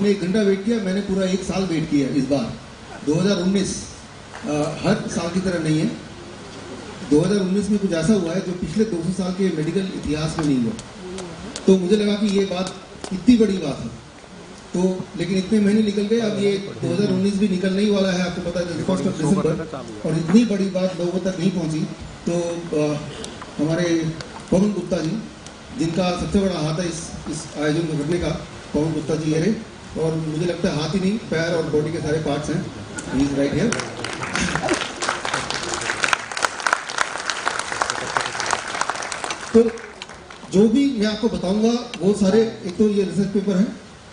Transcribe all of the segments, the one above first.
मैंने 1 घंटा वेट किया, मैंने पूरा 1 साल वेट किया इस बार 2019। हर साल की तरह नहीं है। 2019 में कुछ ऐसा हुआ है जो पिछले 200 साल के मेडिकल इतिहास में नहीं हुआ। तो मुझे लगा कि ये बात इतनी बड़ी बात है, तो लेकिन इतने महीने निकल गए, अब ये 2019 भी निकलने ही वाला है, आपको पता है, 1 दिसंबर, और इतनी बड़ी बात लोगों तक नहीं पहुंची। तो हमारे पवन गुप्ता जी, जिनका सबसे बड़ा हाथ है इस आयोजन को करने का, पवन गुप्ता जी है, और मुझे लगता है हाथ ही नहीं, पैर और बॉडी के सारे पार्ट्स हैं। He is right here. तो जो भी मैं आपको बताऊंगा वो सारे, एक तो ये रिसर्च पेपर है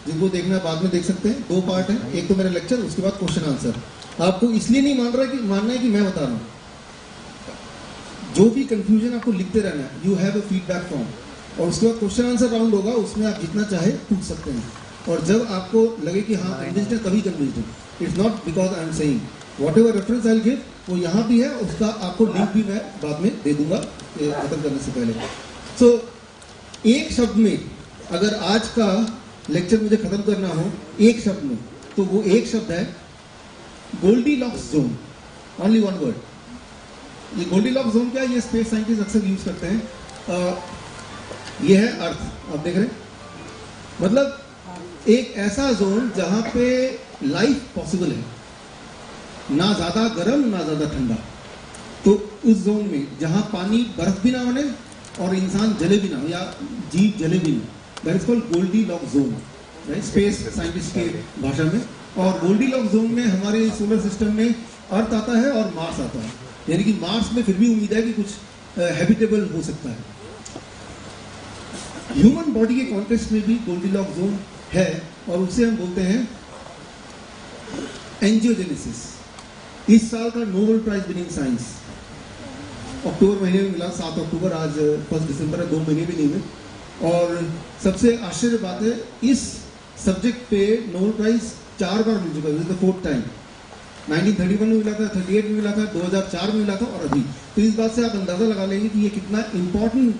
जिनको देखना बाद में देख सकते हैं, 2 पार्ट है, एक तो मेरा लेक्चर, उसके बाद क्वेश्चन आंसर। आपको इसलिए नहीं मानना है कि मैं बता रहा हूं, जो भी कंफ्यूजन आपको लिखते रहना है, you have a feedback form, और उसके बाद क्वेश्चन आंसर राउंड होगा, उसमें आप जितना चाहे पूछ सकते हैं, और जब आपको लगे कि हाँ कन्विंस्ड है तभी कन्विंस्ड है। It's not because I am saying, what ever reference I give वो यहाँ भी है, उसका आपको लिंक भी मैं बाद में दे दूंगा खत्म करने से पहले। सो एक शब्द में अगर आज का लेक्चर मुझे खत्म करना हो एक शब्द में, तो वो एक शब्द है गोल्डीलॉक्स जोन। Only 1 word. ये गोल्डीलॉक्स जोन क्या है, ये स्पेस साइंटिस्ट अक्सर यूज करते हैं। ये है अर्थ, आप देख रहे हैं, मतलब एक ऐसा जोन जहां पे लाइफ पॉसिबल है, ना ज्यादा गर्म ना ज्यादा ठंडा। तो उस जोन में जहां पानी बर्फ भी ना बने और इंसान जले भी ना हो या जीव जले भी ना, that is called Goldilocks zone, right, space scientist के भाषा में। और गोल्डीलॉक्स जोन में हमारे सोलर सिस्टम में अर्थ आता है और मार्स आता है, यानी कि मार्स में फिर भी उम्मीद है कि कुछ हैबिटेबल हो सकता है। ह्यूमन बॉडी के कॉन्टेक्स्ट में भी गोल्डीलॉक्स जोन है, और उसे हम बोलते हैं एंजियोजेनेसिस। इस साल का नोबेल प्राइज विनिंग साइंस अक्टूबर महीने में मिला, 7 अक्टूबर, आज 1 दिसंबर है, 2 महीने भी नहीं हुए। और सबसे आश्चर्य बात है, इस सब्जेक्ट पे नोबेल प्राइज 4 बार मिल चुका है, this is the 4th time. 1931 में मिला था, 38 में मिला था, 2004 में मिला था, और अभी। तो इस बात से आप अंदाजा लगा लेंगे कि ये कितना इंपॉर्टेंट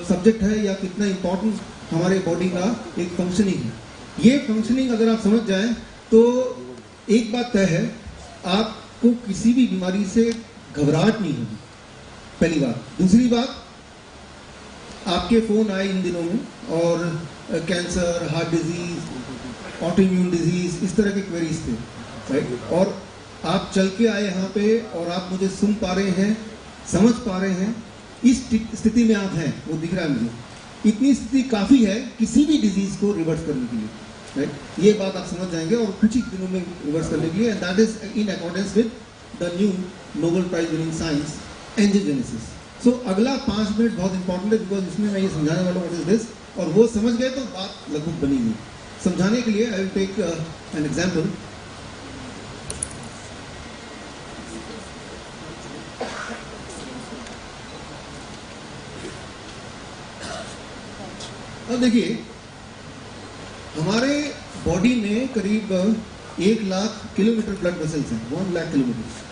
सब्जेक्ट है, या कितना इंपॉर्टेंट हमारे बॉडी का एक फंक्शनिंग है। ये फंक्शनिंग अगर आप समझ जाएं तो एक बात तय है, आपको किसी भी बीमारी से घबराहट नहीं होगी, पहली बात। दूसरी बात, आपके फोन आए इन दिनों में, और cancer, heart disease, autoimmune disease, इस तरह के क्वेरीज थे, राइट, और आप चल के आए यहाँ पे और आप मुझे सुन पा रहे हैं, समझ पा रहे हैं, इस स्थिति में आप हैं, वो दिख रहा है मुझे। इतनी स्थिति काफी है किसी भी डिजीज को रिवर्स करने के लिए, राइट। ये बात आप समझ जाएंगे, और कुछ ही दिनों में रिवर्स करने के लिए, and that is in accordance with the new Nobel prize winning science, angiogenesis. So अगला 5 मिनट बहुत इंपॉर्टेंट है, बिकॉज इसमें मैं ये समझाने वाला हूँ व्हाट इज दिस, और वो समझ गए तो बात लगभग बनी हुई। समझाने के लिए I will take an example. अब देखिए, हमारे बॉडी में करीब 1 लाख किलोमीटर ब्लड वेसल्स हैं, 1 लाख किलोमीटर,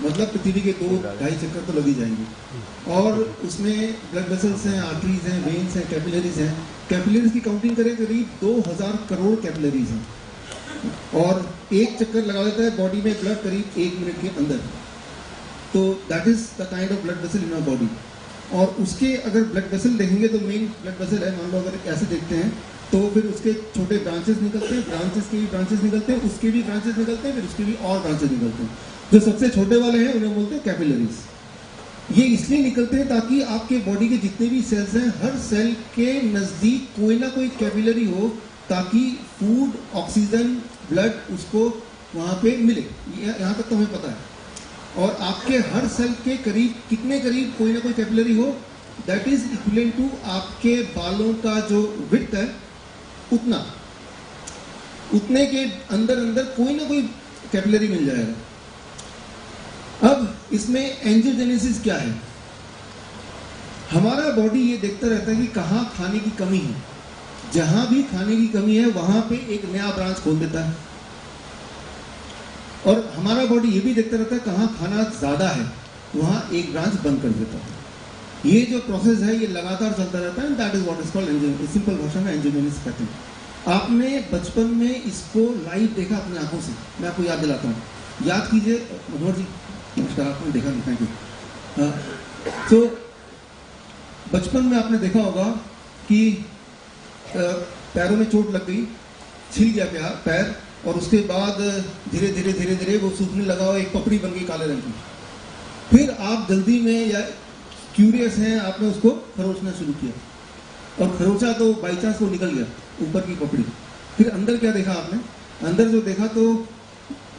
मतलब पृथ्वी के 2-2.5 चक्कर तो लग ही जाएंगे। और उसमें ब्लड वेसल्स हैं, आर्टरीज हैं, वेन्स हैं, कैपिलरीज हैं। कैपिलरीज की काउंटिंग करें, करीब 2000 करोड़ कैपिलरीज हैं, और एक चक्कर लगा देता है बॉडी में ब्लड करीब 1 मिनट के अंदर। तो that is the kind of blood vessel in our body. और उसके अगर ब्लड वेसल देखेंगे तो मेन ब्लड वेसल है, मान लो अगर ऐसे देखते हैं तो फिर उसके छोटे ब्रांचेस निकलते हैं, ब्रांचेस के भी ब्रांचेस निकलते हैं, उसके भी ब्रांचेस निकलते हैं, फिर उसके भी और ब्रांचेस निकलते हैं। जो सबसे छोटे वाले हैं उन्हें बोलते हैं कैपिलरीज। ये इसलिए निकलते हैं ताकि आपके बॉडी के जितने भी सेल्स हैं, हर सेल के नजदीक कोई ना कोई कैपिलरी हो, ताकि फूड, ऑक्सीजन, ब्लड उसको वहां पे मिले। यहाँ तक तो हमें पता है। और आपके हर सेल के करीब, कितने करीब कोई ना कोई कैपिलरी हो, दैट इज इक्विवेलेंट टू आपके बालों का जो विड्थ है, उतने के अंदर अंदर कोई ना कोई कैपिलरी मिल जाएगा। अब इसमें एंजियोजेनेसिस क्या है? हमारा बॉडी ये देखता रहता है कि कहाँ खाने की कमी है, जहां भी खाने की कमी है वहां पे एक नया ब्रांच खोल देता है। और हमारा बॉडी ये भी देखता रहता है कहाँ खाना ज्यादा है, वहां एक ब्रांच बंद कर देता है। ये जो प्रोसेस है ये लगातार चलता रहता है, that is what is called angiogenesis. Simple भाषा में एंजियोजेनेसिस कहते हैं। आपने बचपन में इसको लाइव देखा अपनी आंखों से, मैं आपको याद दिलाता हूँ, याद कीजिए। मनोहर जी नमस्कार, आपने देखा नहीं, थैंक यू। तो बचपन में आपने देखा होगा कि पैरों में चोट लग गई, छिल गया पैर, और उसके बाद धीरे धीरे वो सूखने लगा और एक पपड़ी बन गई काले रंग की। फिर आप जल्दी में या क्यूरियस हैं, आपने उसको खरोचना शुरू किया, और खरोचा तो बाई चांस वो निकल गया ऊपर की पपड़ी। फिर अंदर क्या देखा आपने? अंदर जो देखा तो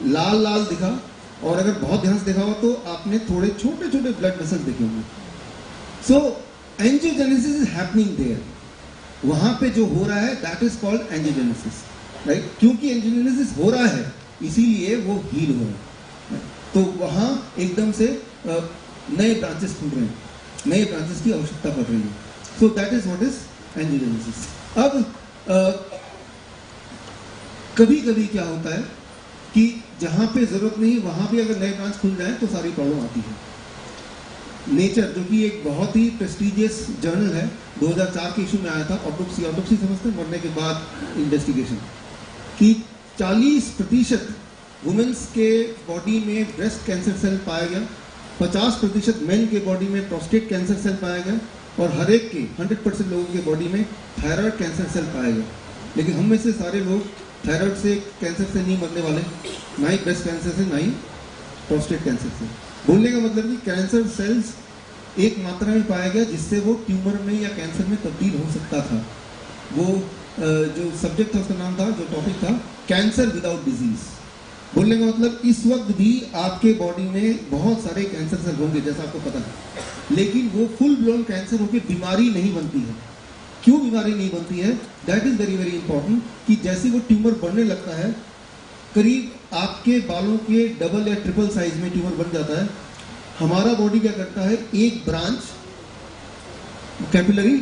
लाल लाल दिखा, और अगर बहुत ध्यान से देखा हो तो आपने थोड़े छोटे छोटे ब्लड वेसल्स देखे होंगे। सो एंजियोजेनेसिस इज हैपनिंग देयर, वहां पे जो हो रहा है that is called angiogenesis, right. क्योंकि एंजियोजेनेसिस हो रहा है इसीलिए वो हील हो रहा है, right? तो वहां एकदम से नए ब्रांचेस खुल रहे हैं, नए ब्रांचेस की आवश्यकता पड़ रही है। सो that is what is angiogenesis. अब कभी कभी क्या होता है कि जहां पे जरूरत नहीं वहां भी अगर नए ब्रांच खुल जाए तो सारी प्रॉब्लम आती है। नेचर, जो कि एक बहुत ही प्रेस्टिजियस जर्नल है, 2004 के इशू में आया था, ऑटोप्सी समझते हैं, मरने के बाद इन्वेस्टिगेशन, कि 40% वुमेन्स के बॉडी में ब्रेस्ट कैंसर सेल पाया गया, 50% मेन के बॉडी में प्रोस्टेट कैंसर सेल पाया गया, और हर एक के 100% लोगों के बॉडी में थायराइड कैंसर सेल पाया गया। लेकिन हम में से सारे लोग थायराइड से कैंसर से नहीं मरने वाले, ना ही ब्रेस्ट कैंसर से, ना ही प्रोस्टेट कैंसर से। बोलने का मतलब कि कैंसर सेल्स एक मात्रा में पाया गया जिससे वो ट्यूमर में या कैंसर में तब्दील हो सकता था। वो जो सब्जेक्ट था उसका नाम था, जो टॉपिक था, कैंसर विदाउट डिजीज। बोलने का मतलब इस वक्त भी आपके बॉडी में बहुत सारे कैंसर सेल होंगे जैसा आपको पता है, लेकिन वो फुल ब्लोन कैंसर होकर बीमारी नहीं बनती है। क्यों बीमारी नहीं बनती है? That is very very important, कि जैसे वो ट्यूमर बढ़ने लगता है, करीब आपके बालों के डबल या ट्रिपल साइज में ट्यूमर बन जाता है। हमारा बॉडी क्या करता है, एक ब्रांच कैपिलरी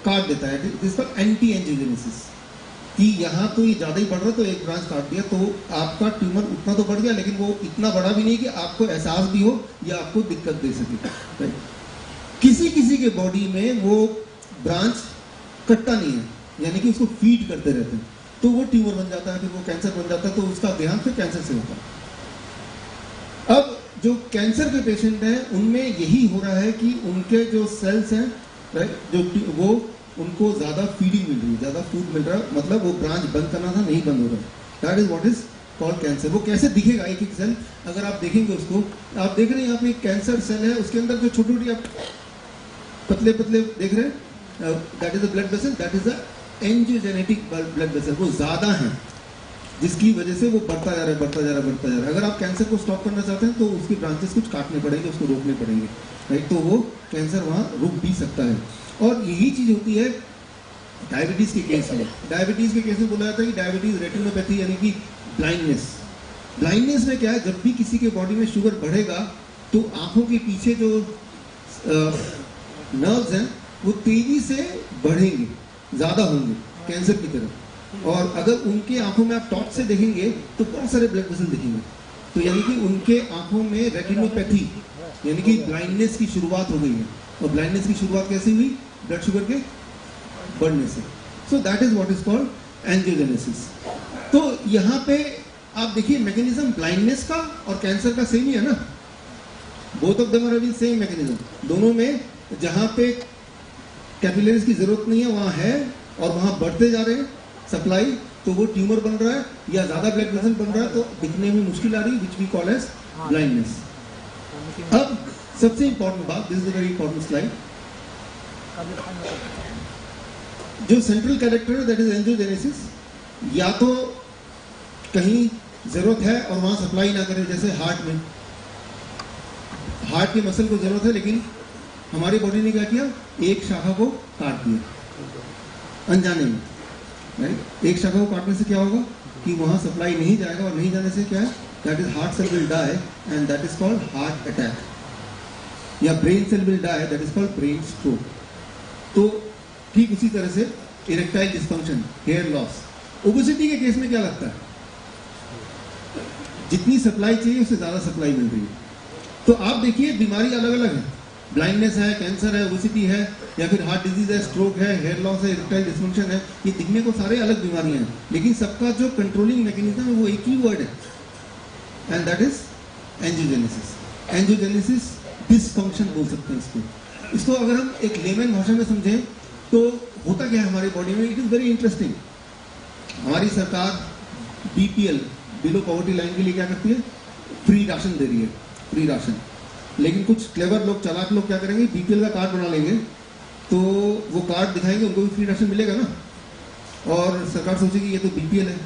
काट देता है, जिस पर एंटी एंजियोजेनेसिस, कि यहाँ तो ये ज्यादा ही बढ़ रहा है तो एक ब्रांच काट दिया, तो आपका ट्यूमर उतना तो बढ़ गया लेकिन वो इतना बड़ा भी नहीं कि आपको एहसास भी हो या आपको दिक्कत दे सके। किसी किसी के बॉडी में वो ब्रांच कटता नहीं है, यानी कि उसको फीड करते रहते हैं, तो वो ट्यूमर बन जाता है, फिर वो कैंसर बन जाता है, तो उसका देहांत फिर कैंसर से होता है। अब जो कैंसर के पेशेंट हैं उनमें यही हो रहा है कि उनके जो सेल्स हैं, राइट, जो वो उनको ज्यादा फीडिंग मिल रही है, ज्यादा फूड मिल रहा है, मतलब वो ब्रांच बंद करना था, नहीं बंद हो रहा है। That is what is called cancer. वो कैसे दिखेगा? एक एक सेल अगर आप देखेंगे उसको, आप देख रहे हैं यहाँ पे एक कैंसर सेल है, उसके अंदर जो छोटी छोटी आप पतले पतले देख रहे हैं, that is a blood vessel, that is a angiogenetic blood vessel. वो ज्यादा है जिसकी वजह से वो बढ़ता जा रहा है, बढ़ता जा रहा है, बढ़ता जा रहा है। अगर आप कैंसर को स्टॉप करना चाहते हैं तो उसके ब्रांचेस कुछ काटने पड़ेंगे, उसको रोकने पड़ेंगे, राइट, तो वो कैंसर वहां रुक भी सकता है। और यही चीज होती है डायबिटीज के केस में। डायबिटीज के केस में बोला जाता है कि डायबिटीज रेटिनोपैथी, यानी कि ब्लाइंडनेस। ब्लाइंडनेस में क्या है, जब भी किसी के बॉडी में शुगर बढ़ेगा तो आंखों के पीछे जो नर्व्स हैं वो तेजी से बढ़ेंगे, ज्यादा होंगे कैंसर की तरफ। और अगर उनके आंखों में आप टॉर्च से देखेंगे तो बहुत सारे ब्लड वेसल दिखेंगे, तो यानी कि उनके आंखों में रेटिनोपैथी यानी कि ब्लाइंडनेस की शुरुआत हो गई है। और ब्लाइंडनेस की शुरुआत कैसे हुई? ब्लड शुगर के बढ़ने से। सो that is what is called angiogenesis. तो यहाँ पे आप देखिए मैकेनिज्म ब्लाइंडनेस का और कैंसर का सेम ही है ना, both of them are having same mechanism. दोनों में जहाँ पे कैपिलरीज की जरूरत नहीं है वहाँ है, और वहाँ बढ़ते जा रहे हैं सप्लाई, तो वो ट्यूमर बन रहा है या ज्यादा ब्लड वेसल बन रहा है, तो दिखने में मुश्किल आ रही है, which we call as blindness. अब सबसे इंपॉर्टेंट बात, this is a very important slide, जो सेंट्रल कैरेक्टर है दैट इज एंजियोजेनेसिस। या तो कहीं जरूरत है और वहां सप्लाई ना करे, जैसे हार्ट में, हार्ट की मसल को जरूरत है लेकिन हमारी बॉडी ने क्या किया, एक शाखा को काट दिया अनजाने में, राइट। एक शाखा को काटने से क्या होगा कि वहां सप्लाई नहीं जाएगा, और नहीं जाने से क्या है, that is heart cell will die and that is called heart attack, या brain cell will die, that is called brain stroke. तो ठीक उसी तरह से erectile dysfunction, hair loss, obesity के केस में क्या लगता है, जितनी सप्लाई चाहिए उससे ज्यादा सप्लाई मिल रही है। तो आप देखिए बीमारी अलग अलग है, ब्लाइंडनेस है, कैंसर है, ओबेसिटी है, या फिर हार्ट डिजीज है, स्ट्रोक है, हेयर लॉस है, इरेक्टाइल डिसफंक्शन है, ये दिखने को सारे अलग बीमारियां हैं, लेकिन सबका जो कंट्रोलिंग मैकेनिज्म है वो एक ही वर्ड है, and that is angiogenesis. Angiogenesis dysfunction बोल सकते हैं इसको अगर हम एक लेमन भाषा में समझें तो होता क्या है हमारी बॉडी में, इट इज वेरी इंटरेस्टिंग। हमारी सरकार बीपीएल, बिलो पॉवर्टी लाइन के लिए क्या करती है, फ्री राशन दे रही है, फ्री राशन। लेकिन कुछ क्लेवर लोग, चालाक लोग क्या करेंगे, बीपीएल का कार्ड बना लेंगे, तो वो कार्ड दिखाएंगे, उनको भी फ्री राशन मिलेगा ना, और सरकार सोचेगी ये तो बीपीएल है,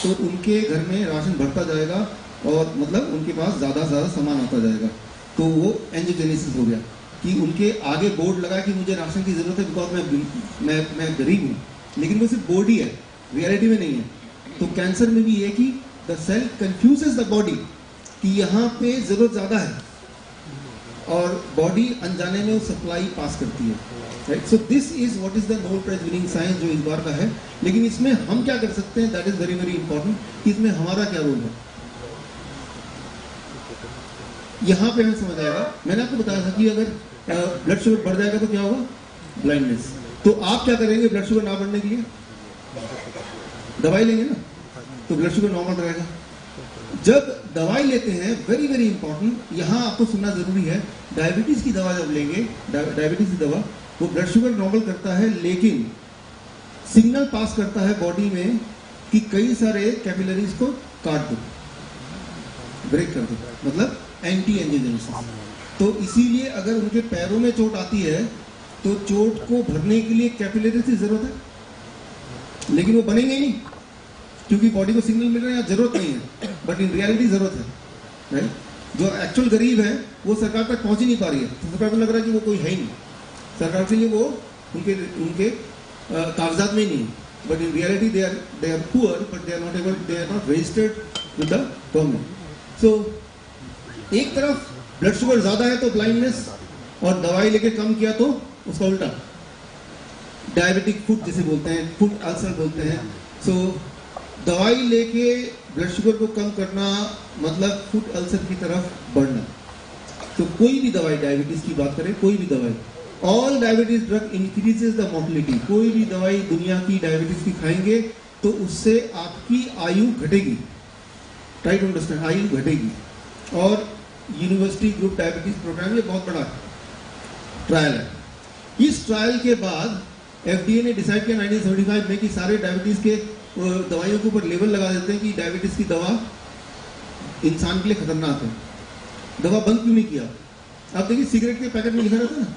तो उनके घर में राशन बढ़ता जाएगा और मतलब उनके पास ज़्यादा से ज़्यादा सामान आता जाएगा। तो वो एंजियोजेनेसिस हो गया कि उनके आगे बोर्ड लगा कि मुझे राशन की जरूरत है बिकॉज मैं गरीब हूँ, लेकिन वो सिर्फ बोर्ड ही है, रियलिटी में नहीं है। तो कैंसर में भी ये कि the cell confuses the body कि यहाँ पे जरूरत ज़्यादा है और बॉडी अनजाने में वो सप्लाई पास करती है, right. So this is what is the Nobel prize winning science जो इस बार का है। लेकिन इसमें हम क्या कर सकते हैं, that is very very important, कि इसमें हमारा क्या रोल है, यहाँ पे हमें समझ आएगा। मैंने आपको बताया था कि अगर ब्लड शुगर बढ़ जाएगा तो क्या होगा, ब्लाइंडनेस। तो आप क्या करेंगे ब्लड शुगर ना बढ़ने के लिए, दवाई लेंगे ना, तो ब्लड शुगर नॉर्मल रहेगा। जब दवाई लेते हैं, वेरी वेरी इंपॉर्टेंट, यहाँ आपको सुनना जरूरी है, डायबिटीज की दवा जब लेंगे, डायबिटीज की दवा, वो ब्लड शुगर नॉर्मल करता है, लेकिन सिग्नल पास करता है बॉडी में कि कई सारे कैपिलरीज को काट दो, ब्रेक कर दो, मतलब एंटी एंजियोजेनेसिस। तो इसीलिए अगर उनके पैरों में चोट आती है तो चोट को भरने के लिए कैपिलरीज की जरूरत है, लेकिन वो बनेंगे नहीं क्योंकि बॉडी को सिग्नल मिल रहा है, जरूरत नहीं है, बट इन रियलिटी जरूरत है, राइट। जो एक्चुअल गरीब है वो सरकार तक पहुंच ही नहीं पा रही है, तो सरकार को लग रहा है कि वो कोई है ही नहीं, सरकार के लिए वो उनके कागजात में ही नहीं, but in reality they are poor, but they are not registered with the government. So एक तरफ ब्लड शुगर ज्यादा है तो ब्लाइंडनेस, और दवाई लेके कम किया तो उसका उल्टा डायबिटिक फुट जिसे बोलते हैं, फुट अल्सर बोलते हैं। सो दवाई लेके ब्लड शुगर को कम करना मतलब फुट अल्सर की तरफ बढ़ना। तो कोई भी दवाई, डायबिटीज की बात करें, कोई भी दवाई, all diabetes drug increases the mortality. कोई भी दवाई दुनिया की डायबिटीज की खाएंगे तो उससे आपकी आयु घटेगी, ट्राई टू अंडरस्टैंड, आयु घटेगी। और यूनिवर्सिटी ग्रुप डायबिटीज प्रोग्राम ये बहुत बड़ा ट्रायल है। इस ट्रायल के बाद एफडीए ने डिसाइड किया 1975 में कि सारे डायबिटीज के दवाइयों के ऊपर लेबल लगा देते हैं कि डायबिटीज की दवा इंसान के लिए खतरनाक है। दवा बंद क्यों नहीं किया? आप देखिए सिगरेट के पैकेट में लिखा रहता है ना,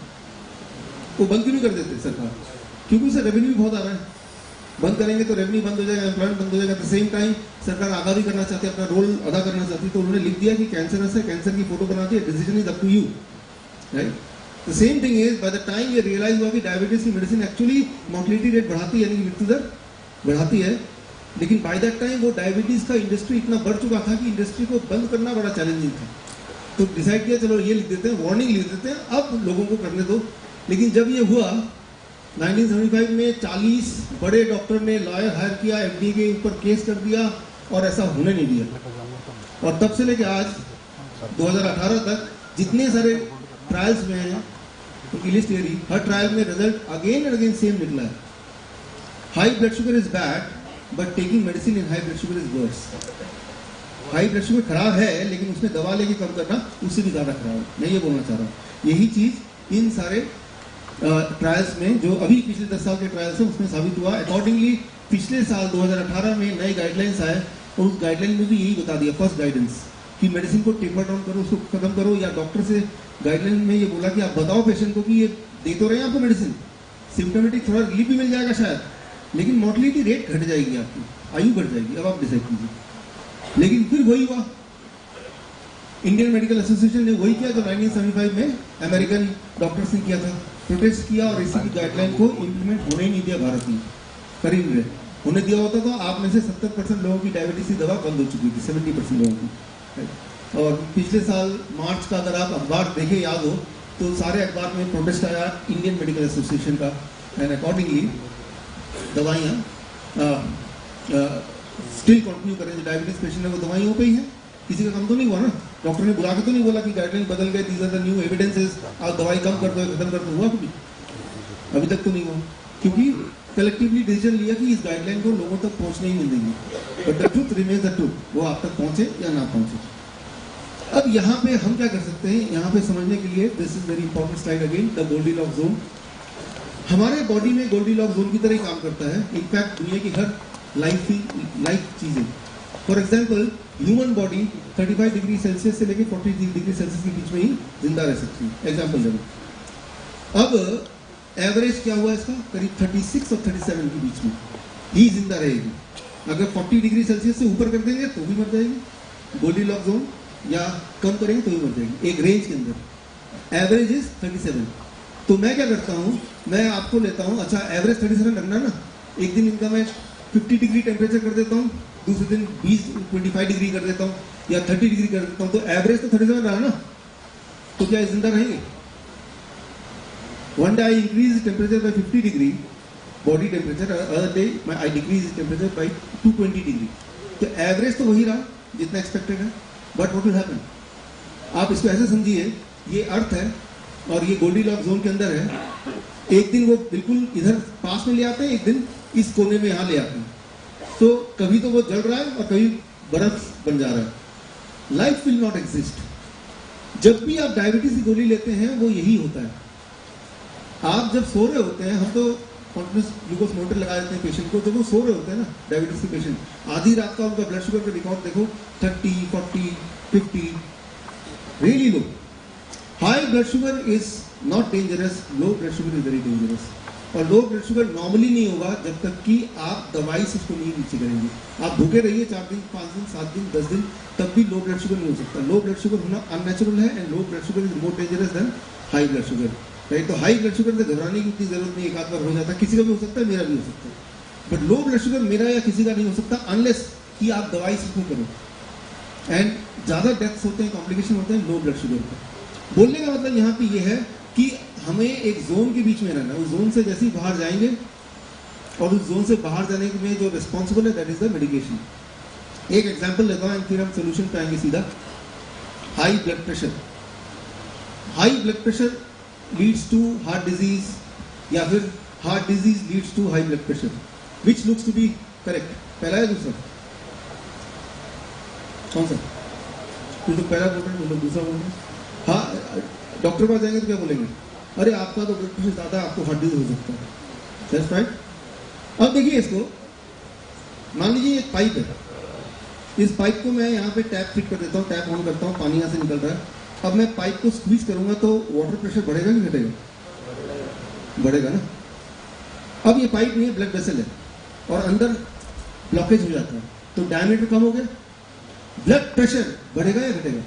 वो बंद क्यों नहीं कर देते सरकार? क्योंकि उससे रेवेन्यू भी बहुत आ रहा है। बंद करेंगे तो रेवेन्यू बंद हो जाएगा, एम्प्लॉयमेंट बंद हो जाएगा। एट द सेम टाइम सरकार आगा भी करना चाहती है, अपना रोल अदा करना चाहती है, तो उन्होंने लिख दिया कि कैंसरस है, कैंसर की फोटो बनाती है, decision is up to you, right. The same thing is by the time ये रियलाइज हुआ कि डायबिटीज की मेडिसिन एक्चुअली मोर्टेलिटी रेट बढ़ाती है, यानी कि मृत्यु दर बढ़ाती है, लेकिन बाय दैट टाइम वो डायबिटीज का इंडस्ट्री इतना बढ़ चुका था कि इंडस्ट्री को बंद करना बड़ा चैलेंजिंग था। तो डिसाइड किया चलो ये लिख देते हैं, वार्निंग लिख देते हैं, अब लोगों को करने दो। लेकिन जब ये हुआ 1975 में 40 बड़े डॉक्टर ने लॉयर हायर किया, एफडीए के ऊपर केस कर दिया और ऐसा होने नहीं दिया। और तब से लेकर आज 2018 तक जितने सारे ट्रायल्स में हैं उनकी लिस्ट ये रही, हर ट्रायल में result again and again same निकला है। High blood sugar is bad but taking medicine in high blood sugar is worse. High blood sugar खराब है लेकिन उसमें दवा लेके कम करना उससे भी ज्यादा खराब है। मैं ये बोलना चाह रहा हूँ, यही चीज इन सारे ट्रायल्स में जो अभी पिछले 10 साल के ट्रायल्स हैं उसमें साबित हुआ। अकॉर्डिंगली पिछले साल 2018 में नए गाइडलाइंस आए और उस गाइडलाइन में भी यही बता दिया, फर्स्ट गाइडेंस, कि मेडिसिन को टेपर डाउन करो, उसको खत्म करो, या डॉक्टर से गाइडलाइन में ये बोला कि आप बताओ पेशेंट को कि ये दे तो रहे हैं आपको मेडिसिन, सिम्टोमेटिक थोड़ा रिलीफ भी मिल जाएगा शायद, लेकिन मोर्टेलिटी रेट घट जाएगी, आपकी आयु बढ़ जाएगी। अब आप डिसाइड कीजिए। लेकिन फिर वही हुआ, इंडियन मेडिकल एसोसिएशन ने वही किया जो 1975 में अमेरिकन डॉक्टर्स ने किया था, प्रोटेस्ट किया और इसी की गाइडलाइन को इम्प्लीमेंट होने ही नहीं दिया। भारत में कर ही नहीं रहे, होने दिया होता तो आप में से 70% लोगों की डायबिटीज की दवा बंद हो चुकी थी, 70% लोगों की। और पिछले साल मार्च का अगर आप अखबार देखे याद हो तो सारे अखबार में प्रोटेस्ट आया इंडियन मेडिकल एसोसिएशन का, एंड अकॉर्डिंगली दवाइयाँ स्टिल कंटिन्यू करें। जो डायबिटीज पेशेंट है वो दवाइयों पे ही है, किसी का काम तो नहीं हुआ ना, डॉक्टर ने बुला के तो नहीं बोला कि गाइडलाइन बदल गए, these are the new evidences, आप दवाई कम कर दो, खत्म कर दो, हुआ कभी? अभी तक तो नहीं हुआ, क्योंकि कलेक्टिवली डिसीजन लिया कि इस गाइडलाइन को लोगों तक पहुंचने ही नहीं देंगे। But the truth remains the truth, वो आप तक पहुंचे या ना पहुंचे। अब यहाँ पे हम क्या कर सकते हैं, यहाँ पे समझने के लिए this is very important slide again, the Goldilocks zone. हमारे बॉडी में गोल्डीलॉक्स जोन की तरह ही काम करता है, इनफैक्ट दुनिया की हर लाइफ चीजें। For example human body 35 degree Celsius से लेकर 40 डिग्री सेल्सियस के बीच में ही जिंदा रह सकती है, एग्जाम्पल देखो। अब एवरेज क्या हुआ इसका, करीब 36 और 37 के बीच में ही जिंदा रहेगी। अगर 40 डिग्री सेल्सियस से ऊपर कर देंगे तो भी मर जाएगी, गोल्डीलॉक्स जोन, या कम करेंगे तो भी मर जाएगी, एक रेंज के अंदर। Average is 37। तो मैं क्या करता हूँ, मैं आपको लेता हूँ, अच्छा एवरेज 37 रखना ना, एक दिन इनका मैं 50 डिग्री टेम्परेचर कर देता हूँ, दूसरे दिन 25 डिग्री कर देता हूँ, या 30 डिग्री कर देता हूँ, तो एवरेज तो 37 रहा ना, तो क्या जिंदा रहेंगे? One day I increase temperature by 50 degree, body temperature, other day I decrease temperature by 220 degree. तो एवरेज तो वही रहा जितना एक्सपेक्टेड है, बट व्हाट विल हैपन? आप इसको ऐसे समझिए, ये अर्थ है और ये गोल्डीलॉक्स जोन के अंदर है। एक दिन वो बिल्कुल इधर पास में ले आते हैं, एक दिन इस कोने में यहाँ ले आते हैं। तो कभी तो वो जल रहा है और कभी बर्फ बन जा रहा है। Life will not exist. जब भी आप डायबिटीज की गोली लेते हैं वो यही होता है। आप जब सो रहे होते हैं, हम तो कॉन्टिन्यूस ग्लूकोज मॉनिटर लगा देते हैं पेशेंट को, जब वो सो रहे होते हैं ना डायबिटीज के पेशेंट, आधी रात का उनका ब्लड शुगर का रिकॉर्ड देखो 30, 40, 50, really low. High blood sugar is not dangerous, low blood sugar is very dangerous. और लो ब्लड शुगर नॉर्मली नहीं होगा जब तक कि आप दवाई से उसको नहीं नीचे करेंगे। आप भूखे रहिए 4 दिन, 5 दिन, 7 दिन, 10 दिन, तब भी लो ब्लड शुगर नहीं हो सकता। लो ब्लड शुगर होना अननेचुरल है, and low blood sugar is more dangerous than high blood sugar. Right, तो हाई ब्लड शुगर से घबराने की इतनी जरूरत नहीं, एक आध बार हो जाता है, किसी का भी हो सकता है, मेरा भी हो सकता है। बट लो ब्लड शुगर मेरा या किसी का नहीं हो सकता अनलेस कि आप दवाई से उसको करो। एंड ज्यादा डेथ्स होते हैं, कॉम्प्लिकेशन होते हैं लो ब्लड शुगर का। बोलने का मतलब यहाँ पे ये है कि हमें एक जोन के बीच में रहना है। उस जोन से जैसे ही बाहर जाएंगे, और उस जोन से बाहर जाने में जो रिस्पॉन्सिबल है दैट इज द मेडिकेशन। एक एग्जांपल लेता हूँ, फिर हम सोल्यूशन पे आएंगे सीधा। High blood pressure, high blood pressure leads to heart disease, या फिर heart disease leads to high blood pressure. Which looks to be correct, पहला या दूसरा? कौन सा? कुछ लोग पहला बोल रहे हैं, कुछ लोग दूसरा बोल रहे हैं। हाँ, डॉक्टर पास जाएंगे तो क्या बोलेंगे? अरे आपका तो ब्लड प्रेशर ज्यादा है, आपको हार्ट डिजीज हो सकता है। That's right. अब देखिए इसको, मान लीजिए एक पाइप है, इस पाइप को मैं यहाँ पे टैप फिट कर देता हूँ, टैप ऑन करता हूँ, पानी यहाँ से निकल रहा है। अब मैं पाइप को स्क्वीज करूंगा तो वाटर प्रेशर बढ़ेगा कि घटेगा? बढ़ेगा ना। अब ये पाइप नहीं है, ब्लड वेसल है, और अंदर ब्लॉकेज हो जाता है, तो डायमीटर कम हो गया, ब्लड प्रेशर बढ़ेगा या घटेगा?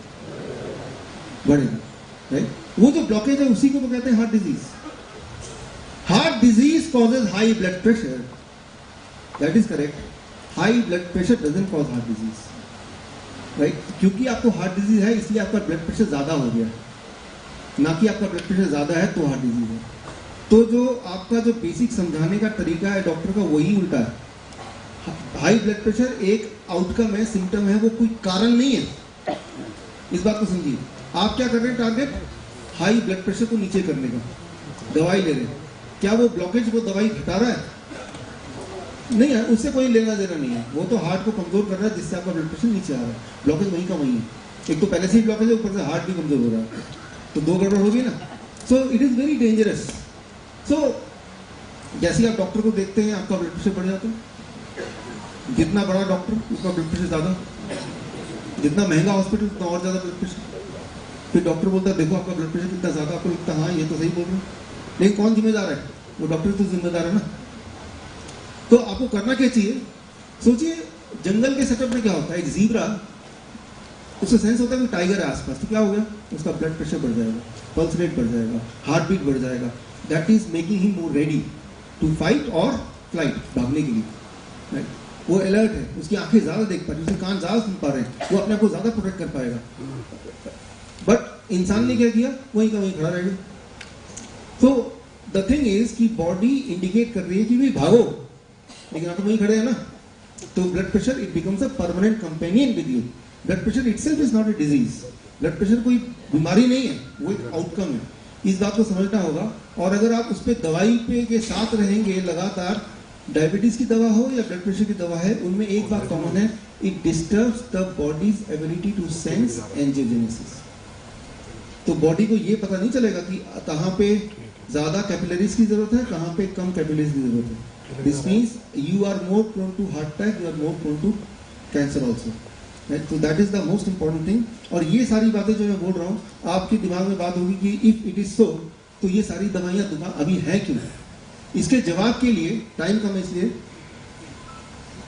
बढ़ेगा, राइट। वो जो ब्लॉकेज है उसी को तो कहते हैं heart disease. Heart disease causes high blood pressure, that is correct. High blood pressure doesn't cause heart disease, right. क्योंकि आपको हार्ट डिजीज है इसलिए आपका ब्लड प्रेशर ज्यादा हो गया, ना कि आपका ब्लड प्रेशर ज्यादा है तो हार्ट डिजीज है। तो जो आपका जो बेसिक समझाने का तरीका है डॉक्टर का, वही उल्टा है। हाई ब्लड प्रेशर एक आउटकम है, सिम्टम है, वो कोई कारण नहीं है। इस बात को समझिए। आप क्या कर रहे हैं? टारगेट हाई ब्लड प्रेशर को नीचे करने का, दवाई ले रहे हैं। क्या वो ब्लॉकेज वो दवाई घटा रहा है? नहीं है, उससे कोई लेना देना नहीं है। वो तो हार्ट को कमजोर कर रहा है, जिससे आपका ब्लड प्रेशर नीचे आ रहा है। ब्लॉकेज वहीं का वहीं है। एक तो पहले से ही ब्लॉकेज है, ऊपर से हार्ट भी कमजोर हो रहा है, तो दो गड़बड़ होगी ना। So it is very dangerous. So जैसे आप डॉक्टर को देखते हैं, आपका ब्लड प्रेशर बढ़ जाता है। जितना बड़ा डॉक्टर उसका ब्लड प्रेशर ज्यादा, जितना महंगा हॉस्पिटल उतना और ज्यादा ब्लड प्रेशर। फिर डॉक्टर बोलता है देखो आपका ब्लड प्रेशर कितना ज्यादा, आपको लगता है हाँ ये तो सही बोल रहे हैं, लेकिन कौन जिम्मेदार है? वो डॉक्टर तो जिम्मेदार है ना। तो आपको करना क्या चाहिए? सोचिए जंगल के सेटअप में क्या होता है, एक जीब्रा, उससे सेंस होता है कि टाइगर है आसपास, तो क्या हो गया? उसका ब्लड प्रेशर बढ़ जाएगा, पल्स रेट बढ़ जाएगा, हार्ट बीट बढ़ जाएगा। That is making him more ready to fight और फ्लाइट, भागने के लिए, राइट। वो अलर्ट है, उसकी आंखें ज्यादा देख पा रही है, उसके कान ज्यादा सुन पा रहे हैं, वो अपने आप को ज्यादा प्रोटेक्ट कर पाएगा। बट इंसान ने क्या किया? वहीं का वहीं खड़ा रहेगा। तो द थिंग इज कि बॉडी इंडिकेट कर रही है कि भाई भागो, लेकिन आप वहीं खड़े हैं ना, तो blood pressure it becomes a permanent companion with you. Blood pressure itself is not a disease, blood pressure कोई बीमारी नहीं है, वो एक आउटकम है, इस बात को समझना होगा। और अगर आप उस पर दवाई पे के साथ रहेंगे लगातार, डायबिटीज की दवा हो या ब्लड प्रेशर की दवा है, उनमें एक बात कॉमन है, it disturbs the body's ability to sense angiogenesis. तो बॉडी को ये पता नहीं चलेगा कि कहाँ पे ज्यादा कैपिलरीज की जरूरत है, कहाँ पे कम कैपिलरीज की जरूरत है। This means you are more prone to heart attack, you are more prone to cancer also. तो that is the most important thing. और ये सारी बातें जो मैं बोल रहा हूँ, आपके दिमाग में बात होगी कि इफ इट इज सो, तो ये सारी दवाइयाँ दुकान अभी है क्यों? इसके जवाब के लिए टाइम कम है, इसलिए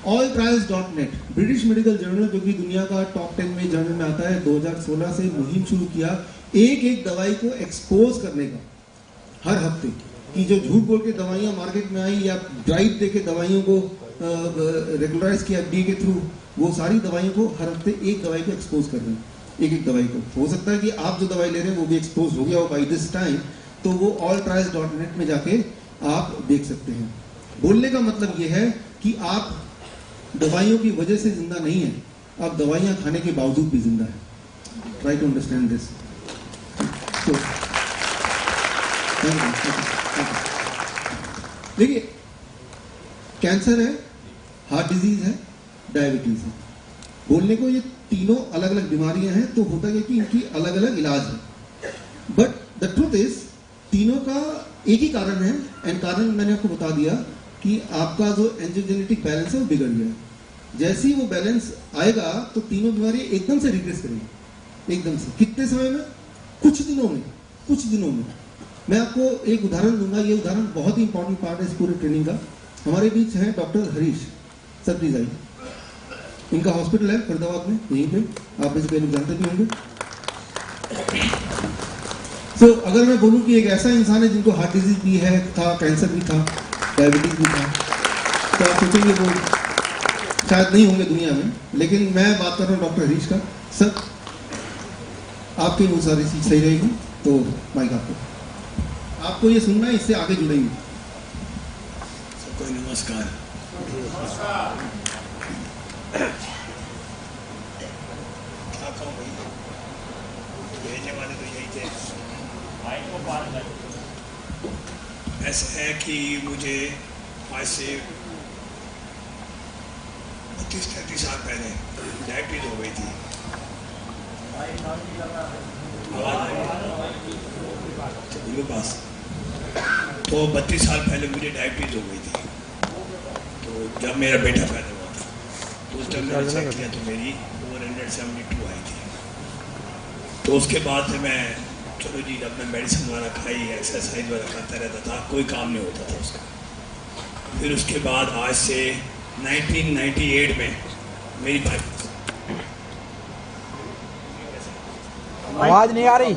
alltrials.net ब्रिटिश मेडिकल जर्नल, जो कि दुनिया का टॉप 10 में जर्नल में आता है, 2016 से मुहिम शुरू किया एक एक दवाई को एक्सपोज करने का हर हफ्ते, कि जो झूठ बोल के दवाइयां मार्केट में आई या ड्राइव देके दवाइयों को रेगुलराइज किया FDA के थ्रू, वो सारी दवाइयों को हर हफ्ते एक दवाई को एक्सपोज कर रहे हैं, एक एक दवाई को। हो सकता है कि आप जो दवाई ले रहे हैं वो भी एक्सपोज हो गया हो बाई दिस टाइम, तो वो alltrials.net में जाके आप देख सकते हैं। बोलने का मतलब ये है कि आप दवाइयों की वजह से जिंदा नहीं है, आप दवाइयां खाने के बावजूद भी जिंदा है। Try to understand this. देखिए, कैंसर है, हार्ट डिजीज है, डायबिटीज है, बोलने को ये तीनों अलग अलग बीमारियां हैं, तो होता है कि इनकी अलग अलग इलाज है। बट द ट्रूथ इज तीनों का एक ही कारण है, एंड कारण मैंने आपको बता दिया कि आपका जो एंजियोजेनेटिक बैलेंस है वो बिगड़ गया है। जैसे ही वो बैलेंस आएगा तो तीनों बीमारियां एकदम से रिग्रेस करेंगी, एकदम से। कितने समय में? कुछ दिनों में, कुछ दिनों में। मैं आपको एक उदाहरण दूंगा, ये उदाहरण बहुत ही इंपॉर्टेंट पार्ट है इस पूरे ट्रेनिंग का। हमारे बीच है डॉक्टर हरीश सर, प्लीज आइए। इनका हॉस्पिटल है फरीदाबाद में, यहीं पे, आप इसे कई लोग जानते भी होंगे। तो अगर मैं बोलूं कि एक ऐसा इंसान है जिनको हार्ट डिजीज भी है, था, कैंसर भी था, डायबिटीज भी था, तो आप सोचेंगे वो शायद नहीं होंगे दुनिया में। लेकिन मैं बात कर रहा हूँ डॉक्टर हरीश का। सर, आपकी वो सारी चीज सही रहेगी, तो माइक आपको ये सुनना है, इससे आगे जुड़ेंगे। सबको नमस्कार। क्या कहूँ भाई, भेजने वाले तो यही थे। ऐसा है कि मुझे आज से 32-33 साल पहले डायबिटीज हो गई थी। उनके पास तो 32 साल पहले मुझे डायबिटीज हो गई थी। तो जब मेरा बेटा पैदा हुआ था तो उस टाइम मैंने चेक किया तो मेरी 472 आई थी। तो उसके बाद से मैं चलो जी अपना मेडिसिन वाला खाई, एक्सरसाइज वाला करता रहता था, कोई काम नहीं होता था उसका। फिर उसके बाद आज से 1998 में मेरी वाइफ, आवाज नहीं आ रही।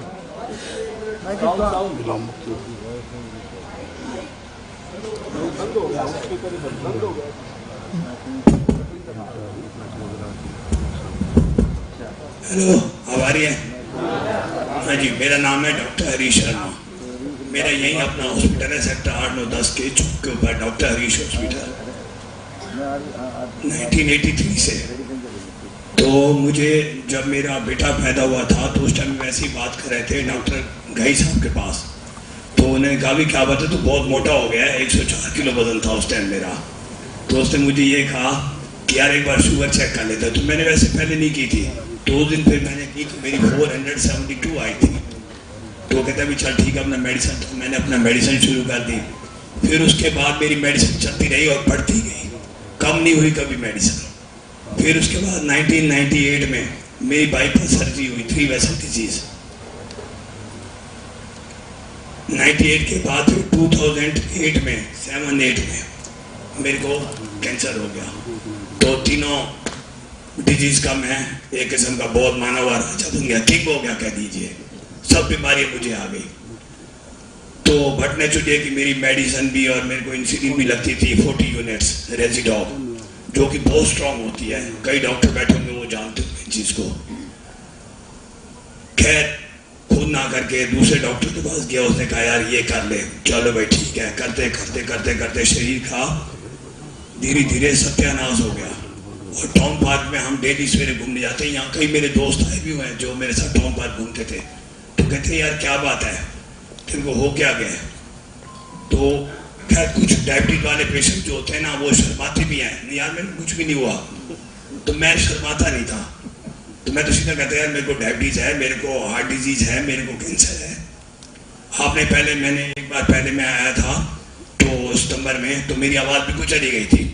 हेलो, आ रही है? हाँ जी, मेरा नाम है डॉक्टर हरीश शर्मा। मेरा यही अपना हॉस्पिटल है, सेक्टर 8-9-10 के चौक के ऊपर, डॉक्टर हरीश हॉस्पिटल। 1983 से। तो मुझे जब मेरा बेटा पैदा हुआ था तो उस टाइम वैसे ही बात कर रहे थे डॉक्टर घई साहब के पास। तो उन्होंने कहा भी क्या बात है, तो बहुत मोटा हो गया है, 104 किलो वजन था उस टाइम मेरा। तो उसने मुझे ये कहा कि यार एक बार शुगर चेक कर लेता। तो मैंने वैसे पहले नहीं की थी, 2 दिन फिर मैंने की तो मेरी 472 आई थी। तो कहता भी चल ठीक है अपना मेडिसिन, तो मैंने अपना मेडिसिन शुरू कर दी। फिर उसके बाद मेरी मेडिसिन चलती रही और बढ़ती गई, कम नहीं हुई कभी मेडिसिन। फिर उसके बाद 1998 में मेरी बाईपास सर्जरी हुई, 3 वेसल डिजीज। 98 के बाद फिर 2008 में 7-8 में मेरे को कैंसर हो गया। तो तीनों डिजीज का मैं एक किस्म का बहुत माना हुआ राजा बन गया, किंग हो गया कह दीजिए। सब बीमारियां मुझे आ गई। तो भटने चुके कि मेरी मेडिसिन भी और मेरे को इंसुलिन भी लगती थी 40 यूनिट्स रेजिडॉक, जो कि बहुत स्ट्रांग होती है। कई डॉक्टर बैठे होंगे वो जानते हैं इस चीज को। खैर खुद ना करके दूसरे डॉक्टर के पास गया, उसने कहा यार ये कर ले। चलो भाई ठीक है, करते करते करते करते शरीर का धीरे धीरे सत्यानाश हो गया। और टाउन पार्क में हम डेली सवेरे घूमने जाते हैं। यहाँ कई मेरे दोस्त आए भी हुए हैं जो मेरे साथ टाउन पार्क घूमते थे। तो कहते हैं यार क्या बात है, तुमको हो क्या गया? तो खैर कुछ डायबिटीज वाले पेशेंट जो होते हैं ना वो शर्माते भी हैं, नहीं यार मेरे को कुछ भी नहीं हुआ। तो मैं शर्माता नहीं था, तो मैं तो सीधा कहता यार मेरे को डायबिटीज है, मेरे को हार्ट डिजीज है, मेरे को कैंसर है। आपने मैंने एक बार पहले मैं आया था तो सितंबर में, तो मेरी आवाज़ बिल्कुल चली गई थी।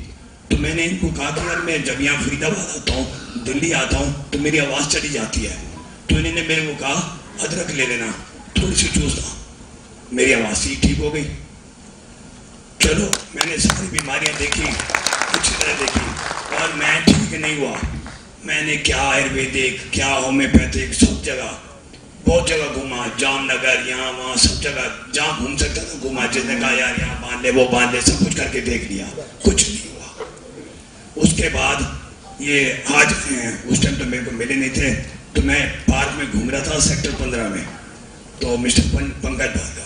तो मैंने इनको कहा कि यार मैं जब यहाँ फरीदाबाद आता हूँ, दिल्ली आता हूँ तो मेरी आवाज़ चली जाती है। तो इन्होंने मेरे को कहा अदरक ले लेना, थोड़ी सी चूसना, मेरी आवाज़ ही ठीक हो गई। चलो मैंने सारी बीमारियाँ देखी, अच्छी तरह देखी, और मैं ठीक नहीं हुआ। मैंने क्या आयुर्वेदिक, क्या होम्योपैथिक, सब जगह बहुत जगह घूमा, जामनगर यहाँ वहाँ सब जगह जहाँ घूम सकता था घूमा। जिसने कहा यार यहाँ बांध ले, वो बांध ले, सब कुछ करके देख लिया, कुछ नहीं हुआ। उसके बाद ये आज उस टाइम तो मेरे को मिले नहीं थे, तो मैं पार्क में घूम रहा था सेक्टर 15 में, तो मिस्टर पंकज भार्गव,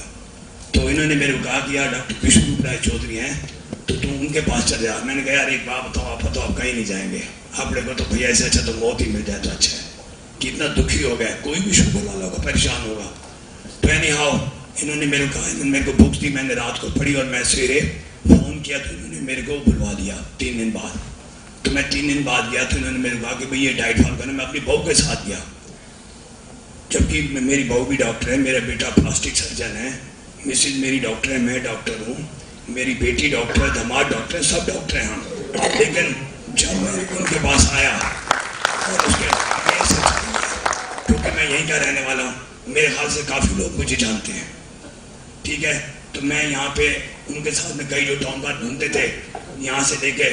तो इन्होंने मेरे को कहा कि यार डॉक्टर विष्णु राय चौधरी हैं, तो तुम उनके पास चले जा। मैंने कहा यार एक बात बताओ, आप तो आप कहीं नहीं जाएंगे, अपने को तो भैया ऐसे अच्छा तो मौत ही मिल जाए तो अच्छा है। कितना दुखी हो गया, कोई भी शुगर वाला होगा परेशान होगा। तो एनी हाउ इन्होंने मेरे को कहा, इन्होंने मेरे को बुक्स दी, मैंने रात को पढ़ी और मैं सवेरे फ़ोन किया तो इन्होंने मेरे को बुलवा दिया 3 दिन बाद। तो मैं 3 दिन बाद गया तो इन्होंने मेरे को कहा कि भाई ये डाइट फॉलो करना। मैं अपनी बहू के साथ गया, जबकि मेरी बहू भी डॉक्टर है, मेरा बेटा प्लास्टिक सर्जन है, मिसेज मेरी डॉक्टर है, मैं डॉक्टर हूँ, मेरी बेटी डॉक्टर है, दामाद डॉक्टर है, सब डॉक्टर हैं हम। लेकिन जब मैं उनके पास आया और उसके क्योंकि मैं यहीं का रहने वाला हूँ, मेरे ख्याल से काफ़ी लोग मुझे जानते हैं, ठीक है। तो मैं यहाँ पे उनके साथ में कई जो टाउन पार्क घूमते थे, यहाँ से लेके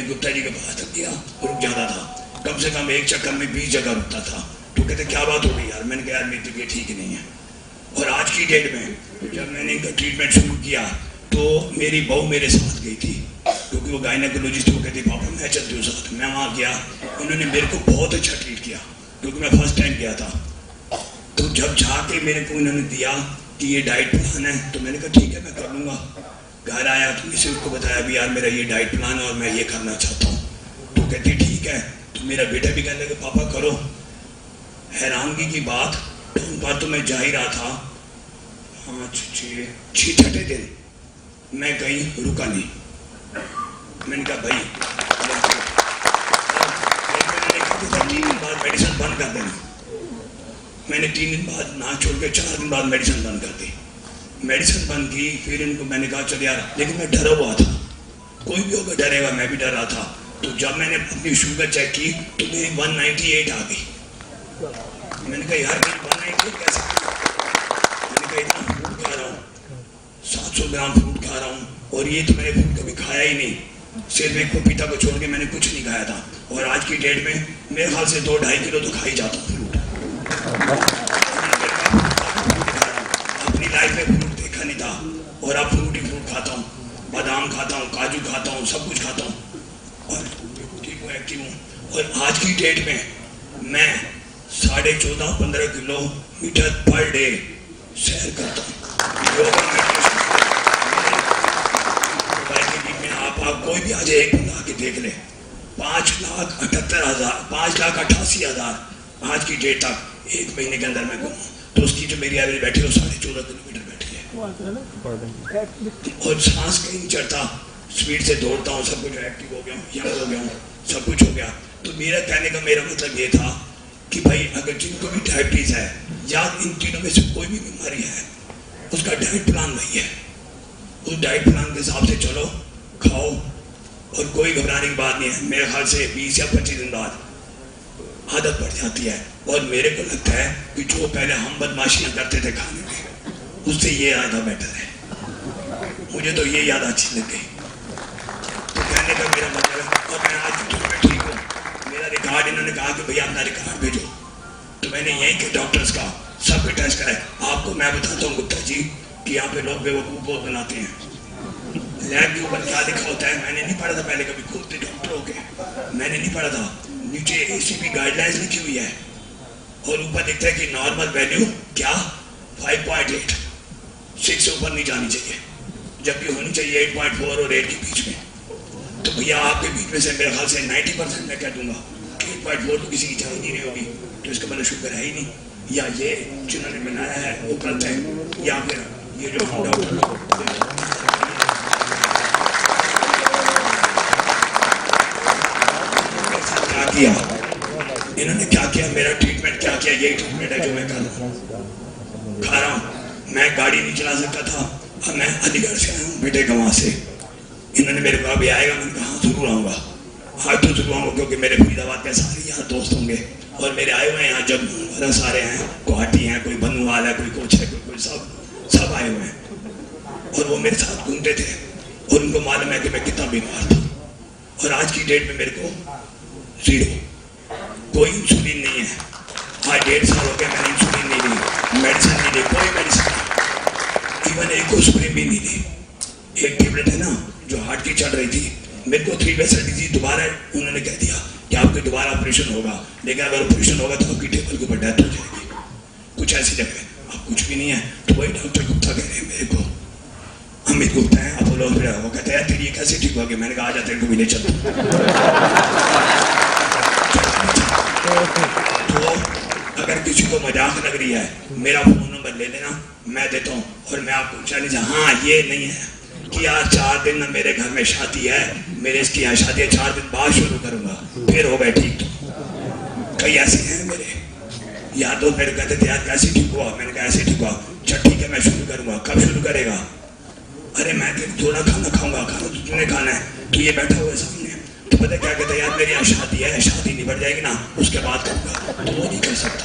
गुप्ता जी के पास तक गया, रुक जाता था, कम से कम एक चक्कर में 20 जगह रुकता था। तो कहते क्या बात हो गई यार? मैंने कहा यार मेरी तबीयत ठीक नहीं है। और आज की डेट में जब मैंने इनका ट्रीटमेंट शुरू किया तो मेरी बहू मेरे साथ गई थी, क्योंकि वो गायनेकोलॉजिस्ट, वो कहती पापा मैं चलती हूँ साथ। मैं वहाँ गया, उन्होंने मेरे को बहुत अच्छा ट्रीट किया, क्योंकि मैं फर्स्ट टाइम गया था। तो जब जाके मेरे को इन्होंने दिया कि ये डाइट प्लान है, तो मैंने कहा ठीक है मैं कर लूँगा। घर आया तो इसे उसको बताया भी यार मेरा ये डाइट प्लान है और मैं ये करना चाहता हूँ। तो कहती ठीक है। तो मेरा बेटा भी कहने लगा पापा करो। हैरानगी की बात, उन बात तो मैं जा ही रहा था, 6 दिन मैं कहीं रुका नहीं। मैंने कहा भाई 3 दिन बाद मेडिसिन बंद कर देना। मैंने 3 दिन बाद ना छोड़ के 4 दिन बाद मेडिसिन बंद कर दी। मेडिसिन बंद की, फिर इनको मैंने कहा चल यार, लेकिन मैं डरा हुआ था, कोई भी होगा डरेगा, मैं भी डर रहा था। तो जब मैंने अपनी शुगर चेक की तो मेरी 198 आ गई। मैंने कहा यार मेरी 198 कैसे? मैंने कहा इतना फ्रूट खा रहा हूँ, 700 ग्राम फ्रूट खा रहा हूँ, और ये तो मैंने फ्रूट कभी खाया ही नहीं, सिर्फ एक पपीता को छोड़ के मैंने कुछ नहीं खाया था। और आज की डेट में मेरे ख्याल से 2-2.5 किलो तो खा ही जाता हूँ फ्रूट। अपनी लाइफ में फ्रूट देखा नहीं था, और अब फ्रूट ही फ्रूट खाता हूँ, बादाम खाता हूँ, काजू खाता हूँ, सब कुछ खाता हूँ, और ठीक हूँ, एक्टिव हूँ। और आज की डेट में मैं 14.5-15 किलोमीटर पर डे सैर करता हूँ। आप कोई भी आ जाए, एक बंदा आके देख ले, 5,88,000 आज की डेट तक 1 महीने के अंदर मैं घूमा। तो उसकी जो मेरी एवरेज बैठी है वो 14.5 किलोमीटर बैठी है। और सांस कहीं नहीं चढ़ता, स्पीड से दौड़ता हूँ, सब कुछ एक्टिव हो गया हूँ, यंग हो गया हूँ, सब कुछ हो गया। तो मेरा कहने का मेरा मतलब ये था कि भाई अगर जिनको भी डायबिटीज़ है या इन तीनों में से कोई भी बीमारी है, उसका डाइट प्लान वही है। उस डाइट प्लान के हिसाब से चलो, खाओ, और कोई घबराने की बात नहीं है। मेरे ख्याल से 20 या 25 दिन बाद आदत पड़ जाती है। और मेरे को लगता है कि जो पहले हम बदमाशियाँ करते थे खाने की, उससे ये ज़्यादा बेटर है। मुझे तो ये याद अच्छी लग गई। तो कहने का मेरा मतलब है, और मैं आज भी ठीक हूँ। मेरा रिकॉर्ड इन्होंने कहा कि भैया अपना रिकॉर्ड भेजो, तो मैंने यहीं के डॉक्टर्स का सबके टेस्ट कराए। आपको मैं बताता हूँ गुप्ता जी कि यहाँ पे लोग बेवकूफ़ बहुत बनाते हैं। लैब के ऊपर क्या लिखा होता है मैंने नहीं पढ़ा था पहले, कभी खुद डॉक्टर हो गए मैंने नहीं पढ़ा था। नीचे ACP गाइडलाइंस लिखी हुई है, और ऊपर लिखता है कि नॉर्मल वैल्यू क्या 5.8, 6 से ऊपर नहीं जानी चाहिए, जबकि होनी चाहिए 8.4 और 8 के बीच में। तो भैया आपके बीच में से मेरे ख्याल से 90% मैं कह दूंगा 8.4 तो किसी की चाय नहीं रही होगी, तो इसका मतलब शुगर है ही नहीं, या ये जिन्होंने बनाया है वो गलत है, या फिर ये जो हम क्या किया, इन्होंने क्या किया, मेरा ट्रीटमेंट क्या किया, यही ट्रीटमेंट है जो मैं खा रहा हूँ। मैं गाड़ी नहीं चला सकता था, अब मैं अलीगढ़ से आया हूँ बेटे गाँव से, इन्होंने मेरे को अभी आएगा, मैंने कहा जरूर आऊँगा, आज तो जरूर आऊँगा, क्योंकि मेरे फरीदाबाद के सारे यहाँ दोस्त होंगे और मेरे आए हुए हैं यहाँ जब वगैरह सारे हैं, गुवाहाटी हैं, कोई बनूवाल है, कोई कोच है, कोई सब आए हुए हैं और वो मेरे साथ घूमते थे और उनको मालूम है कि मैं कितना बीमार था। और आज की डेट में मेरे को 0, कोई इंसुलिन नहीं है, आज 1.5 साल हो गया मैंने इंसुलिन नहीं ली, मेडिसिन नहीं ली, कोई मेडिसिन, इवन एक को स्प्रे भी नहीं ली। एक टेबलेट है ना जो हार्ट की चढ़ रही थी, मेरे को 3 वैसा डिजीज दोबारा उन्होंने कह दिया कि आपके दोबारा ऑपरेशन होगा, लेकिन अगर ऑपरेशन होगा तो आपकी टेबल के ऊपर डेथ हो जाएगी, कुछ ऐसी जगह अब कुछ भी नहीं है। तो वही डॉक्टर गुप्ता कह रहे हैं मेरे को, अमित गुप्ता है अपोलो, वो कहते हैं तेरी ये कैसे ठीक होगी, मैंने कहा आ जाते को भी ले चलता। तो अगर किसी को मजाक लग रही है मेरा फोन नंबर ले लेना, मैं देता हूँ और मैं आपको चैलेंज, हाँ ये नहीं है कि यार 4 दिन ना मेरे घर में शादी है, मेरे इसकी यहाँ शादी है, 4 दिन बाद शुरू करूंगा फिर हो गए ठीक। तो कई ऐसे हैं मेरे यार दोस्त, मेरे कहते थे यार कैसे ठीक हुआ, मैंने कहा ऐसे ठीक हुआ, चल ठीक है मैं शुरू करूंगा, कब शुरू करेगा, अरे मैं थोड़ा खाना खाऊंगा, खाना तो तूने खाना है, तो ये बैठा हुआ है सामने, तो पता क्या कहता है यार मेरी यहाँ शादी है, शादी निबट जाएगी ना उसके बाद करूंगा, तो वो नहीं कर सकता।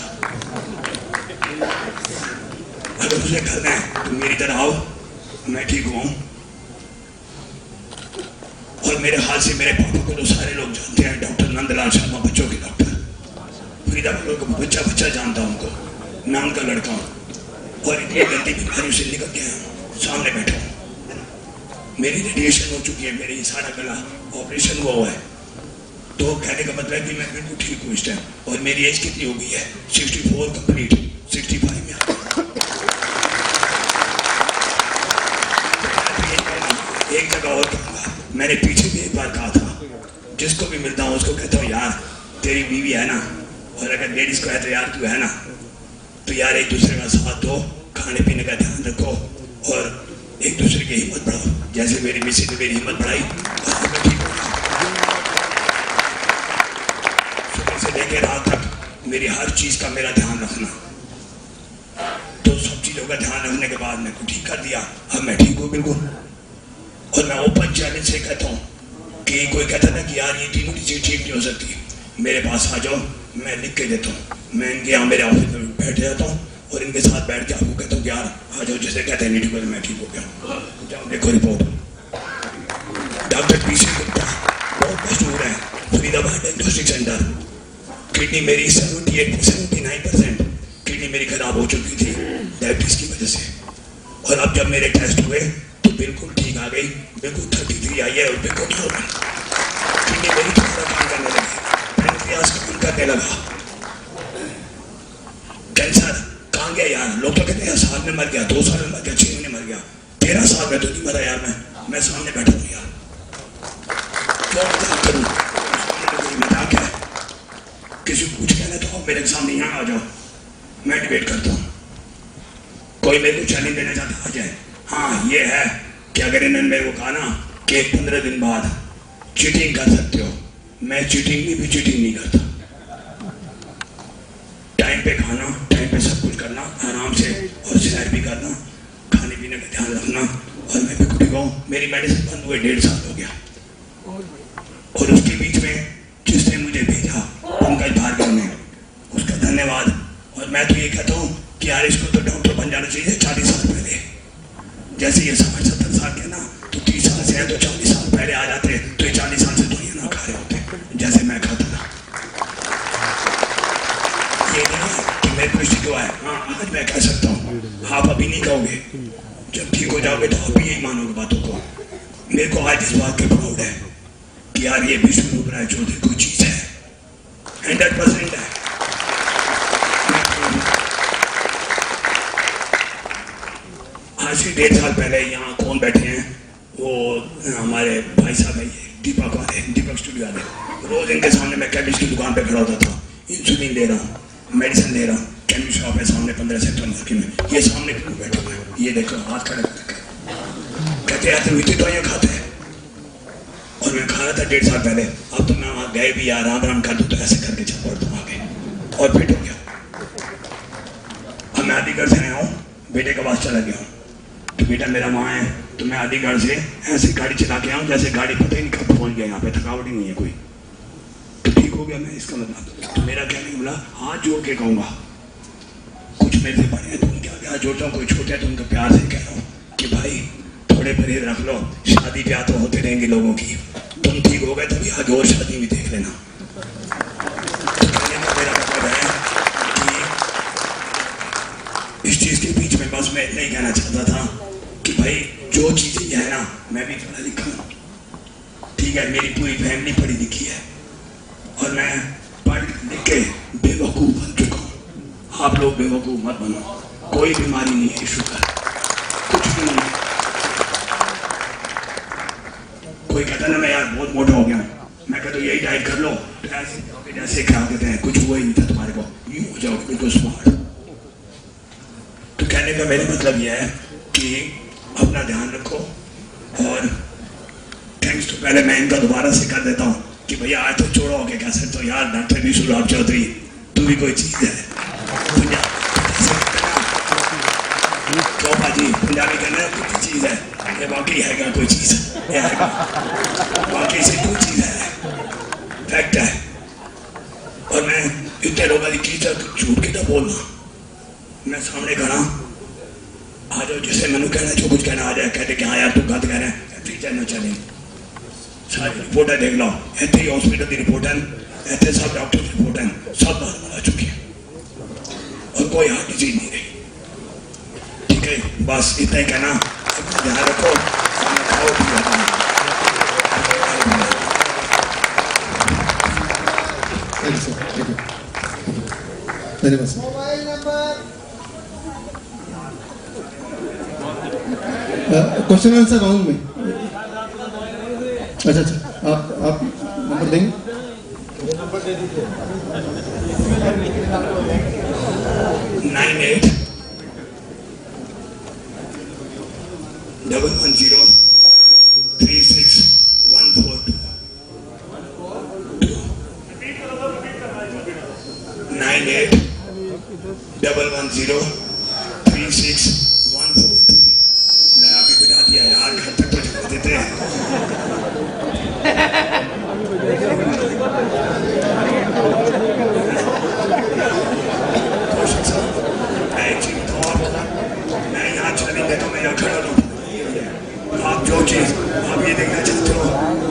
अगर तुझे करना है तो मेरी तरह आओ, मैं ठीक हूँ। और मेरे हाल से मेरे पापा को तो सारे लोग जानते हैं, डॉक्टर नंदलाल शर्मा, बच्चों के डॉक्टर, फरीदाबाद का बच्चा जानता हूँ उनको, मैं उनका लड़का हूँ और इतनी गंदी बीमारियों से निकल गया हूँ, सामने बैठा हूँ, मेरी रेडिएशन हो चुकी है, मेरी सारा गला ऑपरेशन हुआ है, तो कहने का मतलब है कि मैं बिल्कुल ठीक हूँ इस टाइम। और मेरी एज कितनी हो गई है, 64 कंप्लीट, 65 में एक जगह और कहूँगा, मैंने पीछे भी एक बार कहा था, जिसको भी मिलता हूँ उसको कहता हूँ यार तेरी बीवी है ना, और अगर लेडीज को है तो यार तू है ना, तो यार एक दूसरे का साथ दो, खाने पीने का ध्यान रखो और एक दूसरे की हिम्मत बढ़ाओ, जैसे मेरी मिसेज ने मेरी हिम्मत बढ़ाई और मैं ठीक हो गया। सुबह से लेकर रात तक मेरी हर चीज का मेरा ध्यान रखना, तो सब चीजों का ध्यान रखने के बाद मैं को ठीक कर दिया, अब मैं ठीक हूँ बिल्कुल। और मैं ओपन चैलेंज से कहता हूँ कि कोई कहता था कि यार ये तीनों चीजें ठीक नहीं हो सकती, मेरे पास आ जाओ, मैं लिख के देता हूँ, मैं इनके यहाँ मेरे ऑफिस में बैठ जाता हूँ और इनके साथ बैठ के आपको कहता हूँ कि यार आ जाओ, जैसे कहते हैं नहीं ठीक हो, मैं ठीक हो गया, जाओ देखो रिपोर्ट। डॉक्टर पीसी गुप्ता बहुत मशहूर है, फरीदाबाद डायग्नोस्टिक सेंटर, किडनी मेरी 78-79% किडनी मेरी खराब हो चुकी थी डायबिटीज की वजह से, और अब जब मेरे टेस्ट हुए तो बिल्कुल ठीक आ गई, बिल्कुल 33 आई है और बिल्कुल नॉर्मल, किडनी मेरी थोड़ा काम करने लगी, पैनक्रियास काम करने लगा। कैंसर कहाँ गया यार, लोग तो कहते हैं साल में मर गया, 2 साल में मर गया, 6 महीने मर गया, 13 साल में तो नहीं मरा यार, मैं सामने बैठा हूँ यार, क्या मजाक करूँ, मजाक है, किसी को कुछ कहना तो मेरे सामने यहाँ आ जाओ, मैं डिबेट करता हूँ, कोई मेरे को चैलेंज देना चाहता आ जाए। हाँ ये है कि अगर इन्होंने मेरे को कहा ना कि 15 दिन बाद चीटिंग कर सकते हो, मैं चीटिंग नहीं करता, टाइम पे खाना, टाइम पे सब कुछ करना, आराम से और सैर भी करना, खाने पीने का ध्यान रखना, और मैं बिल्कुल ठीक हूँ। मेरी मेडिसिन बंद हुए 1.5 साल हो गया, और उसके बीच में जिसने मुझे भेजा पंकज भार्गव ने, उसका धन्यवाद। और मैं तो ये कहता हूँ कि यार इसको तो डॉक्टर बन जाना चाहिए 40 साल पहले, जैसे ये 60-70 साल के ना, तो 30 साल से है तो 40 साल पहले आ जाते, तो ये 40 साल से तो ये ना खा रहे होते जैसे मैं खाता था। ये नहीं कि मैं कुछ ठीक हुआ है, हाँ आज मैं कह सकता हूँ, आप अभी नहीं कहोगे, जब ठीक हो जाओगे तो आप यही मानोगे बातों को। मेरे को आज इस बात के प्राउड है कि यार ये विश्व रूप राय चौधरी कोई चीज है, 100% है। आज से 1.5 साल पहले यहाँ कौन बैठे हैं, वो हमारे भाई साहब है, ये दीपक वाले, दीपक स्टूडियो वाले, रोज इनके सामने मैं केमिस्ट की दुकान पे खड़ा होता था, इंसुलिन ले रहा हूँ, मेडिसिन ले रहा हूँ, केमिस्ट शॉप है सामने 15 सेक्टर मार्केट में, ये सामने क्यों बैठे हुए हैं, ये देखो हाथ खड़े करके कहते हैं तुम इतनी दवाइयाँ खाते हैं। और मैं खा रहा था 1.5 साल पहले, अब तो मैं वहाँ गए भी यार राम राम कर दूँ तो ऐसे करके चल पड़ता हूँ आगे और फिट हो गया। अब मैं अलीगढ़ से आया हूँ, बेटे के पास चला गया हूँ, तो बेटा मेरा वहाँ है, तो मैं अलीगढ़ से ऐसे गाड़ी चला के आऊँ जैसे गाड़ी पता ही नहीं कब पहुँच गया, यहाँ पे थकावट ही नहीं है कोई, तो ठीक हो गया मैं, इसका मतलब। तो मेरा कहने का बोला हाथ जोड़ के कहूँगा, कुछ मेरे से बड़े हैं, तुम क्या क्या जोड़ता हूँ, कोई छोटे हैं तो उनका प्यार से कह रहा हूँ कि भाई थोड़े परहेज रख लो, शादी ब्याह तो होते रहेंगे लोगों की, तुम ठीक हो गए तभी आगे और शादी भी देख लेना। तो कहने का मेरा मतलब है कि इस चीज के बीच में बस मैं इतना ही कहना चाहता था कि भाई जो चीजें है ना, मैं भी पढ़ा लिखा हूँ, ठीक है, मेरी पूरी फैमिली पढ़ी लिखी है और मैं पढ़ लिख के बेवकूफ बन चुका हूँ। आप लोग बेवकूफ मत बनो, कोई बीमारी नहीं है, शुगर कुछ भी नहीं है। कोई कहता ना मैं यार बहुत मोटा हो गया हूँ, मैं कहता यही डाइट कर लो तो ऐसे जैसे खा देते हैं, कुछ हुआ ही नहीं था तुम्हारे को, यूं हो जाओ बिल्कुल स्मार्ट। तो कहने का मेरा मतलब यह है कि अपना ध्यान रखो। और थैंक्स तो पहले मैं इनका दोबारा से कर देता हूँ कि भैया आज तो छोड़ो के कह सकते हो यार डॉक्टर विशुराम चौधरी तू भी कोई चीज है, क्यों भाजी पंजाबी कहना है कोई चीज है, ये वाकई है क्या कोई चीज, ये है वाकई से कोई चीज है, फैक्ट है। और मैं इतने लोगों की चीज झूठ के तो बोलना, मैं सामने खड़ा आ जाओ जिसे मैंने कहना जो कुछ कहना आ जाए, कहते कि हाँ यार तू गलत कह रहा है, ऐसे चलना चले, सारी रिपोर्ट है देख लो, ऐसे ही हॉस्पिटल की रिपोर्ट है, ऐसे सब डॉक्टर की रिपोर्ट है, सब बात आ चुकी है और कोई हार्ट डिजीज नहीं रही, ठीक है। बस इतना ही कहना, ध्यान रखो, खाओ क्वेश्चन आंसर राउंड में। अच्छा आप नंबर देंगे? नंबर दे दीजिए। 98 110 36142 98 110 36142। मैं अभी बता दिया यार, घर तक तो जमा देते हैं। मैं यहाँ चलेंगे तो मैं यहाँ खड़ा रहूँ। आप जो चीज आप ये देखना चाहते हो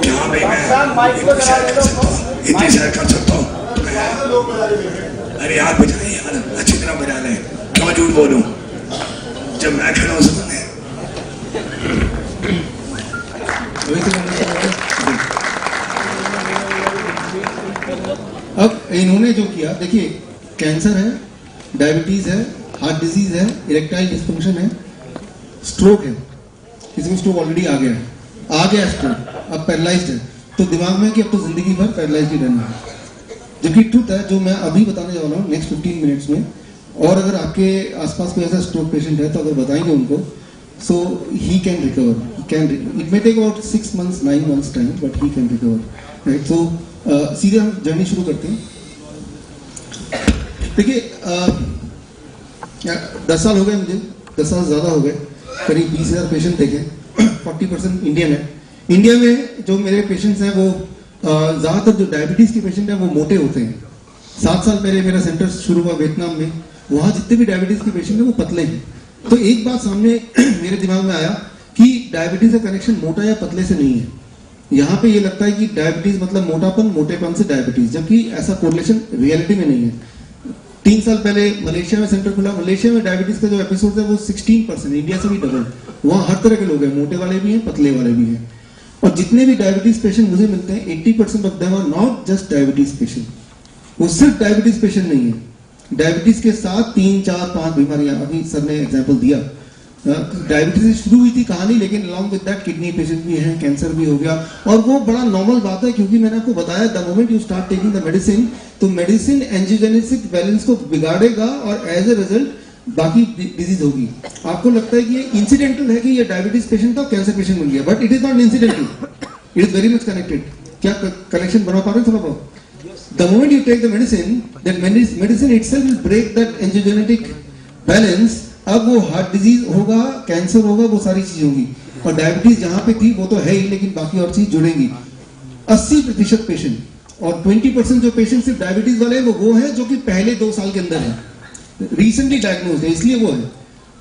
कि हाँ भाई मैं इतनी सैर कर सकता हूँ, अरे यार बजाए यार अच्छी तरह बजा लें, क्यों झूठ बोलूं जब मैं खड़ा हूँ सामने। अब इन्होंने जो किया देखिए, कैंसर है, डायबिटीज है, हार्ट डिजीज है, इरेक्टाइल डिस्फंक्शन है, स्ट्रोक है, किसी में स्ट्रोक ऑलरेडी आ गया स्ट्रोक, अब पैरालाइज्ड है, तो दिमाग में कि अब तो जिंदगी भर पैरालाइज्ड ही रहना है। जबकि ट्रूथ है जो मैं अभी बताने जा रहा हूँ नेक्स्ट 15 मिनट्स में, और अगर आपके आसपास कोई ऐसा स्ट्रोक पेशेंट है तो अगर बताएंगे उनको, so he can recover, it may take about 6 months 9 months time, but he can recover, right. So सीधे हम जर्नी शुरू करते हैं। देखिए 10 साल हो गए मुझे, 10 साल ज़्यादा हो गए, करीब 20,000 पेशेंट देखे, 40% इंडियन है। इंडिया में जो मेरे पेशेंट्स हैं वो ज़्यादातर जो डायबिटीज़ के पेशेंट हैं वो मोटे होते हैं। 7 साल पहले मेरा सेंटर शुरू हुआ वियतनाम में, वहाँ जितने भी डायबिटीज़ के पेशेंट हैं वो पतले हैं। तो एक बात सामने मेरे दिमाग में आया कि डायबिटीज़ का कनेक्शन मोटा या पतले से नहीं है। यहाँ पे ये लगता है कि डायबिटीज़ मतलब मोटापन, मोटेपन से डायबिटीज़, जबकि ऐसा कोरिलेशन रियलिटी में नहीं है। 3 साल पहले मलेशिया में सेंटर खुला, मलेशिया में डायबिटीज़ का जो एपिसोड है वो 16%, इंडिया से भी डबल। वहाँ हर तरह के लोग हैं, मोटे वाले भी हैं, पतले वाले भी हैं। और जितने भी डायबिटीज पेशेंट मुझे मिलते हैं 80% of them are not just diabetes patient. वो सिर्फ डायबिटीज पेशेंट नहीं है, डायबिटीज के साथ 3 4 5 बीमारियां, अभी सर ने एग्जांपल दिया, डायबिटीज शुरू हुई थी कहानी, लेकिन along with that kidney patient भी हैं, कैंसर भी हो गया, और वो बड़ा नॉर्मल बात है क्योंकि मैंने आपको बताया the moment you start taking the medicine, तो मेडिसिन एंजियोजेनेसिस बैलेंस को बिगाड़ेगा और एज ए रिजल्ट बाकी डिजीज होगी। आपको लगता है कि ये इंसिडेंटल है कि ये डायबिटीज पेशेंट था कैंसर पेशेंट बन गया, but it is not incidental, it is very much connected. क्या कनेक्शन बना पा रहे हैं थोड़ा बहुत? The moment you take the medicine, that medicine itself will break that angiogenetic balance. अब वो हार्ट डिजीज होगा, कैंसर होगा, वो सारी चीज होगी। और डायबिटीज जहां पे थी वो तो है ही, लेकिन बाकी और चीज जुड़ेंगी। 80% पेशेंट और 20% जो पेशेंट सिर्फ डायबिटीज वाले हैं वो है जो कि पहले 2 साल के अंदर है, रिसेंटली डायग्नोज है, इसलिए वो है।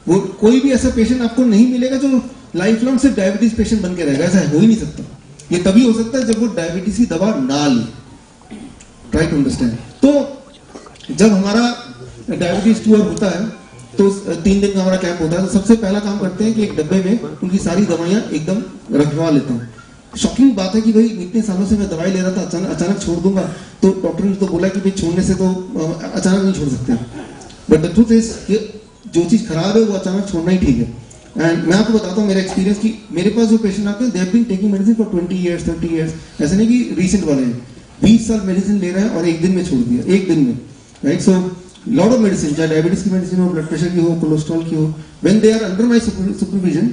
वो कोई भी ऐसा पेशेंट आपको नहीं मिलेगा जो लाइफ लॉन्ग सिर्फ डायबिटीज पेशेंट बन के रहेगा, ऐसा हो ही नहीं सकता। ये तभी हो सकता है जब वो डायबिटीज की दवा ना ले। Try to understand. तो जब हमारा डायबिटीज टूर होता है तो 3 दिन का हमारा कैंप होता है, तो सबसे पहला काम करते हैं कि एक डब्बे में उनकी सारी दवाइयां एकदम रखवा लेते हैं। शॉकिंग बात है कि भाई इतने सालों से मैं दवाई ले रहा था, अचानक छोड़ दूंगा, तो डॉक्टर ने तो बोला कि भाई छोड़ने से तो अचानक नहीं छोड़ सकते, बट द ट्रूथ इज कि जो चीज खराब है वो अचानक छोड़ना ही ठीक है। एंड मैं आपको बताता हूँ मेरा एक्सपीरियंस कि मेरे पास जो पेशेंट आते हैं they have been taking medicine for 20 years 30 years, ऐसा नहीं कि रिसेंट वाले हैं, 20 साल मेडिसिन ले रहे हैं और एक दिन में छोड़ दिया, एक दिन में, right. So lot of medicine, चाहे डायबिटीज की मेडिसिन हो, ब्लड प्रेशर की हो, कोलेस्ट्रॉल की हो, when they are under my supervision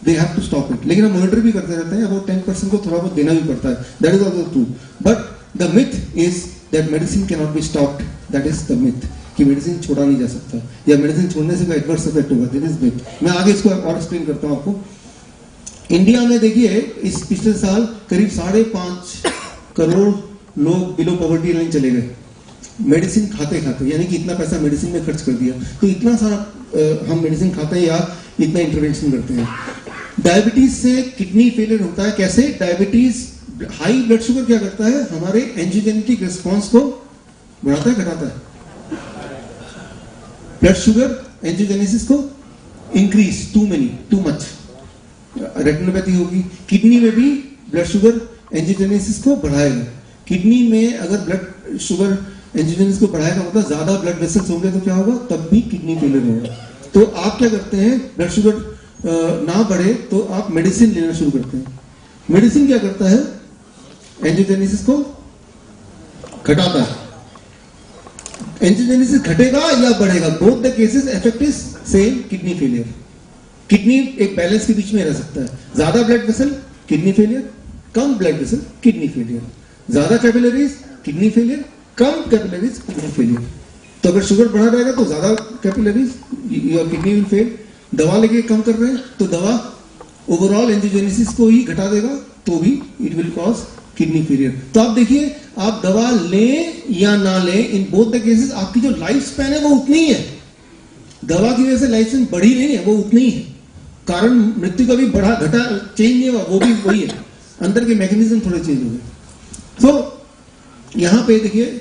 they have to stop it. लेकिन हम मॉनिटर भी करते रहते हैं, अबाउट 10% को थोड़ा बहुत देना भी पड़ता है, that is also true. But the myth is that medicine can not be stopped, that is the myth कि मेडिसिन छोड़ा नहीं जा सकता या मेडिसिन छोड़ने से कोई एडवर्स इफेक्ट होगा, दैट इज मिथ। मैं आगे इसको और एक्सप्लेन करता हूं आपको। इंडिया में देखिए इस पिछले साल करीब 5.5 करोड़ लोग बिलो पॉवर्टी लाइन चले गए मेडिसिन खाते खाते, यानी कि इतना पैसा मेडिसिन में खर्च कर दिया। तो इतना सारा हम मेडिसिन खाते हैं या इतना इंटरवेंशन करते हैं। डायबिटीज से किडनी फेलियर होता है कैसे? डायबिटीज, हाई ब्लड शुगर क्या करता है, हमारे एंजियोजेनेटिक रिस्पॉन्स को बढ़ाता है, घटाता है। ब्लड शुगर एंजियोजेनेसिस को इंक्रीज, टू मच, रेटिनोपैथी होगी। किडनी में भी ब्लड शुगर एंजियोजेनेसिस को बढ़ाएगा। किडनी में अगर ब्लड शुगर एंजियोजेनेसिस को बढ़ाएगा मतलब ज्यादा ब्लड वेसल्स होंगे तो क्या होगा, तब भी किडनी फेलियर होगा। तो आप क्या करते हैं, ब्लड शुगर ना बढ़े तो आप मेडिसिन लेना शुरू करते हैं। मेडिसिन क्या करता है, एंजियोजेनेसिस को घटाता है। एंजियोजेनेसिस घटेगा या बढ़ेगा, both the cases effect is same, kidney failure. Kidney एक बैलेंस के बीच में रह सकता है, ज्यादा ब्लड वेसल किडनी फेलियर, कम ब्लड वेसल किडनी फेलियर, ज्यादा कैपिलरीज किडनी फेलियर, कम कैपिलरीज किडनी फेलियर। तो अगर शुगर बढ़ा रहेगा तो ज्यादा capillaries, your kidney will fail. दवा लेके कम कर रहे हैं तो दवा ओवरऑल एंजियोजेनेसिस को ही घटा देगा, तो भी it will cause kidney failure. तो आप देखिए, आप दवा लें या ना लें, इन बोथ द केसेस आपकी जो लाइफ स्पैन है वो उतनी ही है। दवा की वजह से लाइफ स्पैन बढ़ी नहीं है, वो उतनी ही है। कारण मृत्यु का भी बढ़ा घटा चेंज नहीं हुआ, वो भी वही है, अंदर के मैकेनिज्म थोड़े चेंज हो गए। तो यहां पे देखिए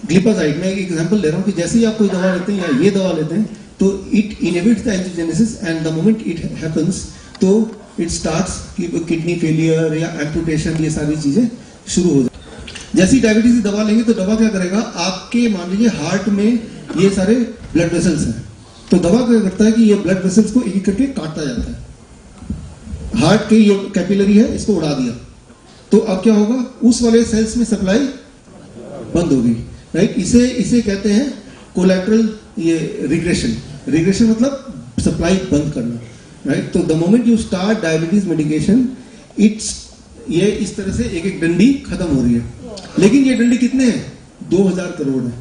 ग्लिपाजाइड, मैं एक एग्जांपल ले रहा हूं कि जैसे ही आप कोई दवा लेते हैं या ये दवा लेते हैं तो it inhibits the angiogenesis and the moment it happens तो इट स्टार्ट्स किडनी फेलियर या एम्पुटेशन, ये सारी चीजें शुरू हो जाती। जैसे ही डायबिटीज की दवा लेंगे तो दवा क्या करेगा, आपके मान लीजिए हार्ट में ये सारे ब्लड वेसल्स हैं, तो दवा क्या करता है कि ये ब्लड वेसल्स को एक एक करके काटता जाता है। हार्ट की ये कैपिलरी है, इसको उड़ा दिया, तो अब क्या होगा, उस वाले सेल्स में सप्लाई बंद होगी, राइट। इसे कहते हैं कोलैटरल ये रिग्रेशन। रिग्रेशन मतलब सप्लाई बंद करना, राइट। तो the moment you start diabetes medication, it's ये इस तरह से एक एक डंडी खत्म हो रही है। लेकिन ये डंडी कितने हैं, 2000 करोड़ है,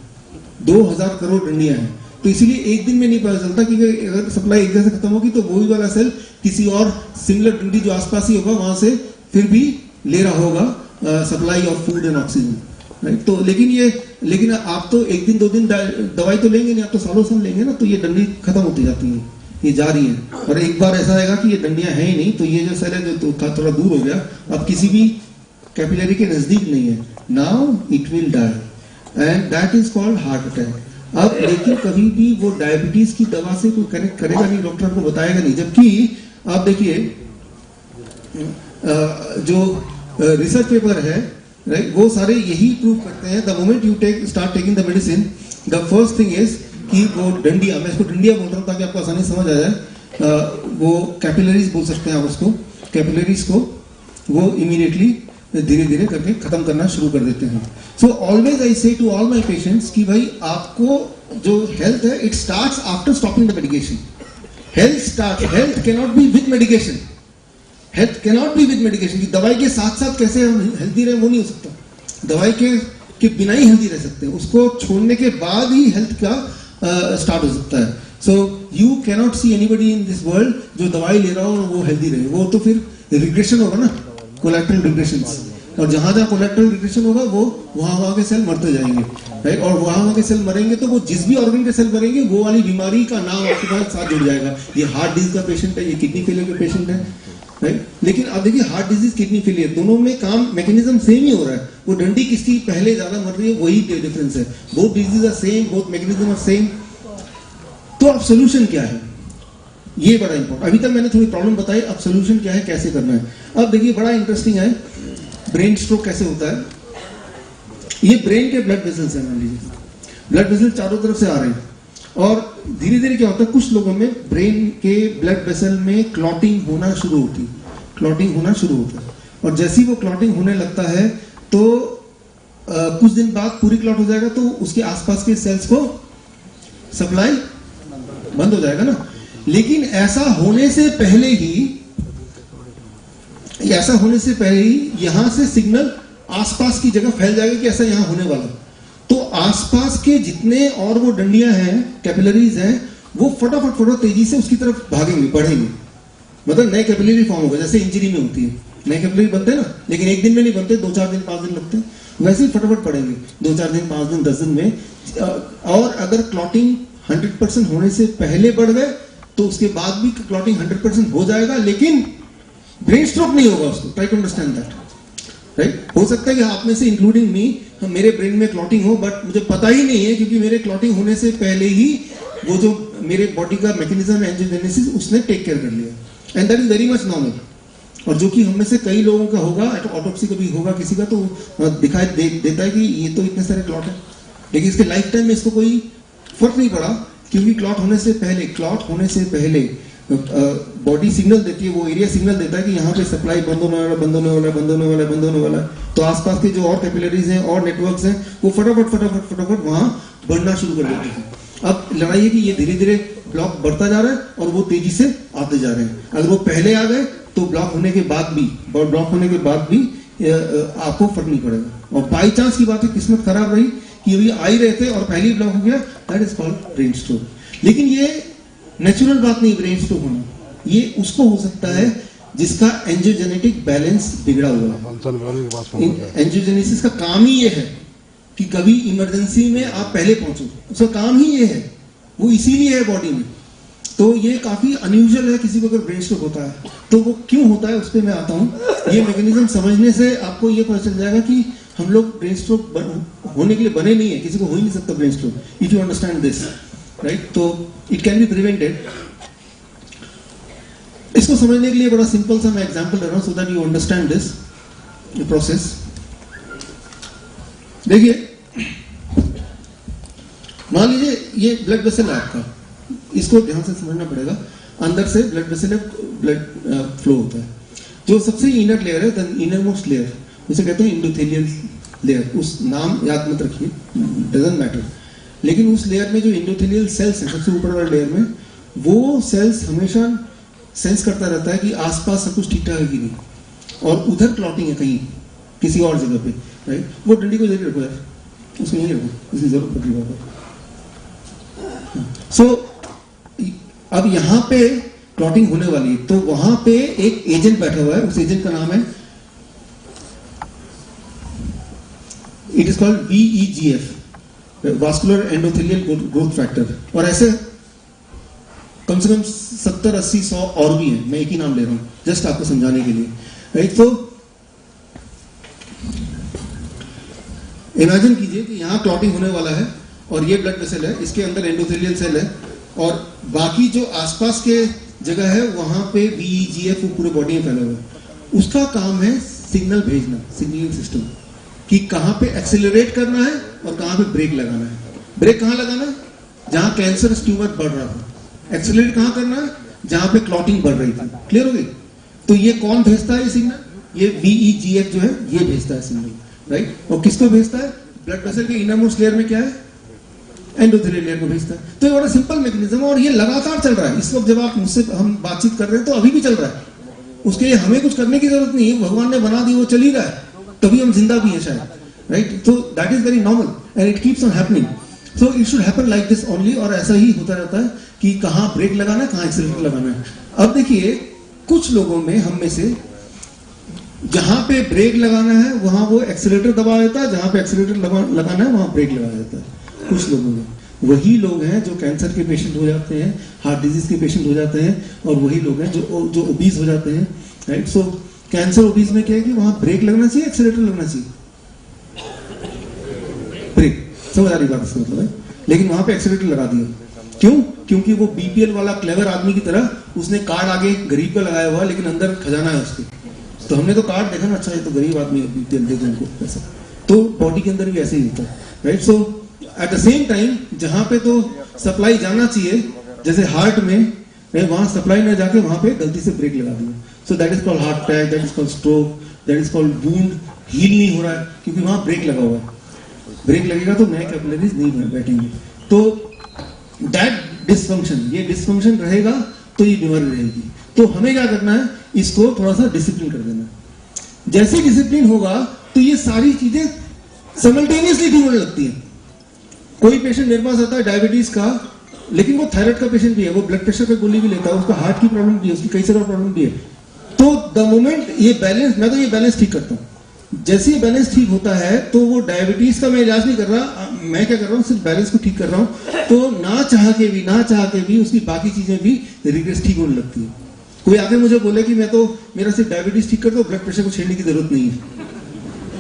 2000 करोड़ डंडियां हैं। तो इसीलिए एक दिन में नहीं पता चलता कि अगर सप्लाई एक जगह से खत्म होगी तो वही वाला सेल किसी और सिमिलर डंडी जो आसपास ही होगा वहां से फिर भी ले रहा होगा supply of food and oxygen, right. तो लेकिन आप तो एक दिन 2 दिन दवाई तो लेंगे नहीं, आप तो सालों साल लेंगे ना, तो ये डंडी खत्म होती जाती है, ये जा रही है। और एक बार ऐसा आएगा कि ये डंडियां हैं ही नहीं, तो ये जो सेल है जो थोड़ा दूर हो गया, अब किसी भी कैपिलरी के नजदीक नहीं है, now it will die and that is called heart attack. अब लेकिन कभी भी वो डायबिटीज की दवा से कोई कनेक्ट करेगा नहीं, डॉक्टर को बताएगा नहीं। जबकि आप देखिए जो रिसर्च पेपर है, राइट, वो सारे यही प्रूव करते हैं, the moment you start taking the medicine, the first thing is कि वो डंडिया, मैं इसको डंडिया बोल रहा हूँ ताकि आपको आसानी समझ आ जाए, वो कैपिलरीज बोल सकते हैं आप उसको, कैपिलरीज को वो इमीडिएटली धीरे धीरे करके खत्म करना शुरू कर देते हैं। सो ऑलवेज आई से टू ऑल माय पेशेंट्स कि भाई आपको जो हेल्थ है it starts after stopping the medication. Health can not be with medication, health can not be with medication. की दवाई के साथ साथ कैसे हम हेल्दी रहे वो नहीं हो सकता, दवाई के बिना ही हेल्दी रह सकते हैं, उसको छोड़ने के बाद ही हेल्थ का स्टार्ट हो सकता है। So you can not see anybody in this world जो दवाई ले रहा हो और वो हेल्दी रहे, वो तो फिर रिग्रेशन होगा ना, कोलैटरल रिग्रेशंस, और जहां जहां कोलैटरल रिग्रेशन होगा वो वहां के सेल मरते जाएंगे, राइट। और वहां के सेल मरेंगे तो वो जिस भी ऑर्गन के सेल मरेंगे वो वाली बीमारी का नाम आपके पास साथ जुड़ जाएगा। ये हार्ट डिजीज का पेशेंट है, ये किडनी फेलियर का पेशेंट है, राइट। लेकिन अब देखिए हार्ट डिजीज, किडनी फेलियर, दोनों में काम मैकेनिज्म सेम ही हो रहा है। वो डंडी किसकी पहले ज्यादा मर रही है वही डिफरेंस है। Both disease are same, both mechanism are same. तो अब सोल्यूशन क्या है, ये बड़ा इंपॉर्टेंट। अभी तक मैंने थोड़ी प्रॉब्लम बताई, अब सोल्यूशन क्या है, कैसे करना है। अब देखिए बड़ा इंटरेस्टिंग है, ब्रेन स्ट्रोक कैसे होता है। ये ब्रेन के ब्लड वेसल्स हैं, मान लीजिए ब्लड वेसल चारों तरफ से आ रहे हैं, और धीरे धीरे क्या होता है, कुछ लोगों में ब्रेन के ब्लड वेसल में क्लॉटिंग होना शुरू होती है, क्लॉटिंग होना शुरू होता है। और जैसे ही वो क्लॉटिंग होने लगता है तो कुछ दिन बाद पूरी क्लॉट हो जाएगा, तो उसके आसपास के सेल्स को सप्लाई बंद हो जाएगा ना। लेकिन ऐसा होने से पहले ही यहां से सिग्नल आसपास की जगह फैल जाएगा कि ऐसा यहां होने वाला। तो आसपास के जितने और वो डंडियां हैं, कैपिलरीज हैं, वो फटाफट तेजी से उसकी तरफ भागेंगे, बढ़ेंगे। मतलब नए कैपिलरी फॉर्म होगा, जैसे इंजरी में होती है, नए कैपिलरी बनते हैं ना, लेकिन एक दिन में नहीं बनते, 2-4 दिन 5 दिन लगते हैं। वैसे ही फटाफट पड़ेंगे 2-4 दिन 5 दिन 10 दिन में। और अगर क्लॉटिंग 100% होने से पहले बढ़ गए तो उसके बाद भी क्लॉटिंग 100% हो जाएगा, लेकिन ब्रेन स्ट्रोक नहीं होगा उसको। Try to understand that, right. हो सकता है कि आप में से इंक्लूडिंग मी, मेरे ब्रेन में क्लॉटिंग हो, बट मुझे पता ही नहीं है, क्योंकि मेरे क्लॉटिंग होने से पहले ही वो जो मेरे बॉडी का मैकेनिज्म है एंजियोजेनेसिस, उसने टेक केयर कर लिया, and that is very much normal. और जो कि हम में से कई लोगों का होगा, ऑटोप्सी कभी होगा किसी का, तो दिखाई देता है कि ये तो इतने सारे क्लॉट है, लेकिन इसके लाइफ टाइम में इसको कोई फर्क नहीं पड़ा, क्योंकि क्लॉट होने से पहले बॉडी सिग्नल देती है, वो एरिया सिग्नल देता है कि यहाँ पे सप्लाई बंद होने वाला है। तो आसपास के जो और कैपिलरीज हैं और नेटवर्क्स हैं, वो फटाफट वहां बढ़ना शुरू कर देते हैं। अब लड़ाई है कि ये धीरे धीरे ब्लॉक बढ़ता जा रहा है और वो तेजी से आते जा रहे हैं। अगर वो पहले आ गए तो ब्लॉक होने के बाद भी आपको फर्क नहीं पड़ेगा। और बाई चांस की बात है, किस्मत खराब रही कि अभी आ ही रहे थे और पहले ही ब्लॉक हो गया, that is called brain stroke. लेकिन ये नेचुरल बात नहीं ब्रेन स्ट्रोक होना, ये उसको हो सकता है जिसका एंजियोजेनेटिक बैलेंस बिगड़ा हुआ है। एंजियोजेनेसिस का काम ही ये है कि कभी इमरजेंसी में आप पहले पहुंचो, उसका काम ही ये है, वो इसीलिए है बॉडी में। तो ये काफी अनयूजुअल है, किसी को अगर ब्रेन स्ट्रोक होता है तो वो क्यों होता है उस पर मैं आता हूँ। ये मैकेनिज्म समझने से आपको ये पता चल जाएगा कि हम लोग ब्रेन स्ट्रोक होने के लिए बने नहीं है, किसी को हो ही नहीं सकता brain stroke, if you understand this, right. तो इट कैन बी प्रिवेंटेड। इसको समझने के लिए बड़ा सिंपल सा मैं एग्जांपल दे रहा हूं, so that you understand this process. देखिए, मान लीजिए ये ब्लड वेसल है आपका, इसको ध्यान से समझना पड़ेगा। अंदर से ब्लड वेसल ब्लड फ्लो होता है। जो सबसे इनर लेयर है, द इनर मोस्ट लेयर, उसे कहते हैं एंडोथेलियल लेयर। उस नाम याद मत रखिए, डजंट मैटर। लेकिन उस लेयर में जो एंडोथेलियल सेल्स हैं, सबसे ऊपर वाले लेयर में, वो सेल्स हमेशा सेंस करता रहता है कि आसपास सब कुछ ठीक ठाक है कि नहीं, और उधर क्लॉटिंग है कहीं किसी और जगह पे, राइट। वो डंडी को जरूर रखो यार, उसको नहीं रखो, उसकी जरूरत पड़ती है। सो अब यहां पे क्लॉटिंग होने वाली है, तो वहां पे एक एजेंट बैठा हुआ है, उस एजेंट का नाम है, it is called VEGF, vascular endothelial growth factor. और ऐसे कम से कम 70, 80, 100 और भी हैं, मैं एक ही नाम ले रहा हूं जस्ट आपको समझाने के लिए, राइट। तो इमेजिन कीजिए कि यहां क्लॉटिंग होने वाला है और ये ब्लड वेसल है, इसके अंदर एंडोथेलियल सेल है, और बाकी जो आसपास के जगह है वहां पे VEGF वो पूरे बॉडी में फैला हुआ है। उसका काम है सिग्नल भेजना, सिग्नलिंग सिस्टम, कि कहां पे एक्सेलरेट करना है और कहां पे ब्रेक लगाना है। ब्रेक कहां लगाना है, जहां कैंसरस ट्यूमर बढ़ रहा था। एक्सेलरेट कहां करना है? जहां पे क्लॉटिंग बढ़ रही थी। क्लियर हो गई? तो ये कौन भेजता है ये सिग्नल? ये VEGF जो है ये भेजता है सिग्नल, राइट? और किसको भेजता है? ब्लड वेसल के इनरमोस्ट लेयर में क्या है? एंडोथेलियल लेयर को भेजता है। तो ये बड़ा सिंपल मैकेनिज्म है और ये लगातार चल रहा है। इस वक्त जब आप मुझसे हम बातचीत कर रहे हैं तो अभी भी चल रहा है। उसके लिए हमें कुछ करने की जरूरत नहीं है, भगवान ने बना दी, वो चल ही रहा है, तभी हम जिंदा भी हैं शायद, राइट? तो that is very normal and it keeps on happening. So it should happen like this only. और ऐसा ही होता रहता है कि कहाँ ब्रेक लगाना है, कहाँ एक्सीलरेटर लगाना है। अब देखिए, कुछ लोगों में, हम में से, जहां पे ब्रेक लगाना है वहां वो एक्सीलरेटर दबा देता है, जहां पे एक्सीलरेटर लगाना है वहां ब्रेक लगा देता है। कुछ लोगों में वही लोग हैं जो कैंसर के पेशेंट हो जाते हैं, हार्ट डिजीज के पेशेंट हो जाते हैं, और वही लोग हैं जो ओबीज हो जाते हैं, राइट? सो कैंसर ओबीज में क्या है कि वहां ब्रेक लगना चाहिए, एक्सीलरेटर लगना चाहिए? ब्रेक, समझ आ रही बात इसका मतलब है? लेकिन वहां पे एक्सीलरेटर लगा दिया, क्यों? क्योंकि वो बीपीएल वाला क्लेवर आदमी की तरह उसने कार्ड आगे गरीब का लगाया हुआ, लेकिन अंदर खजाना है उसके। तो हमने तो कार्ड देखा ना, अच्छा ये तो गरीब आदमी है, बीपीएल दे दो उनको पैसा। तो बॉडी के अंदर भी ऐसे ही होता है, right? So eight the same time जहां पे तो सप्लाई जाना चाहिए, जैसे हार्ट में, वहां सप्लाई न जाके वहां पे गलती से ब्रेक लगा दिया। So that is called heart attack, that is called stroke, that is called wound. Heal नहीं हो रहा है क्योंकि वहां ब्रेक लगा हुआ है। ब्रेक लगेगा तो नए कैपिलरीज नहीं बैठेंगे। तो दैट डिसफंक्शन, ये डिसफंक्शन रहेगा तो ये बीमारी रहेगी। तो हमें क्या करना है? इसको थोड़ा सा डिसिप्लिन कर देना है। जैसे डिसिप्लिन होगा तो ये सारी चीजें साइमल्टेनियसली ठीक होने लगती हैं। कोई पेशेंट मेरे पास आता है डायबिटीज का, लेकिन वो थायराइड का पेशेंट भी है, वो ब्लड प्रेशर का गोली भी लेता है, उसका हार्ट की प्रॉब्लम भी है, उसकी कई सारा प्रॉब्लम भी है। तो द मोमेंट ये बैलेंस, मैं तो ये बैलेंस ठीक करता हूँ। जैसे ही बैलेंस ठीक होता है तो वो डायबिटीज का मैं इलाज नहीं कर रहा, मैं क्या कर रहा हूँ? सिर्फ बैलेंस को ठीक कर रहा हूँ। तो ना चाह के भी उसकी बाकी चीजें भी रिग्रेस ठीक होने लगती है। कोई आके मुझे बोले कि मैं तो मेरा सिर्फ डायबिटीज ठीक करता हूँ, ब्लड प्रेशर को छेड़ने की जरूरत नहीं है,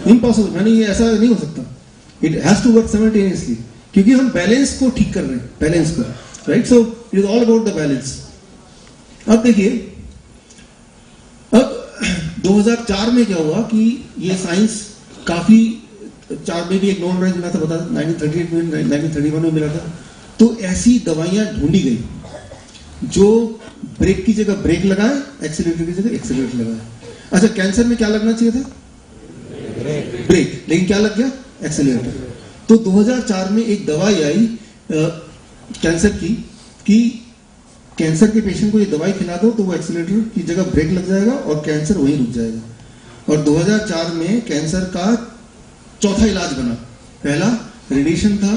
इम्पॉसिबल। मैंने ये ऐसा नहीं हो सकता। It has to work simultaneously, क्योंकि हम बैलेंस को ठीक कर रहे हैं, बैलेंस को, right? So it is all about the balance. अब देखिए, अब 2004 में क्या हुआ कि ये साइंस काफी, 4 में भी एक नोबेल प्राइज मिला था, बता 1938 में, 1931 में मिला था। तो ऐसी दवाइयां ढूंढी गई जो ब्रेक की जगह ब्रेक लगाए, एक्सीलरेटर की जगह एक्सीलरेटर लगाए। अच्छा, कैंसर में क्या लगना चाहिए था? ब्रेक, लेकिन क्या लग गया? एक्सीलरेटर। तो 2004 में एक दवाई आई कैंसर की, कि कैंसर के पेशेंट को ये दवाई खिला दो तो वो एक्सीलरेटर की जगह ब्रेक लग जाएगा और कैंसर वहीं रुक जाएगा। और 2004 में कैंसर का चौथा इलाज बना। पहला रेडिएशन था,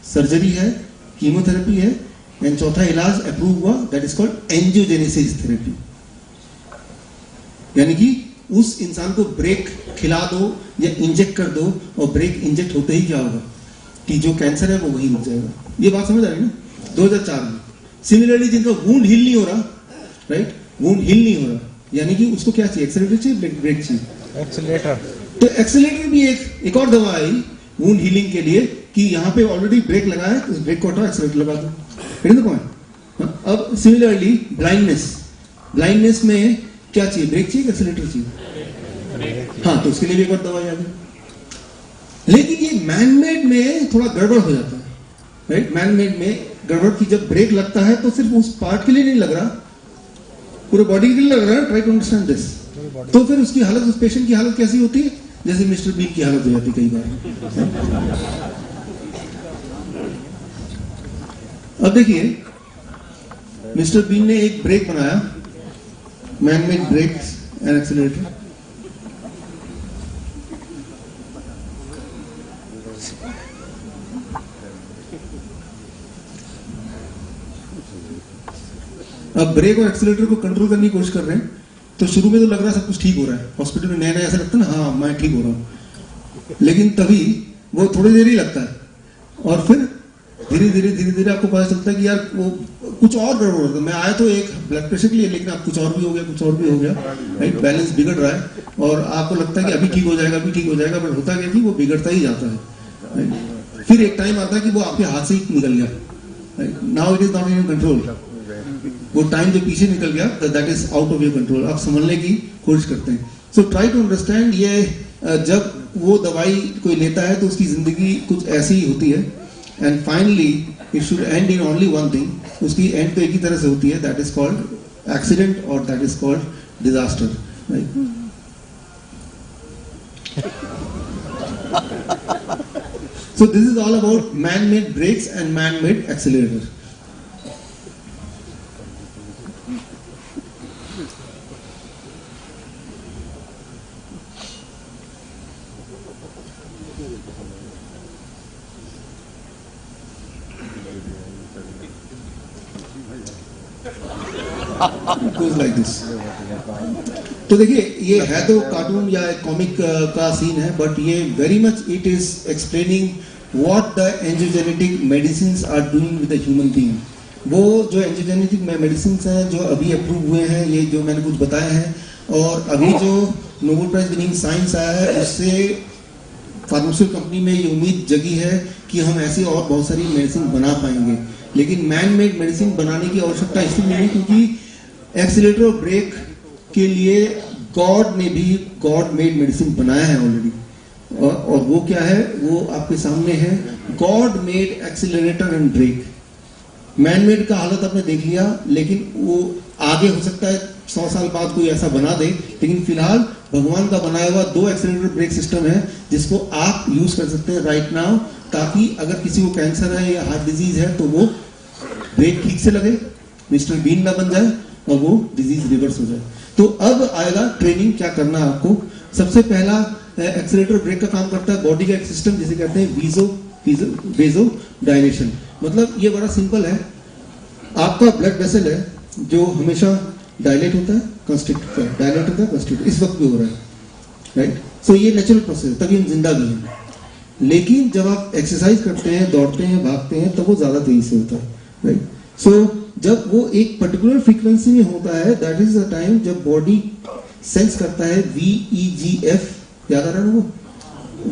सर्जरी है, कीमोथेरेपी है, एंड चौथा इलाज अप्रूव हुआ, that is called angiogenesis therapy. यानी कि उस इंसान को ब्रेक खिला दो या इंजेक्ट कर दो, और ब्रेक इंजेक्ट होते ही क्या होगा कि जो कैंसर है वो वहीं रुक जाएगा। ये बात समझ आ रही है ना? 2004 में। सिमिलरली जिनका वुंड हील नहीं हो रहा, राइट, वुंड हील नहीं हो रहा, यानी कि उसको क्या चाहिए? एक्सीलरेटर चाहिए, ब्रेक चाहिए? एक्सीलरेटर। तो एक्सीलरेटर भी एक और दवा आई वुंड हीलिंग के लिए, कि यहाँ पे ऑलरेडी ब्रेक लगा है, उस ब्रेक को हटाओ, एक्सीलरेटर लगा दो। अब सिमिलरली ब्लाइंडनेस में क्या चाहिए? ब्रेक चाहिए, एक्सीलरेटर चाहिए? हाँ, तो उसके लिए भी एक और दवाई आ गई। लेकिन ये मैनमेड में थोड़ा गड़बड़ हो जाता है, राइट? मैनमेड में गड़बड़ की जब ब्रेक लगता है तो सिर्फ उस पार्ट के लिए नहीं लग रहा, पूरे बॉडी के लिए लग रहा है। Try to understand this. तो फिर उसकी हालत, उस पेशेंट की हालत कैसी होती है? जैसे मिस्टर बीन की हालत हो जाती कई बार। अब देखिए, मिस्टर बीन ने एक ब्रेक बनाया, मैनमेड ब्रेक एंड एक्सीलरेटर। अब ब्रेक और एक्सीलरेटर को कंट्रोल करने की कोशिश कर रहे हैं। तो शुरू में तो लग रहा है सब कुछ ठीक हो रहा है, हॉस्पिटल में नया नया ऐसा लगता है ना, हाँ मैं ठीक हो रहा हूँ, लेकिन तभी वो थोड़ी देर ही लगता है और फिर धीरे धीरे आपको पता चलता है कि यार वो कुछ और गड़बड़ होता है। मैं आया तो एक ब्लड प्रेशर के लिए, लेकिन अब कुछ और भी हो गया, कुछ और भी हो गया, राइट? बैलेंस बिगड़ रहा है और आपको लगता है कि अभी ठीक हो जाएगा, अभी ठीक हो जाएगा, बट होता क्या कि वो बिगड़ता ही जाता है। फिर एक टाइम आता है कि वो आपके हाथ से ही निकल गया, now it is not in your control. वो टाइम जो पीछे निकल गया, that is out of your control. आप संभलने की कोशिश करते हैं। सो ट्राई टू अंडरस्टैंड, ये जब वो दवाई कोई लेता है तो उसकी जिंदगी कुछ ऐसी ही होती है, and finally it should and in only one thing, उसकी एंड तो एक ही तरह से होती है, दैट इज कॉल्ड एक्सीडेंट और that is called disaster, right. So this is all about man-made brakes and man-made accelerator. It goes like this. तो देखिए ये है तो कार्टून या कॉमिक का सीन है, बट ये very much it is explaining what the angiogenetic medicines are doing with the human being. वो जो एंजियोजेनेटिक मेडिसिन्स हैं जो अभी अप्रूव हुए हैं, ये जो मैंने कुछ बताया है, और अभी जो नोबेल प्राइज विनिंग साइंस आया है, उससे फार्मास्यूटिकल कंपनी में ये उम्मीद जगी है कि हम ऐसी और बहुत सारी मेडिसिन बना पाएंगे। लेकिन मैन मेड मेडिसिन बनाने की आवश्यकता इसलिए नहीं है क्योंकि एक्सीलरेटर और ब्रेक के लिए गॉड ने भी गॉड मेड मेडिसिन बनाया है ऑलरेडी, और वो क्या है, वो आपके सामने है, God made accelerator and brake. Man made का हालत आपने देख लिया, लेकिन वो आगे हो सकता है 100 साल बाद कोई ऐसा बना दे, लेकिन फिलहाल भगवान का बनाया हुआ 2 एक्सीलरेटर ब्रेक सिस्टम है जिसको आप यूज कर सकते हैं राइट नाउ, ताकि अगर किसी को कैंसर है या हार्ट डिजीज है तो वो ब्रेक ठीक से लगे, मिस्टर बीन ना बन जाए और वो डिजीज रिवर्स हो जाए। तो अब आएगा ट्रेनिंग, क्या करना है आपको। सबसे पहला एक्सीलरेटर ब्रेक का काम करता है बॉडी का एक सिस्टम जिसे कहते हैं वेजो डायलेशन। मतलब ये बड़ा सिंपल है, आपका ब्लड वेसल है जो हमेशा डायलेट होता है, कंस्ट्रिक्ट होता है, डायलेट होता है, कंस्ट्रिक्ट, इस वक्त भी हो रहा है, राइट। सो ये नेचुरल प्रोसेस है, तभी हम जिंदा भी हैं। लेकिन जब आप एक्सरसाइज करते हैं, दौड़ते हैं, भागते हैं, तब वो ज्यादा तेजी से होता है, राइट। सो जब वो एक पर्टिकुलर फ्रीक्वेंसी में होता है, दैट इज द टाइम जब बॉडी सेंस करता है VEGF, याद आ रहा है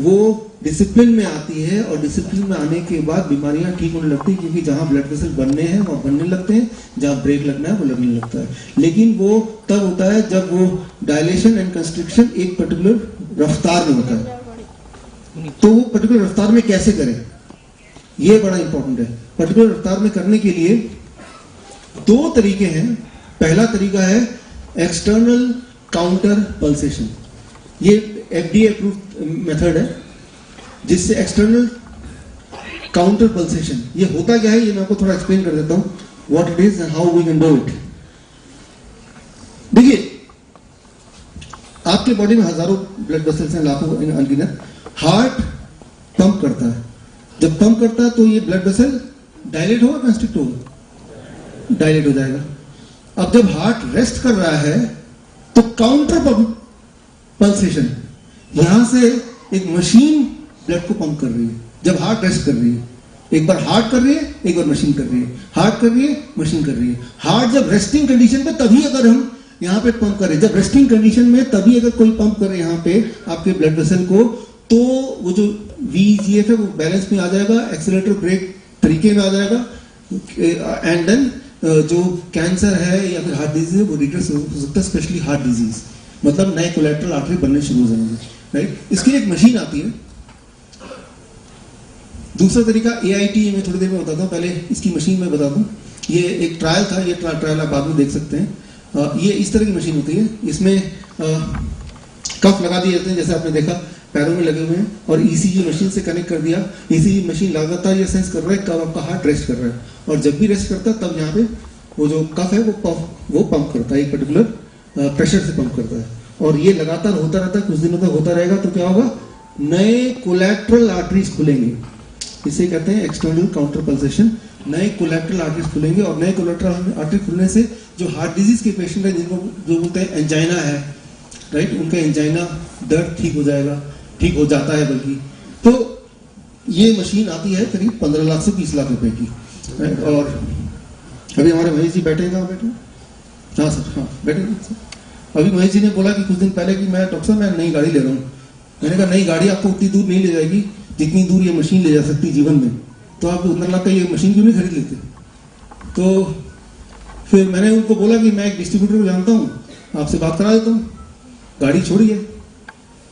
वो डिसिप्लिन में आती है, और डिसिप्लिन में आने के बाद बीमारियां ठीक होने लगती है, क्योंकि जहां ब्लड वेसल बनने हैं वहां बनने लगते हैं, जहां ब्रेक लगना है वो लगने लगता है। लेकिन वो तब होता है जब वो डायलेशन एंड कंस्ट्रिक्शन एक पर्टिकुलर रफ्तार में होता है। तो वो पर्टिकुलर रफ्तार में कैसे करें, ये बड़ा इंपॉर्टेंट है। पर्टिकुलर रफ्तार में करने के लिए 2 तरीके हैं। पहला तरीका है एक्सटर्नल काउंटर पल्सेशन, ये FDA अप्रूव्ड मेथड है, जिससे एक्सटर्नल काउंटर पल्सेशन, ये होता क्या है ये मैं आपको थोड़ा एक्सप्लेन कर देता हूं, what it is and how we can do it. देखिए आपके बॉडी में हजारों ब्लड वेसल्स हैं, लाखों अनगिनत। हार्ट पंप करता है, जब पंप करता है तो ये ब्लड वेसल डायलेट होगा, कंस्ट्रिक्ट होगा, डायलेट हो जाएगा। अब जब हार्ट रेस्ट कर रहा है तो काउंटर पल्सेशन, यहां से एक मशीन ब्लड को पंप कर रही है। जब हार्ट रेस्ट कर रही है, एक बार हार्ट कर रही है, एक बार मशीन कर रही है, हार्ट कर रही है, मशीन कर रही है। हार्ट जब रेस्टिंग कंडीशन पे तभी अगर हम यहाँ पे पंप करें, जब रेस्टिंग कंडीशन में तभी अगर कोई पंप करे यहाँ पे आपके ब्लड वेसल को, तो वो जो VEGF है वो बैलेंस में आ जाएगा, एक्सीलरेटर ब्रेक तरीके में आ जाएगा, एंड देन जो कैंसर है या फिर हार्ट डिजीज है वो रिवर्स हो सकता है, स्पेशली हार्ट डिजीज, मतलब नए कोलेट्रल आर्टरी बनने शुरू हो जाएंगे, राइट। इसके लिए एक मशीन आती है। दूसरा तरीका AIT, मैं थोड़ी देर में बताता हूँ, पहले इसकी मशीन में बता दूं। ये एक ट्रायल था, ये ट्रायल आप बाद में देख सकते हैं। ये इस तरह की मशीन होती है, इसमें कफ लगा दिए जाते हैं, जैसे आपने देखा पैरों में लगे हुए हैं, और ECG मशीन से कनेक्ट कर दिया। ECG मशीन लगातार ये सेंस कर रहा है कब आपका हार्ट रेस्ट कर रहा है, और जब भी रेस्ट करता है तब यहाँ पे वो जो कफ है वो पंप करता है, एक पर्टिकुलर प्रेशर से पंप करता है, और ये लगातार होता रहता है, कुछ दिनों तक होता रहेगा। तो क्या होगा, नए कोलैटरल आर्टरीज खुलेंगे, इसे कहते हैं एक्सटर्नल काउंटर पल्सेशन। नए कोलैटरल आर्टरीज खुलेंगे, और नए कोलैटरल आर्टरी खुलने से जो हार्ट डिजीज के पेशेंट है, जिनको जो बोलते हैं एंजाइना है, राइट, उनका एंजाइना दर्द ठीक हो जाएगा, ठीक हो जाता है बल्कि। तो ये मशीन आती है करीब 15 लाख से 20 लाख रुपए की, और अभी हमारे महेश जी बैठे हैं, बैठे, हाँ सर, हाँ बैठे सर। अभी महेश जी ने बोला कि कुछ दिन पहले कि मैं डॉक्टर साहब मैं नई गाड़ी ले रहा हूँ। मैंने कहा नई गाड़ी आपको उतनी दूर नहीं ले जाएगी जितनी दूर ये मशीन ले जा सकती जीवन में, तो आप 15 लाख का ये मशीन क्यों नहीं खरीद लेते। तो फिर मैंने उनको बोला कि मैं एक डिस्ट्रीब्यूटर को जानता हूँ, आपसे बात करा देता हूँ, गाड़ी छोड़िए।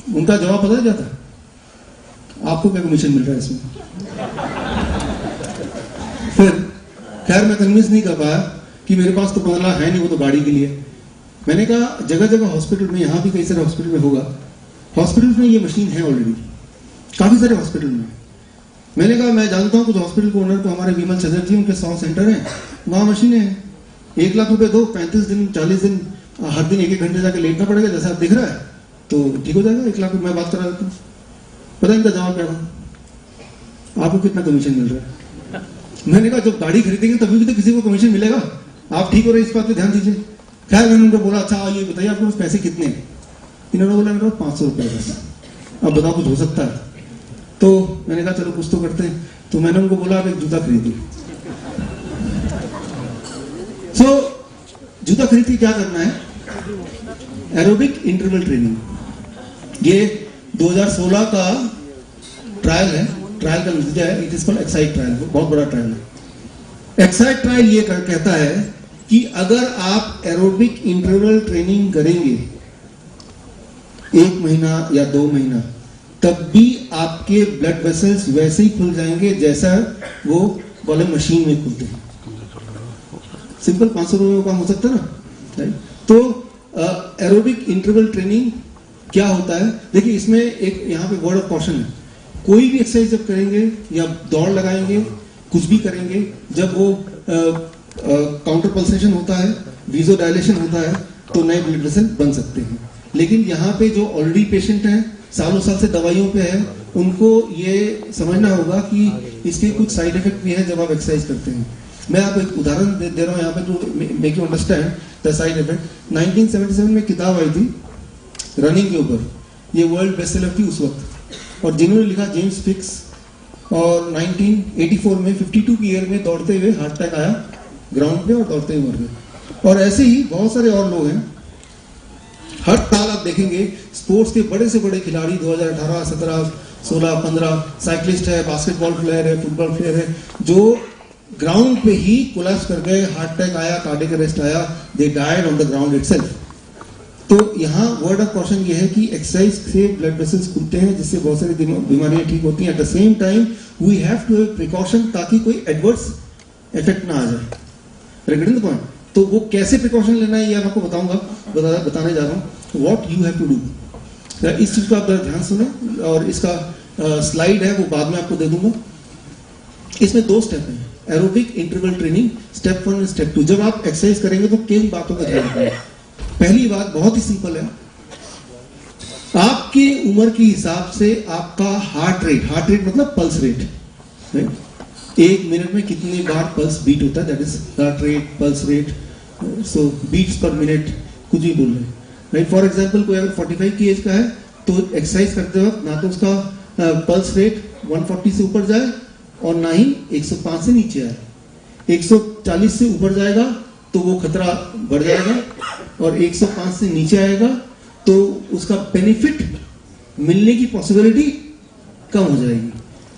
उनका जवाब पता जाता है, आपको क्या कमीशन मिल रहा है इसमें। फिर खैर मैं कन्विंस नहीं कर पाया कि मेरे पास तो 15 लाख है नहीं, वो तो गाड़ी के लिए। मैंने कहा जगह जगह हॉस्पिटल में, यहाँ भी कई सारे हॉस्पिटल में होगा, हॉस्पिटल में ये मशीन है ऑलरेडी, काफी सारे हॉस्पिटल में। मैंने कहा मैं जानता हूँ कुछ हॉस्पिटल को ओनर को, हमारे विमल चटर्जी, उनके 100 सेंटर हैं, वहां मशीनें हैं, 1 लाख रुपए दो, 35 दिन 40 दिन हर दिन 1-1 घंटे जाके लेटना पड़ेगा, जैसा आप दिख रहा है तो ठीक हो जाएगा, 1 लाख रुपए मैं बात करा देता हूँ। पता इनका जवाब क्या था, आपको कितना कमीशन मिल रहा है? मैंने कहा जब गाड़ी खरीदेंगे तभी भी तो किसी को कमीशन मिलेगा, आप ठीक हो रहे इस बात पे ध्यान दीजिए। खैर मैंने उनको बोला अच्छा ये बताइए आपके पास पैसे कितने हैं? इन्होंने बोला मेरे पास 500 रुपए बस। अब बताओ कुछ हो सकता है? तो मैंने कहा चलो कुछ तो करते हैं। तो मैंने उनको बोला आप एक जूता खरीदिए। जूता खरीद के क्या करना है? Aerobic interval training. ये 2016 का ट्रायल है, ट्रायल का नतीजा है, it is called excite trial, बहुत बड़ा ट्रायल है। एक्साइट ट्रायल ये कहता है कि अगर आप एरोबिक इंटरवल ट्रेनिंग करेंगे 1 महीना या 2 महीना, तब भी आपके ब्लड वेसल्स वैसे ही खुल जाएंगे जैसा वो वाले मशीन में खुलते हैं। सिंपल 500 रुपए का काम हो सकता है ना। तो एरोबिक इंटरवल ट्रेनिंग क्या होता है? देखिए इसमें एक यहाँ पे वर्ड ऑफ कॉशन है, कोई भी एक्सरसाइज जब करेंगे या दौड़ लगाएंगे, कुछ भी करेंगे, जब वो काउंटर पल्सेशन होता है, वीजो डायलेशन होता है, तो नए ब्लड वेसल बन सकते हैं। लेकिन यहाँ पे जो ऑलरेडी पेशेंट हैं, सालों साल से दवाइयों पे है, उनको ये समझना होगा कि इसके कुछ साइड इफेक्ट भी है जब आप एक्सरसाइज करते हैं। मैं आपको एक उदाहरण दे रहा हूँ यहाँ पे to make you understand the side effect. 1977 में किताब आई थी रनिंग के ऊपर, ये वर्ल्ड बेस्ट सेलर थी उस वक्त, और जिन्होंने लिखा जेम्स फिक्स, और 1984 में 52 की ईयर में दौड़ते हुए हार्ट अटैक आया ग्राउंड पे और दौड़ते हुए मर गए। और ऐसे ही बहुत सारे और लोग हैं। हर साल आप देखेंगे स्पोर्ट्स के बड़े से बड़े खिलाड़ी 2018, 17, 16, 15 साइक्लिस्ट है, बास्केटबॉल प्लेयर है, फुटबॉल प्लेयर है, जो ग्राउंड पे ही कोलैप्स कर गए, हार्ट अटैक आया, कार्डियक अरेस्ट आया, they died on the ground itself. तो यहाँ वर्ड ऑफ कॉशन ये है कि एक्सरसाइज से ब्लड वेसल्स खुलते हैं, जिससे बहुत सारी बीमारियां ठीक होती हैं। At the same time we have to have precaution, ताकि कोई एडवर्स इफेक्ट ना आ जाए। Getting the point? तो वो कैसे प्रिकॉशन लेना है ये मैं आपको बताने जा रहा हूँ। What you have to do, इस चीज को आप ध्यान सुने, और इसका स्लाइड है वो बाद में आपको दे दूंगा। इसमें 2 स्टेप हैं एरोबिक इंटरवल ट्रेनिंग, स्टेप 1 और स्टेप 2। जब आप एक्सरसाइज करेंगे तो किन बातों का ध्यान रखना है? पहली बात बहुत ही सिंपल है, आपकी उम्र के हिसाब से आपका हार्ट रेट मतलब पल्स रेट, 1 मिनट में कितनी बार पल्स बीट होता है, that is heart rate, pulse rate, so beats per minute, कुछ भी बोल रहे हैं, राइट। फॉर एग्जांपल कोई अगर 45 की एज का है तो एक्सरसाइज करते वक्त ना तो उसका पल्स रेट 140 से ऊपर जाए और ना ही 105 से नीचे आए। 140 से ऊपर जाएगा तो वो खतरा बढ़ जाएगा, और 105 से नीचे आएगा तो उसका बेनिफिट मिलने की पॉसिबिलिटी कम हो जाएगी,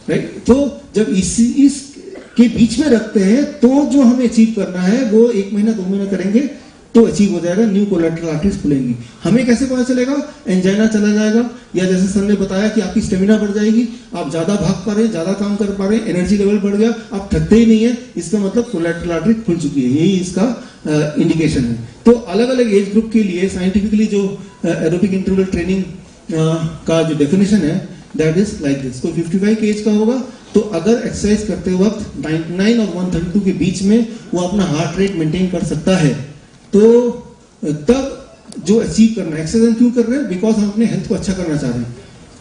राइट। तो जब इस के बीच में रखते हैं तो जो हमें अचीव करना है वो 1 महीना 2 महीना करेंगे तो अचीव हो जाएगा, न्यू कोलैटरल आर्टरीज खुलेंगी। हमें कैसे पता चलेगा? एंजाइना चला जाएगा, या जैसे सर ने बताया कि आपकी स्टेमिना बढ़ जाएगी, आप ज्यादा भाग पा रहे हैं, ज्यादा काम कर पा रहे हैं, एनर्जी लेवल बढ़ गया, आप थकते ही नहीं है, इसका मतलब कोलैटरल आर्टरी खुल चुकी है, यही इसका इंडिकेशन है। तो अलग अलग एज ग्रुप के लिए साइंटिफिकली जो एरोबिक इंटरवल ट्रेनिंग का जो डेफिनेशन है दैट इज लाइक दिस। कोई 55 की एज का होगा तो अगर एक्सरसाइज करते वक्त 99 और 132 के बीच में वो अपना हार्ट रेट मेंटेन कर सकता है, तो तब जो अचीव करना है, एक्सरसाइज क्यों कर रहे हैं? बिकॉज हम अपने हेल्थ को अच्छा करना चाह रहे हैं,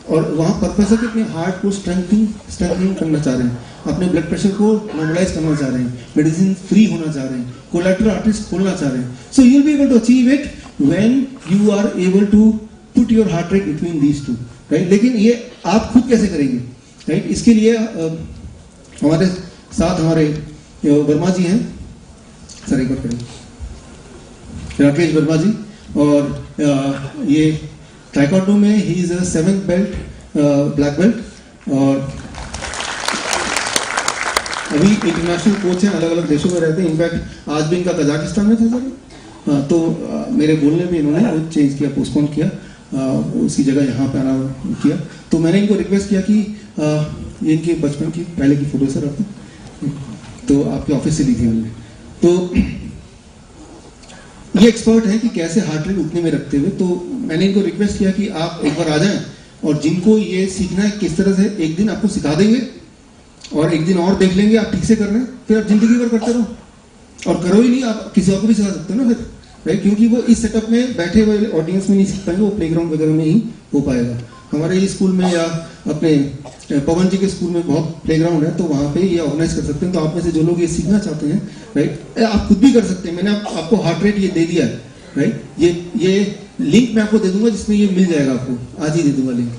और वहां पर्पस है कि अपने हार्ट को स्ट्रेंथनिंग करना चाह रहे हैं, अपने ब्लड प्रेशर को नॉर्मलाइज करना चाह रहे हैं, मेडिसिन फ्री होना चाह रहे हैं, कोलैटरल आर्टरीज खोलना चाह रहे हैं। So you will be able to achieve it when you are able to put your heart rate between these two, right. लेकिन ये आप खुद कैसे करेंगे, राइट? इसके लिए हमारे साथ हमारे वर्मा जी हैं, सर एक बार करेंगे, राकेश वर्मा जी, और ये टाइक्वांडो में he is a 7th belt, black belt, और अभी इंटरनेशनल कोच हैं, अलग अलग देशों में रहते हैं। इनफैक्ट आज भी इनका कजाकिस्तान में था सर, तो मेरे बोलने में इन्होंने वो चेंज किया, पोस्टपोन किया, उसकी जगह यहाँ पे आना किया। तो मैंने इनको रिक्वेस्ट किया कि ये इनके बचपन की पहले की फोटो सर आपको, तो आपके ऑफिस से ली थी हमने। तो ये एक्सपर्ट हैं कि कैसे हार्ट रेट उतने में रखते हुए, तो मैंने इनको रिक्वेस्ट किया कि आप एक बार आ जाएं और जिनको ये सीखना है किस तरह से, एक दिन आपको सिखा देंगे और एक दिन और देख लेंगे आप ठीक से कर रहे हैं, फिर आप जिंदगी भर करते रहो और करो ही नहीं, आप किसी और को भी सिखा सकते हो ना फिर, राइट? क्योंकि वो इस सेटअप में बैठे हुए ऑडियंस में नहीं सीख पाएंगे, वो प्लेग्राउंड वगैरह में ही हो पाएगा। हमारे ये स्कूल में या अपने पवन जी के स्कूल में बहुत प्लेग्राउंड है, तो वहाँ पे ये ऑर्गेनाइज कर सकते हैं। तो आप में से जो लोग ये सीखना चाहते हैं, राइट, आप खुद भी कर सकते हैं। मैंने आपको हार्ट रेट ये दे दिया है, राइट? ये लिंक मैं आपको दे दूंगा जिसमें ये मिल जाएगा, आपको आज ही दे दूंगा लिंक।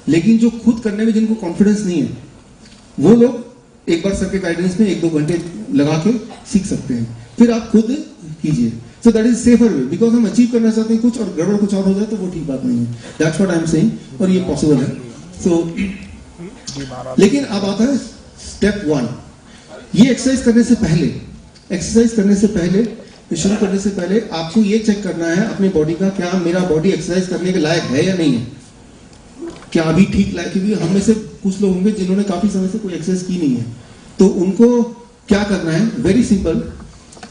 लेकिन जो खुद करने में जिनको कॉन्फिडेंस नहीं है, वो लोग एक बार सर के गाइडेंस में 1-2 घंटे लगा के सीख सकते हैं, फिर आप खुद कीजिए। सो that is safer way, because हम अचीव करना चाहते हैं कुछ और गड़बड़ कुछ और हो जाए तो वो ठीक बात नहीं है। That's what I am saying, और ये पॉसिबल है। सो लेकिन अब आता है स्टेप 1। ये एक्सरसाइज करने से पहले शुरू करने से पहले आपको ये चेक करना है अपनी बॉडी का, क्या मेरा बॉडी एक्सरसाइज करने के लायक है या नहीं है, क्या अभी ठीक लायक? क्योंकि हम में से कुछ लोग होंगे जिन्होंने काफी समय से कोई एक्सरसाइज की नहीं है, तो उनको क्या करना है, वेरी सिंपल,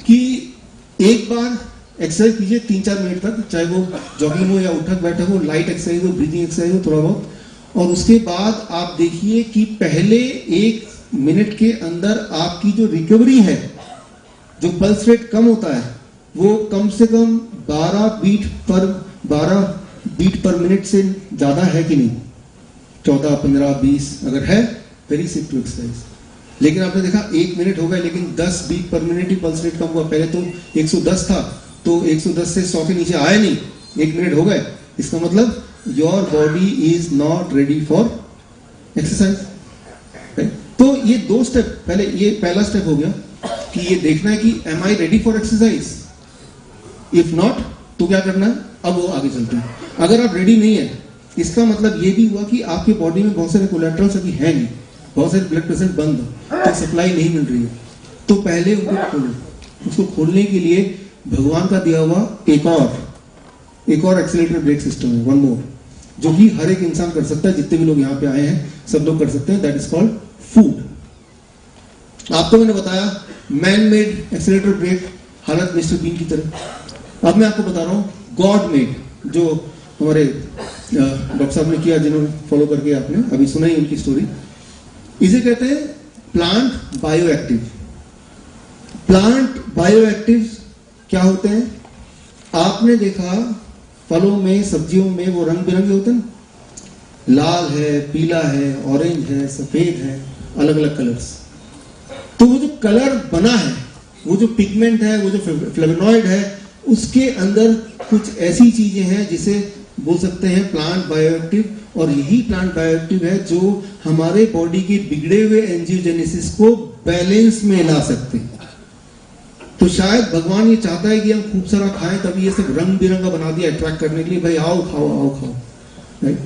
कि एक बार एक्सरसाइज कीजिए 3-4 मिनट तक, चाहे वो जॉगिंग हो या उठक बैठक हो, लाइट एक्सरसाइज हो, ब्रीदिंग एक्सरसाइज हो थोड़ा बहुत, और उसके बाद आप देखिए कि पहले 1 मिनट के अंदर आपकी जो रिकवरी है, जो पल्स रेट कम होता है, वो कम से कम 12 बीट पर मिनट से ज्यादा है कि नहीं? 14, 15, 20 अगर है, वेरी सिक टू एक्सरसाइज। लेकिन आपने देखा 1 मिनट हो गया लेकिन 10 बीट पर मिनट ही पल्स रेट कम हुआ। पहले तो 110 था, तो 110 से 100 के नीचे आया नहीं, 1 मिनट हो गए, इसका मतलब your body is not ready for exercise. तो ये 2 स्टेप, पहले ये पहला स्टेप हो गया कि ये देखना है कि am I ready for exercise, if not तो क्या करना है, अब वो आगे चलते हैं। अगर आप रेडी नहीं है, इसका मतलब ये भी हुआ कि आपके बॉडी में बहुत सारे कोलेट्रल्स अभी है नहीं, बहुत सारे ब्लड प्रेशर बंद, तो सप्लाई नहीं मिल रही है, तो पहले उनको खोलो। उसको खोलने के लिए भगवान का दिया हुआ एक और एक्सीलरेटर ब्रेक सिस्टम है, 1 मोर, जो कि हर एक इंसान कर सकता है। जितने भी लोग यहाँ पे आए हैं सब लोग कर सकते हैं। That is called food. आपको मैंने बताया मैन मेड एक्सीलरेटर ब्रेक, हालत मिस्टर बीन की तरह। अब मैं आपको बता रहा हूँ गॉड मेड, जो हमारे डॉक्टर साहब ने किया, जिन्होंने फॉलो करके आपने अभी सुना ही उनकी स्टोरी। इसे कहते हैं प्लांट बायोएक्टिव। प्लांट बायोएक्टिव क्या होते हैं? आपने देखा फलों में, सब्जियों में वो रंग बिरंगे होते हैं, लाल है, पीला है, ऑरेंज है, सफेद है, अलग अलग कलर्स। तो वो जो कलर बना है, वो जो पिगमेंट है, वो जो फ्लेवोनॉइड है, उसके अंदर कुछ ऐसी चीजें हैं जिसे बोल सकते हैं प्लांट बायोएक्टिव। और यही प्लांट बायोएक्टिव है जो हमारे बॉडी के बिगड़े हुए एंजियोजेनेसिस को बैलेंस में ला सकते हैं। तो शायद भगवान ये चाहता है कि हम खूब सारा खाएं, तभी ये सब रंग बिरंगा बना दिया अट्रैक्ट करने के लिए, भाई आओ खाओ, राइट?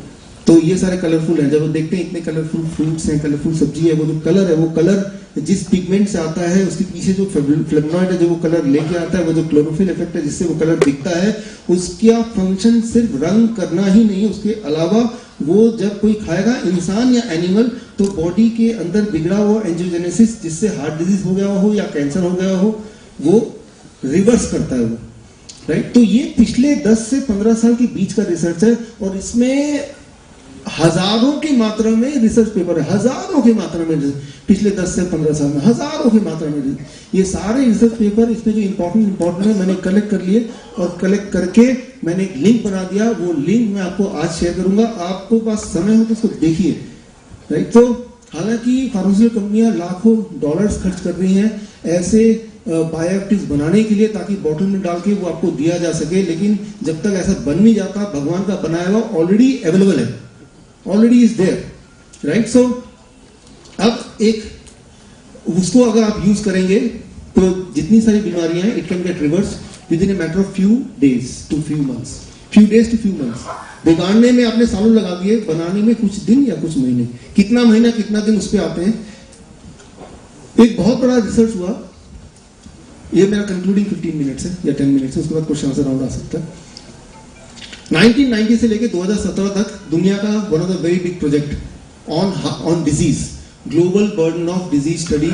तो ये सारे कलरफुल हैं। जब हम देखते हैं इतने कलरफुल फ्रूट्स हैं, कलरफुल सब्जी है, वो जो कलर है, वो कलर जिस पिगमेंट से आता है, उसके पीछे जो फ्लेवोनॉइड है जो वो कलर लेके आता है, वो जो क्लोरोफिल इफेक्ट है जिससे वो कलर दिखता है, उसका फंक्शन सिर्फ रंग करना ही नहीं है। उसके अलावा वो जब कोई खाएगा, इंसान या एनिमल, तो बॉडी के अंदर बिगड़ा हुआ एंजियोजेनेसिस, जिससे हार्ट डिजीज हो गया हो या कैंसर हो गया हो, वो रिवर्स करता है वो, राइट? तो ये पिछले 10 से 15 साल के बीच का रिसर्च है, और इसमें हजारों की मात्रा में रिसर्च पेपर है, हजारों की मात्रा में, पिछले 10 से 15 साल में हजारों की मात्रा में। ये सारे रिसर्च पेपर, इसमें जो इंपॉर्टेंट है, मैंने कलेक्ट कर लिए, और कलेक्ट करके मैंने एक लिंक बना दिया। वो लिंक मैं आपको आज शेयर करूंगा, आपको पास समय हो तो उसको देखिए, राइट? तो हालांकि फार्मास्यूटिकल कंपनियां लाखों डॉलर्स खर्च कर रही हैं ऐसे बायोएक्टिव्स बनाने के लिए, ताकि बॉटल में डाल के वो आपको दिया जा सके, लेकिन जब तक ऐसा बन नहीं जाता, भगवान का बनाया हुआ ऑलरेडी अवेलेबल है, ऑलरेडी इज देयर, राइट? सो अब एक उसको अगर आप यूज करेंगे तो जितनी सारी बीमारियां हैं, it can get reverse within a matter of few days to few months. बिगाड़ने में आपने सालों लगा दिए, बनाने में कुछ दिन या कुछ महीने, कितना महीना कितना दिन उस पर आते हैं। एक बहुत बड़ा रिसर्च हुआ, ये मेरा कंक्लूडिंग 15 मिनट्स है या 10 मिनट्स है, उसके बाद क्वेश्चन आंसर राउंड आ सकता है। 1990 से लेके 2017 तक दुनिया का one of the very big project on disease, global burden of disease study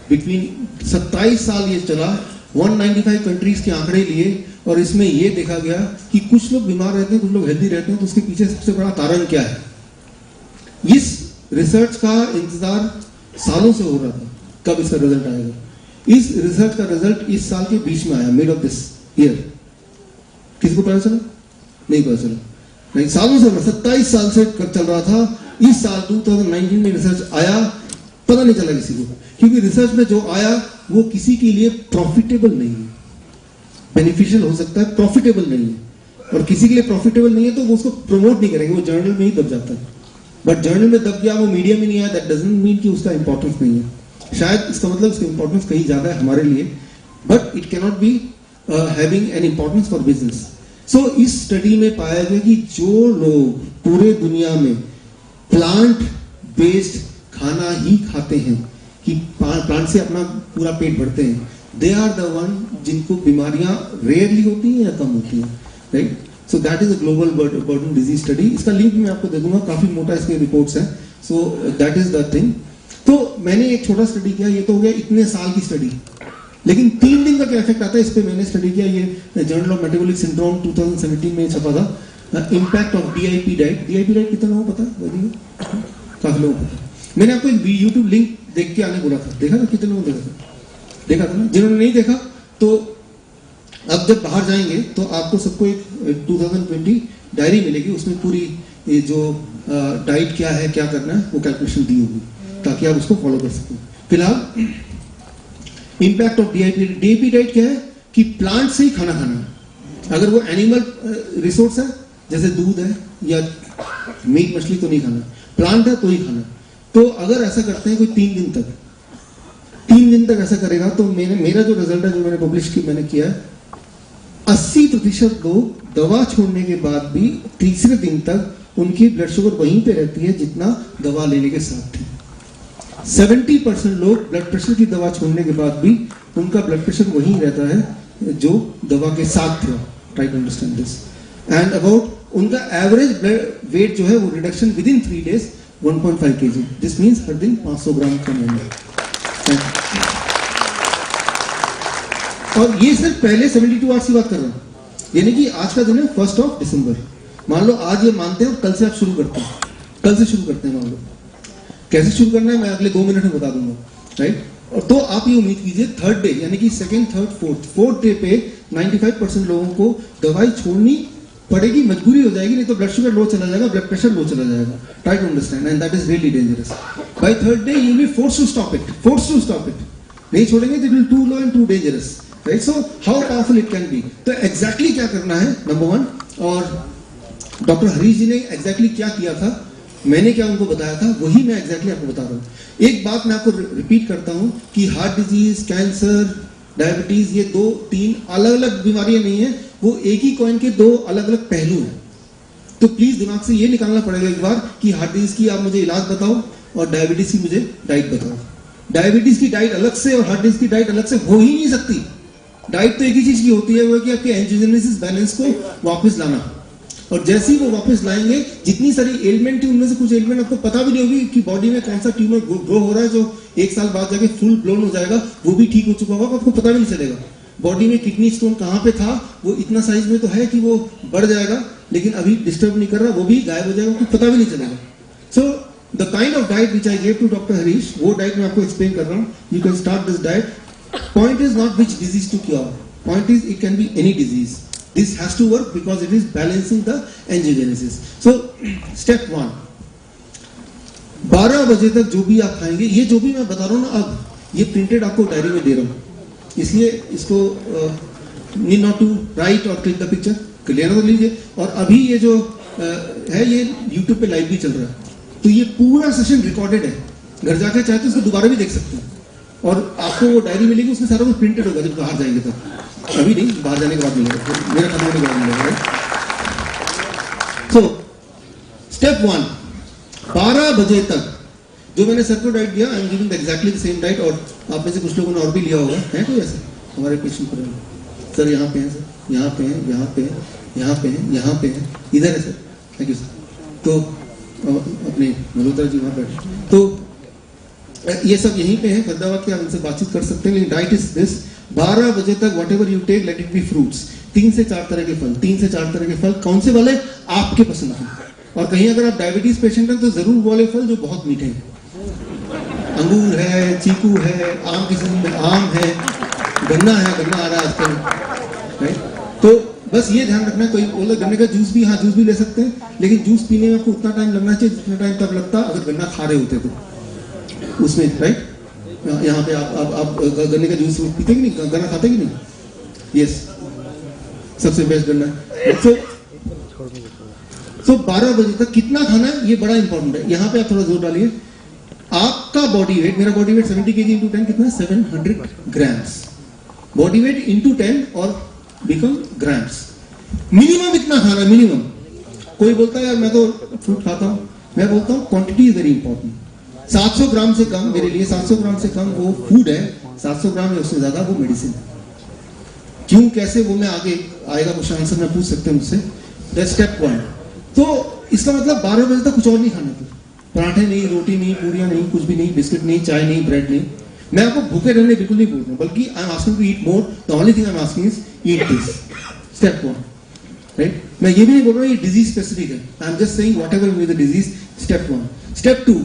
between 27 साल ये चला, 195 कंट्रीज के आंकड़े लिए और इसमें ये देखा गया कि कुछ लोग बीमार रहते हैं, कुछ लोग हेल्दी रहते हैं, तो उसके पीछे सबसे बड़ा कारण क्या है। इस रिसर्च का इंतजार सालों से हो रहा था, कब इसका रिजल्ट आएगा। इस रिसर्च का रिजल्ट इस साल के बीच में आया, मिड ऑफ दिस ईयर। किसी को पता चला? नहीं पता चला, नहीं, सालों से 27 साल से चल रहा था। इस साल 2019 में रिसर्च आया, पता नहीं चला किसी को, क्योंकि रिसर्च में जो आया वो किसी के लिए प्रॉफिटेबल नहीं है। बेनिफिशियल हो सकता है, प्रॉफिटेबल नहीं है, और किसी के लिए प्रॉफिटेबल नहीं है तो वो उसको प्रमोट नहीं करेंगे, वो जर्नल में ही दब जाता है। बट जर्नल में दब गया, वो मीडिया में नहीं आया, दैट डजंट मीन कि उसका इंपॉर्टेंस नहीं है। शायद इसका मतलब उसका इंपॉर्टेंस कहीं ज्यादा है हमारे लिए, but it cannot be having an importance for business. So इस स्टडी में पाया गया कि जो लोग पूरे दुनिया में प्लांट बेस्ड खाना ही खाते हैं, कि प्लांट से अपना पूरा पेट भरते हैं, दे आर द वन जिनको बीमारियां रेयरली होती हैं या कम होती हैं, right. So that is a global burden disease study. इसका लिंक मैं आपको दे दूंगा, काफी मोटा इसके रिपोर्ट्स हैं। सो दैट इज द थिंग। तो मैंने एक छोटा स्टडी किया, ये तो हो गया इतने साल की स्टडी, लेकिन 3 दिन का क्या इफेक्ट आता है इस पे मैंने स्टडी किया। ये जर्नल ऑफ मेटाबॉलिक सिंड्रोम 2017 में छपा था, impact of DIP diet. DIP diet कितना लोगों को पता है? काफी लोगों को पता है। मैंने आपको एक यूट्यूब लिंक देख के आने बोला था, देखा था? कितने लोगों ने देखा था ना? जिन्होंने नहीं देखा तो अब जब बाहर जाएंगे तो आपको सबको एक 2020 डायरी मिलेगी, उसमें पूरी ये जो डाइट क्या है, क्या करना है, वो कैलकुलेशन दी होगी, ताकि आप उसको फॉलो कर सकें। फिलहाल इम्पैक्ट ऑफ डीआईपी डाइट क्या है कि प्लांट से ही खाना खाना है। अगर वो एनिमल रिसोर्स है, जैसे दूध है या मीट मछली, तो नहीं खाना, प्लांट है तो ही खाना। तो अगर ऐसा करते हैं कोई 3 दिन तक ऐसा करेगा, तो मेरा जो रिजल्ट है, जो मैंने पब्लिश किया है, 80% लोग दवा छोड़ने के बाद भी तीसरे दिन तक उनकी ब्लड शुगर वहीं पे रहती है जितना दवा लेने के साथ थी। 70% लोग ब्लड प्रेशर की दवा छोड़ने के बाद भी उनका ब्लड प्रेशर वहीं रहता है जो दवा के साथ था। Try to understand this. And about उनका एवरेज ब्लड वेट जो है वो reduction within 3 days 1.5 kg। This means हर दिन 500 ग्राम कम होंगे। और ये सिर्फ पहले 72 आवर्स की बात कर रहा हूं, यानी कि आज का दिन है 1 दिसंबर। मान लो आज ये मानते हैं और कल से आप शुरू करते हैं, कल से शुरू करते हैं। मान लो कैसे शुरू करना है मैं अगले 2 मिनट में बता दूंगा, राइट। और तो आप ये उम्मीद कीजिए 3rd डे, यानी कि 2nd, 3rd, 4th डे पे 95% लोगों को दवाई छोड़नी पड़ेगी, मजबूरी हो जाएगी, नहीं तो ब्लड शुगर लो चला जाएगा, ब्लड प्रेशर लो चला जाएगा। Try to understand, and that is really dangerous. By 3rd day you will be forced to stop it. नहीं छोड़ेंगे तो it will too low and too dangerous, right. So how powerful it can be. तो exactly क्या करना है, number 1, और doctor Harish जी ने exactly क्या किया था, मैंने क्या उनको बताया था, वही मैं एग्जैक्टली आपको बता रहा हूं। एक बात मैं आपको रिपीट करता हूं कि हार्ट डिजीज, कैंसर, डायबिटीज, ये 2-3 अलग अलग बीमारियां नहीं है, वो एक ही कॉइन के 2 अलग अलग पहलू हैं। तो प्लीज दिमाग से ये निकालना पड़ेगा एक बार कि हार्ट डिजीज की आप मुझे इलाज बताओ और डायबिटीज की मुझे डाइट बताओ। डायबिटीज की डाइट अलग से और हार्ट डिजीज की डाइट अलग से हो ही नहीं सकती। डाइट तो एक ही चीज की होती है, वो कि आपके एंजियोजेनेसिस बैलेंस को वापस लाना, और जैसे ही वो वापस लाएंगे, जितनी सारी एलिमेंट थी उनमें से कुछ एलिमेंट आपको पता भी नहीं होगी कि बॉडी में कौन सा ट्यूमर ग्रो हो रहा है, जो 1 साल बाद जाके फुल ब्लोन हो जाएगा, वो भी ठीक हो चुका होगा, आपको पता भी नहीं चलेगा। बॉडी में किडनी स्टोन कहां पे था, वो इतना साइज में तो है कि वो बढ़ जाएगा, लेकिन अभी डिस्टर्ब नहीं कर रहा, वो भी गायब हो जाएगा, आपको पता भी नहीं चलेगा। So the kind of diet which I gave to doctor Harish, वो डाइट मैं आपको एक्सप्लेन कर रहा हूँ। You can start this diet. Point is not which disease to cure, point is it can be any disease. This has to work because it is balancing the angiogenesis. So step 1, 12 बजे तक जो भी आप खाएंगे, ये जो भी मैं बता रहा हूँ ना, अब ये प्रिंटेड आपको डायरी में दे रहा हूँ, इसलिए इसको नीड नॉट टू राइट और क्लिक द पिक्चर, लेना तो लीजिए। और अभी ये जो है ये YouTube पे लाइव भी चल रहा है, तो ये पूरा सेशन रिकॉर्डेड है, घर जाकर चाहे तो इसको दोबारा भी देख सकते हैं, और आपको वो डायरी मिलेगी, उसमें सारा कुछ प्रिंटेड होगा जब बाहर जाएंगे तब। अभी नहीं, बाहर जाने के बाद मिलेगा, मेरा खत्म होने के बाद मिलेगा। सो स्टेप 1, 12 बजे तक जो मैंने सबको डाइट दिया, I am giving exactly the same diet. और आप में से कुछ लोगों ने और भी लिया होगा, है कोई ऐसा हमारे पेशेंट पर? सर यहाँ पे हैं, सर यहाँ पे हैं, यहाँ पे हैं, यहाँ पे हैं, यहाँ पे हैं, इधर है सर, थैंक यू सर। तो अपने मल्होत्रा जी वहाँ बैठे। तो ये सब यहीं पे है फरीदाबाद के, आप इनसे बातचीत कर सकते हैं। लेकिन डाइट इज दिस, 12 बजे तक whatever you take let it be fruits, 3 से 4 तरह के फल, 3 से 4 तरह के फल कौन से वाले आपके पसंद हैं। और कहीं अगर आप डायबिटीज पेशेंट हैं तो जरूर वाले फल जो बहुत मीठे हैं, अंगूर है, चीकू है, आम की सीजन में आम है, गन्ना है, गन्ना आ रहा है आजकल, तो बस ये ध्यान रखना। कोई बोला गन्ने का जूस भी, हाँ जूस भी ले सकते हैं, लेकिन जूस पीने में आपको उतना टाइम लगना चाहिए जितना टाइम तब लगता अगर गन्ना खा रहे होते तो उसमें, राइट। यहाँ पे आप गन्ने का जूस पीते कि नहीं, गन्ना खाते कि नहीं, यस सबसे बेस्ट गन्ना है। सो 12 बजे तक कितना खाना है ये बड़ा इंपॉर्टेंट है। यहाँ पे आप थोड़ा जोर डालिए। आपका बॉडी वेट, मेरा बॉडी वेट 70 kg इंटू 10 कितना है, 700 ग्राम्स। बॉडी वेट इंटू 10 और बिकम ग्राम्स। मिनिमम इतना खाना, मिनिमम। कोई बोलता है यार मैं तो फ्रूट खाता हूं, मैं बोलता हूं क्वांटिटी इज वेरी इंपॉर्टेंट। 700 ग्राम से कम, मेरे लिए 700 ग्राम से कम वो फूड है, 700 ग्राम या उससे ज्यादा वो मेडिसिन है। क्यों, कैसे, वो मैं आगे आएगा क्वेश्चन आंसर में पूछ सकते हैं मुझसे। स्टेप 1। तो इसका मतलब 12 बजे तक कुछ और नहीं खाना था, पराठे नहीं, रोटी नहीं, पूरियां नहीं, कुछ भी नहीं, बिस्किट नहीं, चाय नहीं, ब्रेड नहीं। मैं आपको भूखे रहने बिल्कुल नहीं बोल रहा हूं, बल्कि I am asking to eat more. The only thing I am asking is eat this. Step 1, right. मैं ये भी नहीं बोल रहा हूं ये डिजीज स्पेसिफिक है, I am just saying whatever with the disease. Step 1। Step 2,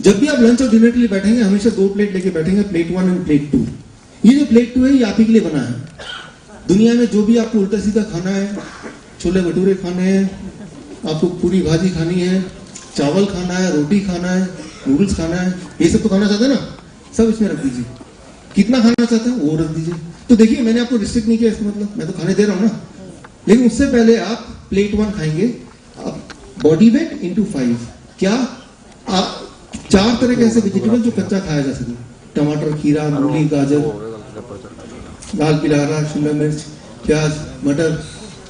जब भी आप लंच और डिनर के लिए बैठेंगे हमेशा 2 प्लेट लेके बैठेंगे, प्लेट 1 एंड प्लेट 2। ये जो प्लेट 2 है ये आप ही के लिए बना है। दुनिया में जो भी आपको उल्टा सीधा खाना है, छोले भटूरे खाने हैं, आपको पूरी भाजी खानी है, चावल खाना है, रोटी खाना है, नूडल्स खाना है, ये सब तो खाना चाहते हैं ना, सब इसमें रख दीजिए। कितना खाना चाहते हैं वो रख दीजिए। तो देखिए मैंने आपको रिस्ट्रिक्ट नहीं किया, इसका मतलब मैं तो खाने दे रहा हूं ना। लेकिन उससे पहले आप प्लेट 1 खाएंगे, बॉडी वेट इंटू 5। क्या आप 4 तरह के ऐसे वेजिटेबल जो कच्चा खाया जा सके, टमाटर, खीरा, मूली, गाजर, लाल पीला हरा, शिमला मिर्च, प्याज, मटर,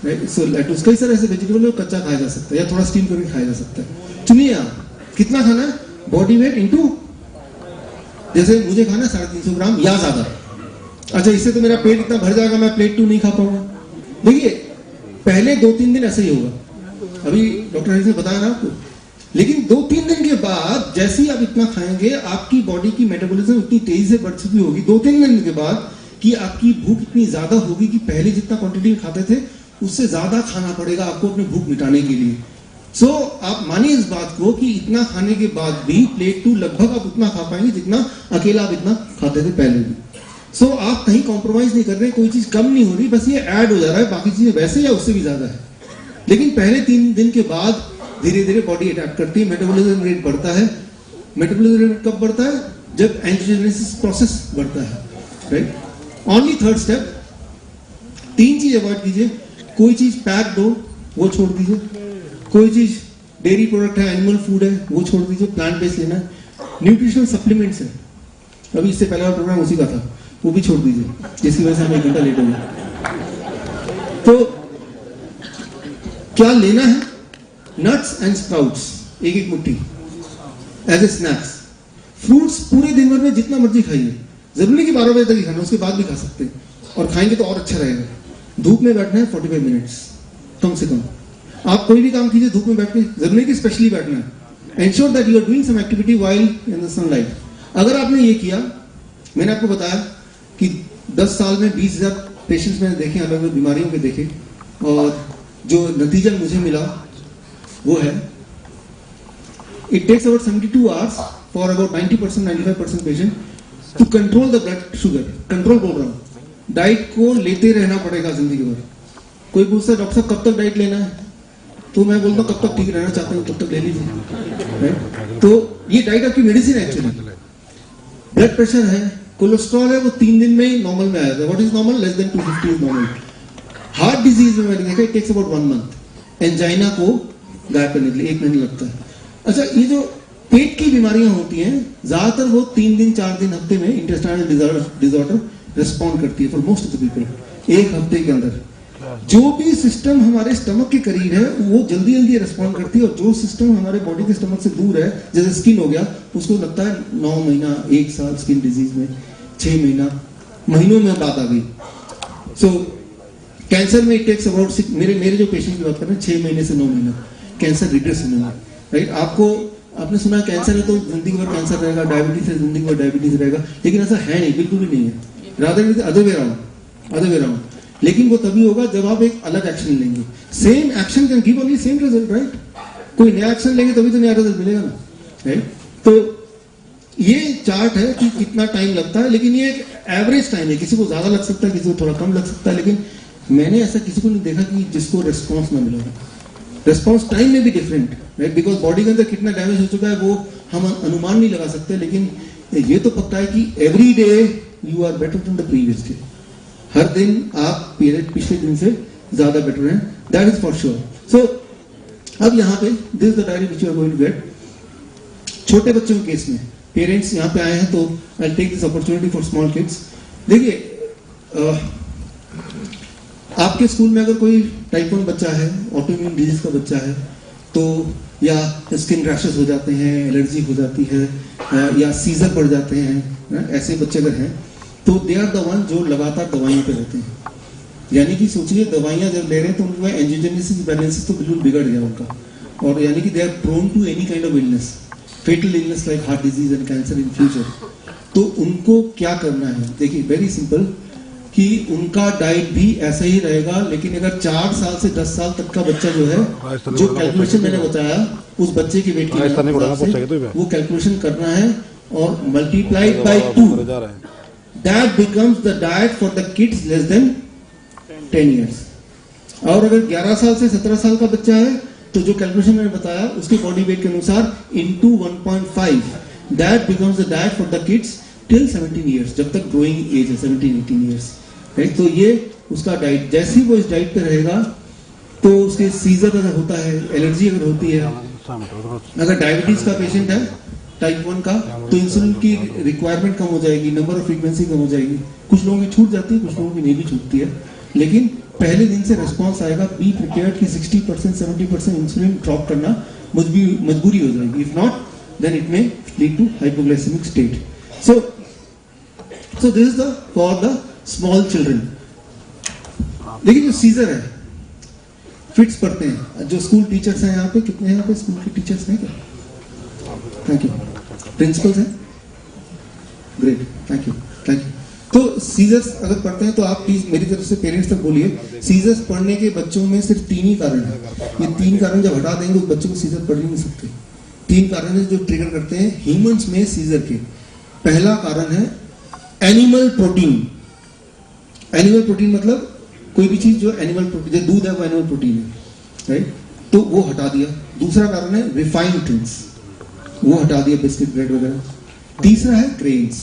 लेटुस, कई सारे ऐसे वेजिटेबल जो कच्चा खाया जा सकता है या थोड़ा स्टीम करके खाया जा सकता है। चुनिए आप कितना खाना है, बॉडी वेट इंटू, जैसे मुझे खाना है 350 ग्राम या ज्यादा। अच्छा इससे तो मेरा पेट इतना भर जाएगा, मैं प्लेट 2 नहीं खा पाऊंगा। देखिए पहले 2-3 दिन ऐसे ही होगा, अभी डॉक्टर हरीश ने बताया ना आपको। लेकिन 2-3 दिन के बाद जैसे ही आप इतना खाएंगे आपकी बॉडी की मेटाबॉलिज्म इतनी तेजी से बढ़ चुकी होगी 2-3 दिन के बाद कि आपकी भूख इतनी ज्यादा होगी कि पहले जितना क्वांटिटी खाते थे उससे ज्यादा खाना पड़ेगा आपको अपनी भूख मिटाने के लिए। सो आप मानिए इस बात को कि इतना खाने के बाद भी प्लेट 2 लगभग आप उतना खा पाएंगे जितना अकेला आप इतना खाते थे पहले भी। सो आप कहीं कॉम्प्रोमाइज नहीं कर रहे, कोई चीज कम नहीं हो रही, बस ये ऐड हो जा रहा है, बाकी चीजें वैसे या उससे भी ज्यादा है। लेकिन पहले 3 दिन के बाद धीरे धीरे बॉडी अटैक करती है, मेटाबॉलिज्म रेट बढ़ता है। मेटाबॉलिज्म रेट कब बढ़ता है, जब एंजियोजेनेसिस प्रोसेस बढ़ता है, राइट। ओनली 3rd स्टेप, 3 चीज अवॉइड कीजिए। कोई चीज पैक्ड हो वो छोड़ दीजिए, कोई चीज डेयरी प्रोडक्ट है, एनिमल फूड है वो छोड़ दीजिए, प्लांट बेस्ड लेना है। न्यूट्रिशनल सप्लीमेंट्स है, अभी इससे पहला प्रोग्राम उसी का था, वो भी छोड़ दीजिए, जिसकी वजह से हम 1 घंटा लेट हो गए। तो क्या लेना है, नट्स एंड स्प्राउट्स 1-1 मुट्ठी एज ए स्नैक्स। फ्रूट्स पूरे दिन भर में जितना मर्जी खाइए, जरूरी नहीं कि 12 बजे तक ही खाना, उसके बाद भी खा सकते हैं, और खाएंगे तो और अच्छा रहेगा। धूप में बैठना है 45 मिनट्स कम से कम। आप कोई भी काम कीजिए धूप में बैठ के, जरूरी नहीं कि स्पेशली बैठना है। Ensure that you are doing some activity while in the sunlight. अगर आपने ये किया, मैंने आपको बताया कि 10 साल में 20,000 पेशेंट्स मैंने देखे, अलग अलग बीमारियों के देखे, और जो नतीजा मुझे मिला वो है it takes about 72 hours for about 90% 95% patient to control the blood sugar. Control बोल रहा हूं, डाइट को लेते रहना पड़ेगा जिंदगी भर। कोई पूछता है डॉक्टर साहब कब तक डाइट लेना है, तो मैं बोलता हूं कब तक ठीक रहना चाहते हो तब तक ले लीजिए। तो ये डाइट आपकी मेडिसिन है एक्चुअली। ब्लड प्रेशर है, कोलेस्ट्रॉल है, वो 3 दिन में ही नॉर्मल में आया था। What is normal, less than 250 is normal. Heart disease में मैंने देखा it takes about 1 month angina को गायब करने के लिए 1 महीने लगता है। अच्छा ये जो पेट की बीमारियां होती हैं ज्यादातर वो 3 दिन 4 दिन हफ्ते में इंटेस्टाइनल डिसऑर्डर रिस्पॉन्ड करती है for most of the people. 1 हफ्ते के अंदर जो भी सिस्टम हमारे स्टमक के करीब है वो जल्दी जल्दी रिस्पॉन्ड करती है, और जो सिस्टम हमारे बॉडी के स्टमक से दूर है, जैसे स्किन हो गया, उसको लगता है 9 महीना 1 साल, स्किन डिजीज में 6 महीना, महीनों में बात आ गई। सो कैंसर में इट टेक्स अबाउट मेरे जो पेशेंट की बात कर रहे हैं 6 महीने से 9 महीना कैंसर रिग्रेस होने में, राइट। आपको आपने सुना कैंसर है तो जिंदगी भर कैंसर रहेगा, डायबिटीज है जिंदगी भर डायबिटीज रहेगा, लेकिन ऐसा है नहीं, बिल्कुल भी नहीं है। Rather other way round. लेकिन वो तभी होगा जब आप एक अलग एक्शन लेंगे। Same action can give only same result, right? कोई नया एक्शन लेंगे तभी तो नया रिजल्ट मिलेगा ना, राइट? तो ये चार्ट है कि कितना टाइम लगता है, लेकिन ये एक एवरेज टाइम है। किसी को ज्यादा लग सकता है, किसी को थोड़ा कम लग सकता है, लेकिन मैंने ऐसा किसी को नहीं देखा कि जिसको रेस्पॉन्स ना मिला। रेस्पॉन्स टाइम में भी डिफरेंट, राइट? बिकॉज बॉडी के अंदर कितना डैमेज हो चुका है वो हम अनुमान नहीं लगा सकते, लेकिन ये तो पता है कि every day you are better than the previous day. हर दिन आप पिछले दिन से ज्यादा बेटर हैं, that is for sure. So अब यहाँ पे this is the diary which you are going to get. छोटे बच्चों के केस में पेरेंट्स यहाँ पे आए हैं, तो I take this opportunity for small kids. देखिए, आपके स्कूल में अगर कोई टाइप 1 बच्चा है, ऑटोइम्यून डिजीज का बच्चा है, तो या स्किन रैशेस हो जाते हैं, एलर्जी हो जाती है, या सीजर पड़ जाते हैं, ऐसे बच्चे अगर हैं तो दे आर द वन जो लगातार दवाइयों पे रहते हैं। यानी कि सोचिए, दवाइयां जब ले रहे हैं तो उनका एंजियोजेनेसिस बैलेंस तो बिल्कुल बिगड़ गया उनका, और यानी कि they are prone to any kind of illness, fatal illness like heart disease and cancer in future. तो उनको क्या करना है? देखिए, वेरी सिंपल, कि उनका डाइट भी ऐसा ही रहेगा, लेकिन अगर 4 साल से 10 साल तक का बच्चा जो है, जो कैलकुलेशन मैंने बताया उस बच्चे के वेट की वो कैलकुलेशन करना है और multiplied by 2, that becomes the diet for the kids less than 10 years। और अगर 11 साल से 17 साल का बच्चा है तो जो कैलकुलेशन मैंने बताया उसके बॉडी वेट के अनुसार into 1.5, that becomes the diet for the kids till 17 years, जब तक ग्रोइंग एज है 17-18 years, राइट? तो ये उसका डाइट, जैसे ही वो इस डाइट पे रहेगा तो उसके सीजर अगर होता है, एलर्जी अगर होती है, अगर डायबिटीज का पेशेंट है टाइप 1 का, तो इंसुलिन की रिक्वायरमेंट कम हो जाएगी, नंबर ऑफ फ्रीक्वेंसी कम हो जाएगी। कुछ लोगों की छूट जाती है, कुछ लोगों की नहीं भी छूटती है, लेकिन पहले दिन से रिस्पॉन्स आएगा। बी प्रिपेयर्ड कि 60% 70% इंसुलिन ड्रॉप करना मजबूरी हो जाएगी। If not then it may lead to hypoglycemic state. So this is the for the small children। लेकिन जो सीजर है, फिट्स पढ़ते हैं, जो स्कूल टीचर्स हैं यहाँ पे, कितने हैं यहाँ पे स्कूल के टीचर्स हैं क्या? Thank you. प्रिंसिपल्स हैं? Great, thank you. तो सीजर्स अगर पढ़ते हैं तो आप प्लीज मेरी तरफ से पेरेंट्स तक बोलिए, सीजर्स पढ़ने के बच्चों में सिर्फ 3 ही कारण है। ये 3 कारण जब हटा देंगे उस बच्चों को सीजर पढ़ ही नहीं सकते। 3 कारण है जो ट्रिगर करते हैं ह्यूमंस में सीजर के। पहला कारण है एनिमल प्रोटीन। एनिमल प्रोटीन मतलब कोई भी चीज जो एनिमल प्रोटीन, जो दूध है वो एनिमल प्रोटीन है, राइट? तो वो हटा दिया। दूसरा कारण है रिफाइंड थिंग्स, वो हटा दिया, बिस्किट ब्रेड वगैरह। तीसरा है ग्रेन्स,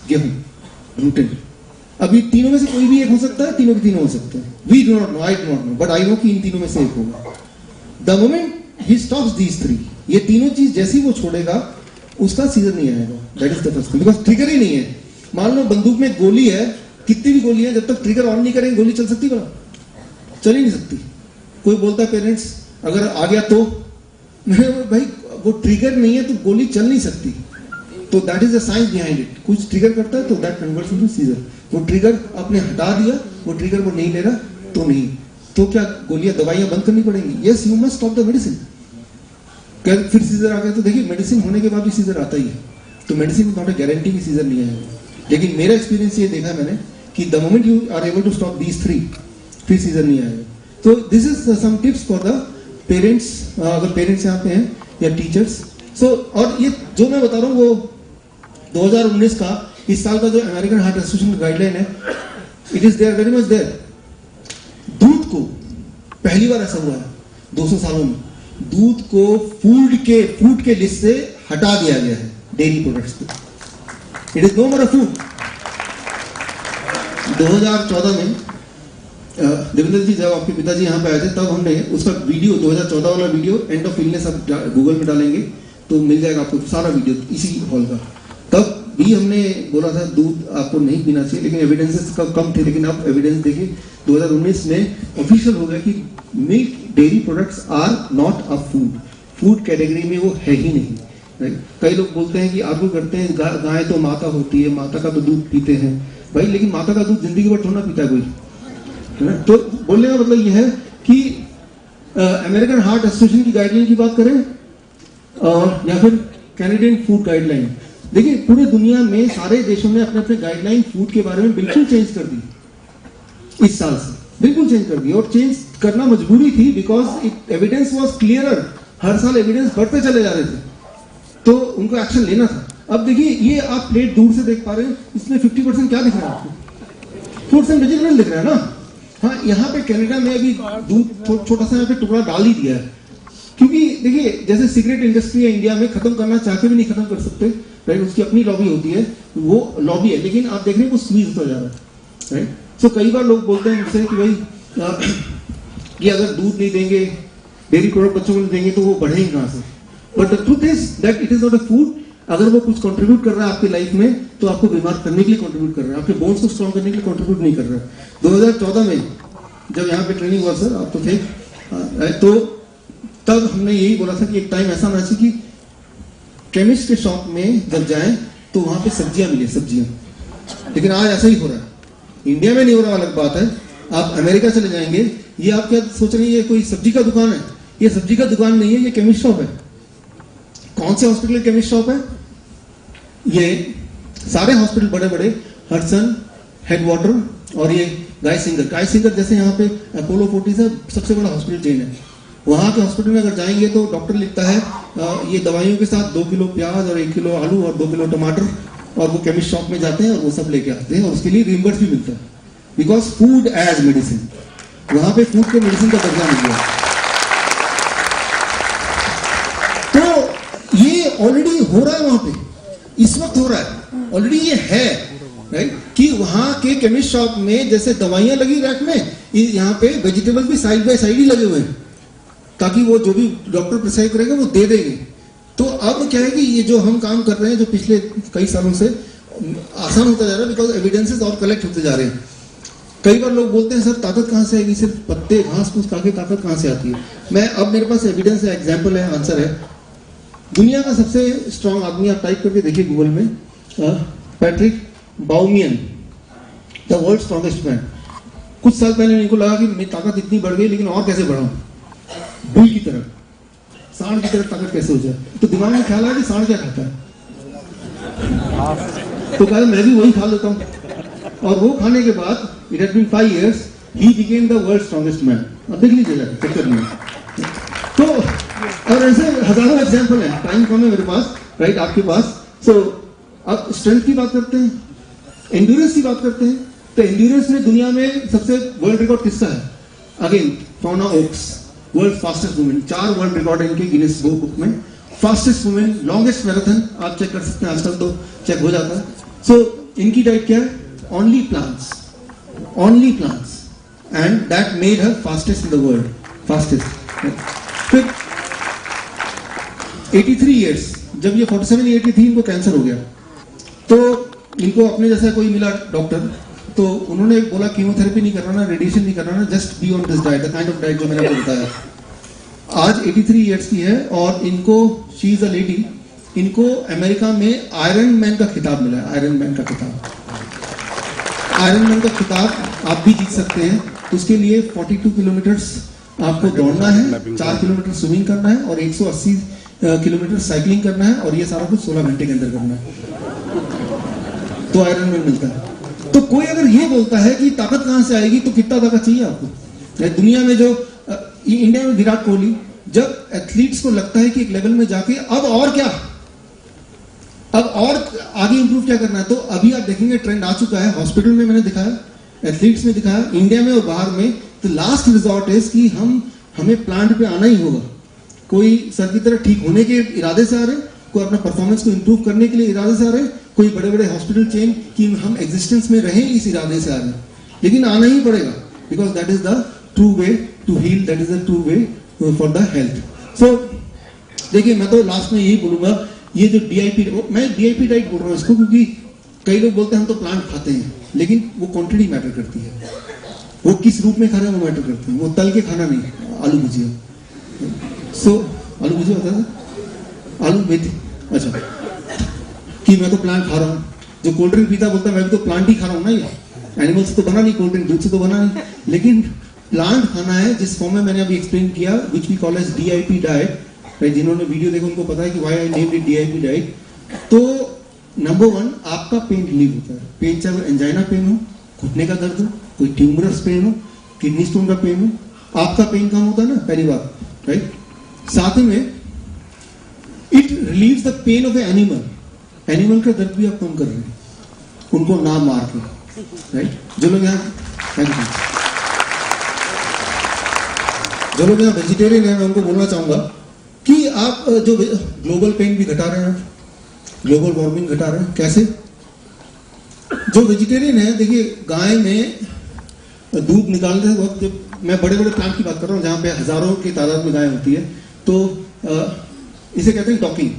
गेहूं, ग्लूटेन। अभी तीनों में से कोई भी एक हो सकता है, तीनों के तीनों हो सकते हैं। We do not know, I do not know, but I know कि इन तीनों में से एक होगा। The moment he stops these 3, ये तीनों चीज जैसे ही वो छोड़ेगा उसका सीजर नहीं आएगा। That is the first thing, because trigger ही नहीं है। मान लो बंदूक में गोली है, कितनी भी गोली है, जब तक ट्रिगर ऑन नहीं करेंगे गोली चल सकती है? चल ही नहीं सकती। कोई बोलता है पेरेंट्स अगर आ गया तो, भाई वो ट्रिगर नहीं है तो गोली चल नहीं सकती। तो that is the science behind it. कुछ ट्रिगर करता है तो दैट कन्वर्ट्स इनटू सीजर। वो ट्रिगर आपने हटा दिया, वो ट्रिगर वो नहीं ले रहा तो नहीं, तो क्या गोलियां दवाइयां बंद करनी पड़ेंगी? Yes, you must stop the medicine. फिर सीजर आ गया तो देखिए मेडिसिन होने के बाद भी सीजर आता ही है, तो medicine is not a guarantee कि सीजर नहीं आएगा। लेकिन मेरा एक्सपीरियंस ये देखा मैंने कि the moment you are able to stop these 3, फिर सीजर नहीं आएगा। तो this is some tips for the parents, अगर पेरेंट्स यहाँ पे हैं या टीचर्स। सो और ये जो मैं बता रहा हूँ वो 2019 का, इस साल का जो अमेरिकन हार्ट एसोसिएशन गाइडलाइन है, it is there, very much there. दूध को पहली बार ऐसा हुआ है 200 सालों में, दूध को फूड के लिस्ट से हटा दिया गया है डेयरी प्रोडक्ट्स को। It is no more a food. 2014 में देवेंद्र जी जब आपके पिताजी यहाँ पे आए थे तब हमने उसका वीडियो, 2014 वाला वीडियो, एंड ऑफ इलनेस आप गूगल में डालेंगे तो मिल जाएगा आपको सारा वीडियो इसी हॉल का। तब भी हमने बोला था दूध आपको नहीं पीना चाहिए, लेकिन एविडेंसेस कम थे। लेकिन अब एविडेंस देखिए 2019 में ऑफिशियल हो गया कि milk dairy products are not a food category में वो है ही नहीं, राइट? कई लोग बोलते हैं कि आर्ग्यू करते हैं गाय तो माता होती है, माता का तो दूध पीते हैं भाई, लेकिन माता का दूध जिंदगी भर थोड़ा पीता है कोई, है ना? तो बोलने का मतलब यह है कि अमेरिकन हार्ट एसोसिएशन की गाइडलाइन की बात करें और या फिर कैनेडियन फूड गाइडलाइन। देखिए पूरी दुनिया में सारे देशों ने अपने अपने गाइडलाइन फूड के बारे में बिल्कुल चेंज कर दी इस साल से, बिल्कुल चेंज कर दी, और चेंज करना मजबूरी थी because it evidence was clearer. हर साल एविडेंस बढ़ते चले जा रहे थे, तो उनको एक्शन लेना था। अब देखिए ये आप प्लेट दूर से देख पा रहे हैं, इसमें 50% क्या दिख रहा है आपको? फ्रूट्स एंड वेजिटेबल दिख रहा है ना। हाँ, यहाँ पे कनाडा में अभी दूध छोटा सा यहाँ पे टुकड़ा डाल ही दिया है, क्योंकि देखिए जैसे सिगरेट इंडस्ट्री है इंडिया में, खत्म करना चाह के भी नहीं खत्म कर सकते, राइट। उसकी अपनी लॉबी होती है, वो लॉबी है, लेकिन आप देख रहे हैं वो स्क्वीज होता जा रहा है, राइट। सो कई बार लोग बोलते हैं मुझसे कि भाई ये अगर दूध नहीं देंगे, डेयरी प्रोडक्ट बच्चों को नहीं देंगे तो वो बढ़ेंगे कहाँ से? But the truth is that it is not a food. अगर वो कुछ कंट्रीब्यूट कर रहा है आपकी लाइफ में तो आपको बीमार करने के लिए कंट्रीब्यूट कर रहा है, आपके बोन्स को स्ट्रॉन्ग करने के लिए कंट्रीब्यूट नहीं कर रहा है। 2014 में जब यहाँ पे ट्रेनिंग हुआ सर, आप तो थे, तो तब हमने यही बोला था कि एक टाइम ऐसा ना चाहिए कि केमिस्ट के शॉप में जब जाएं तो वहां पे सब्जियां मिले, सब्जियां। लेकिन आज ऐसा ही हो रहा है, इंडिया में नहीं हो रहा, अलग बात है। आप अमेरिका चले जाएंगे, ये आप क्या सोच रहे हैं ये कोई सब्जी का दुकान है? ये सब्जी का दुकान नहीं है, ये केमिस्ट शॉप है। कौन से हॉस्पिटल केमिस्ट शॉप है? ये सारे हॉस्पिटल बड़े बड़े, हडसन, हेडवाटर और ये गाय सिंगर जैसे यहाँ पे अपोलो 40 है, सबसे बड़ा हॉस्पिटल चेन है। वहां के हॉस्पिटल में अगर जाएंगे तो डॉक्टर लिखता है ये दवाइयों के साथ 2 किलो प्याज और 1 किलो आलू और 2 किलो टमाटर, और वो केमिस्ट शॉप में जाते हैं और वो सब लेके आते हैं, और उसके लिए रिम्बर्स भी मिलता है, बिकॉज फूड एज मेडिसिन। वहां पे फूड को मेडिसिन का दर्जा मिल गया। तो ये ऑलरेडी हो रहा है, वहां पे इस वक्त हो रहा है, ऑलरेडी ये है, राइट। कि वहां के केमिस्ट शॉप में जैसे दवाइयां लगी रैक में, यहाँ पे वेजिटेबल्स भी साइड बाय साइड ही लगे हुए हैं, ताकि वो जो भी डॉक्टर प्रिस्क्राइब करेगा वो दे देंगे। तो अब क्या है कि ये जो हम काम कर रहे हैं, जो पिछले कई सालों से आसान होता जा रहा है, बिकॉज एविडेंसेस और कलेक्ट होते जा रहे हैं। कई बार लोग बोलते हैं सर ताकत कहाँ से आएगी, सिर्फ पत्ते घास फूस खा के ताकत कहाँ से आती है? मैं अब मेरे पास एविडेंस है, एग्जाम्पल है, आंसर है। दुनिया का सबसे स्ट्रांग आदमी आप टाइप करके देखिए गूगल में, Patrick Baboumian, the world strongest man. कुछ साल पहले इनको लगा कि मेरी ताकत इतनी बढ़ गई, लेकिन और कैसे बढ़ाऊं? बुल की तरह, सांड की तरह ताकत कैसे हो जाए? तो दिमाग में ख्याल आया कि सांड क्या खाता है, तो कहा मैं भी वही खा लेता हूं। और वो खाने के बाद it has been 5 years, he became the world strongest man. अब देख लीजिएगा चक्कर में। तो और ऐसे हजारों एग्जाम्पल है, टाइम कम है मेरे पास, राइट, आपके पास। सो अब स्ट्रेंथ की बात करते हैं, एंड्योरेंस की बात करते हैं। तो एंड्योरेंस में दुनिया में सबसे वर्ल्ड रिकॉर्ड किसका है? Again Fiona Oakes, world fastest women. 4 world record है इनके गिनीज बुक में। फास्टेस्ट वुमेन, लॉन्गेस्ट मैराथन, आप चेक कर सकते हैं, आजकल तो चेक हो जाता है। सो इनकी डाइट क्या है? Only plants, and that made her fastest in the world, fastest. फिर 83 years, जब ये 47 year की थी, इनको कैंसर हो गया। तो इनको अपने जैसा कोई मिला डॉक्टर, तो उन्होंने बोला कीमोथेरेपी नहीं करना, रेडिएशन नहीं करना, just be on this diet, the kind of diet जो मैंने आपको बताया। आज 83 years की है और इनको, शी इज अ लेडी, इनको अमेरिका में आयरन मैन का खिताब मिला है। आयरन मैन का खिताब, आयरन मैन का खिताब आप भी जीत सकते हैं। उसके लिए 42 किलोमीटर्स आपको दौड़ना है, 4 किलोमीटर स्विमिंग करना है और 180 किलोमीटर साइकिलिंग करना है, और ये सारा कुछ 16 घंटे के अंदर करना है, तो आयरन मैन मिलता है। तो कोई अगर ये बोलता है कि ताकत कहां से आएगी, तो कितना ताकत चाहिए आपको? दुनिया में जो इंडिया में विराट कोहली, जब एथलीट्स को लगता है कि एक लेवल में जाके अब और क्या, अब और आगे इंप्रूव क्या करना है, तो अभी आप देखेंगे ट्रेंड आ चुका है। हॉस्पिटल में मैंने दिखाया, एथलीट्स में दिखाया, इंडिया में और बाहर में। तो लास्ट रिजॉर्ट इज कि हमें प्लांट पे आना ही होगा। कोई सर की तरह ठीक होने के इरादे से आ रहे, कोई अपना परफॉर्मेंस को इंप्रूव करने के लिए इरादे से आ रहे, कोई बड़े बड़े हॉस्पिटल चेन कि हम एग्जिस्टेंस में रहें इस इरादे से आ रहे हैं। लेकिन आना ही पड़ेगा, because that is the true way to heal, that is the true way for the health. So देखिए, मैं तो लास्ट में यही बोलूंगा, ये जो डीआईपी, मैं डीआईपी डाइट बोल रहा हूँ इसको, क्योंकि कई लोग बोलते हैं हम तो प्लांट खाते हैं, लेकिन वो क्वांटिटी मैटर करती है, वो किस रूप में खा रहे हैं वो मैटर करते हैं। वो तल के खाना नहीं, आलू भुजिया। सो आलू भुजिया होता है, आलू मेथी, अच्छा, कि मैं तो प्लांट खा रहा हूँ। जो कोल्ड ड्रिंक पीता बोलता है मैं भी तो प्लांट ही खा रहा हूँ ना, ये एनिमल से तो बना नहीं, कोल्ड ड्रिंक दूध से तो बना नहीं। लेकिन प्लांट खाना है जिस फॉर्म में मैंने अभी एक्सप्लेन किया, which we call as DIP diet, right, जिन्होंने वीडियो देखा उनको पता है कि why I named it DIP diet. तो नंबर 1 आपका पेन रिलीव होता है। पेन चाहे वो एंजाइना पेन हो, घुटने का दर्द हो, कोई ट्यूमरस पेन हो, किडनी स्टोन का पेन हो, आपका पेन कम होता है ना, पहली बात, राइट। साथ में it relieves the pain of A animal. Animal का दर्द भी आप कम कर रहे हैं, उनको ना मार के, राइट। जो लोग यहाँ वेजिटेरियन है, मैं उनको बोलना चाहूंगा कि आप जो ग्लोबल पेन भी घटा रहे हैं, ग्लोबल वार्मिंग घटा रहे हैं। कैसे? जो वेजिटेरियन है, देखिए गाय में दूध निकालते वक्त, जब मैं बड़े बड़े प्लांट की बात कर रहा हूँ जहां पे हजारों की तादाद में गाय होती है, तो इसे कहते हैं डॉकिंग,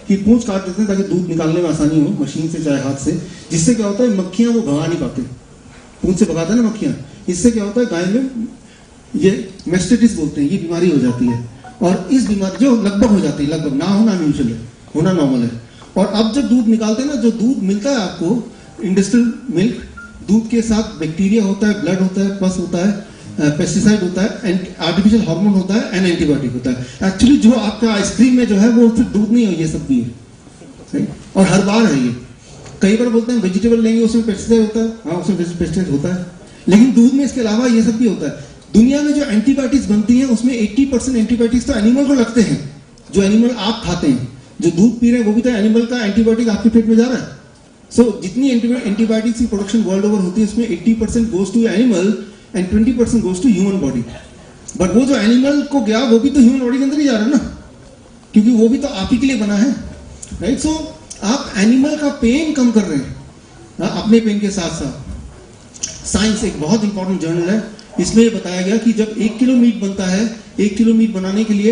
कि पूंछ काट देते हैं ताकि दूध निकालने में आसानी हो, मशीन से चाहे हाथ से। जिससे क्या होता है, मक्खियां वो भगा नहीं पाते, पूंछ से भगाते हैं ना मक्खियां। इससे क्या होता है, गाय में ये मेस्टेटिस बोलते हैं, ये बीमारी हो जाती है। और इस बीमारी जो लगभग हो जाती है, लगभग ना होना अनयूजुअल है, होना नॉर्मल है। और अब जब दूध निकालते हैं ना, जो दूध मिलता है आपको इंडस्ट्रियल मिल्क, दूध के साथ बैक्टीरिया होता है, ब्लड होता है, पस होता है, पेस्टिसाइड होता है, आर्टिफिशियल हार्मोन होता है, एंड एंटीबायोटिक होता है। एक्चुअली जो आपका आइसक्रीम में जो है वो फिर दूध नहीं है, ये सब भी है। और हर बार है ये। कई बार बोलते हैं वेजिटेबल लेंगे उसमें पेस्टिसाइड होता है, हाँ उसमें पेस्टिसाइड होता है, लेकिन दूध में इसके अलावा ये सब भी होता है। दुनिया में जो एंटीबायोटिक्स बनती हैं उसमें 80% एंटीबायोटिक्स तो एनिमल को लगते हैं, जो एनिमल आप खाते हैं। जो दूध पी रहे हैं वो भी तो एनिमल का एंटीबायोटिक आपके पेट में जा रहा है। सो जितनी एंटीबायोटिक्स की प्रोडक्शन वर्ल्ड ओवर होती है उसमें 80% goes to animal and 20% goes to human body. But वो जो एनिमल को गया वो भी तो ह्यूमन बॉडी के अंदर ही जा रहा है ना, क्योंकि वो भी तो आप ही के लिए बना है, राइट। सो आप एनिमल का पेन कम कर रहे हैं अपने पेन के साथ साथ। साइंस एक बहुत इंपॉर्टेंट जर्नल है, इसमें बताया गया कि जब 1 किलो मीट बनता है, 1 किलो मीट बनाने के लिए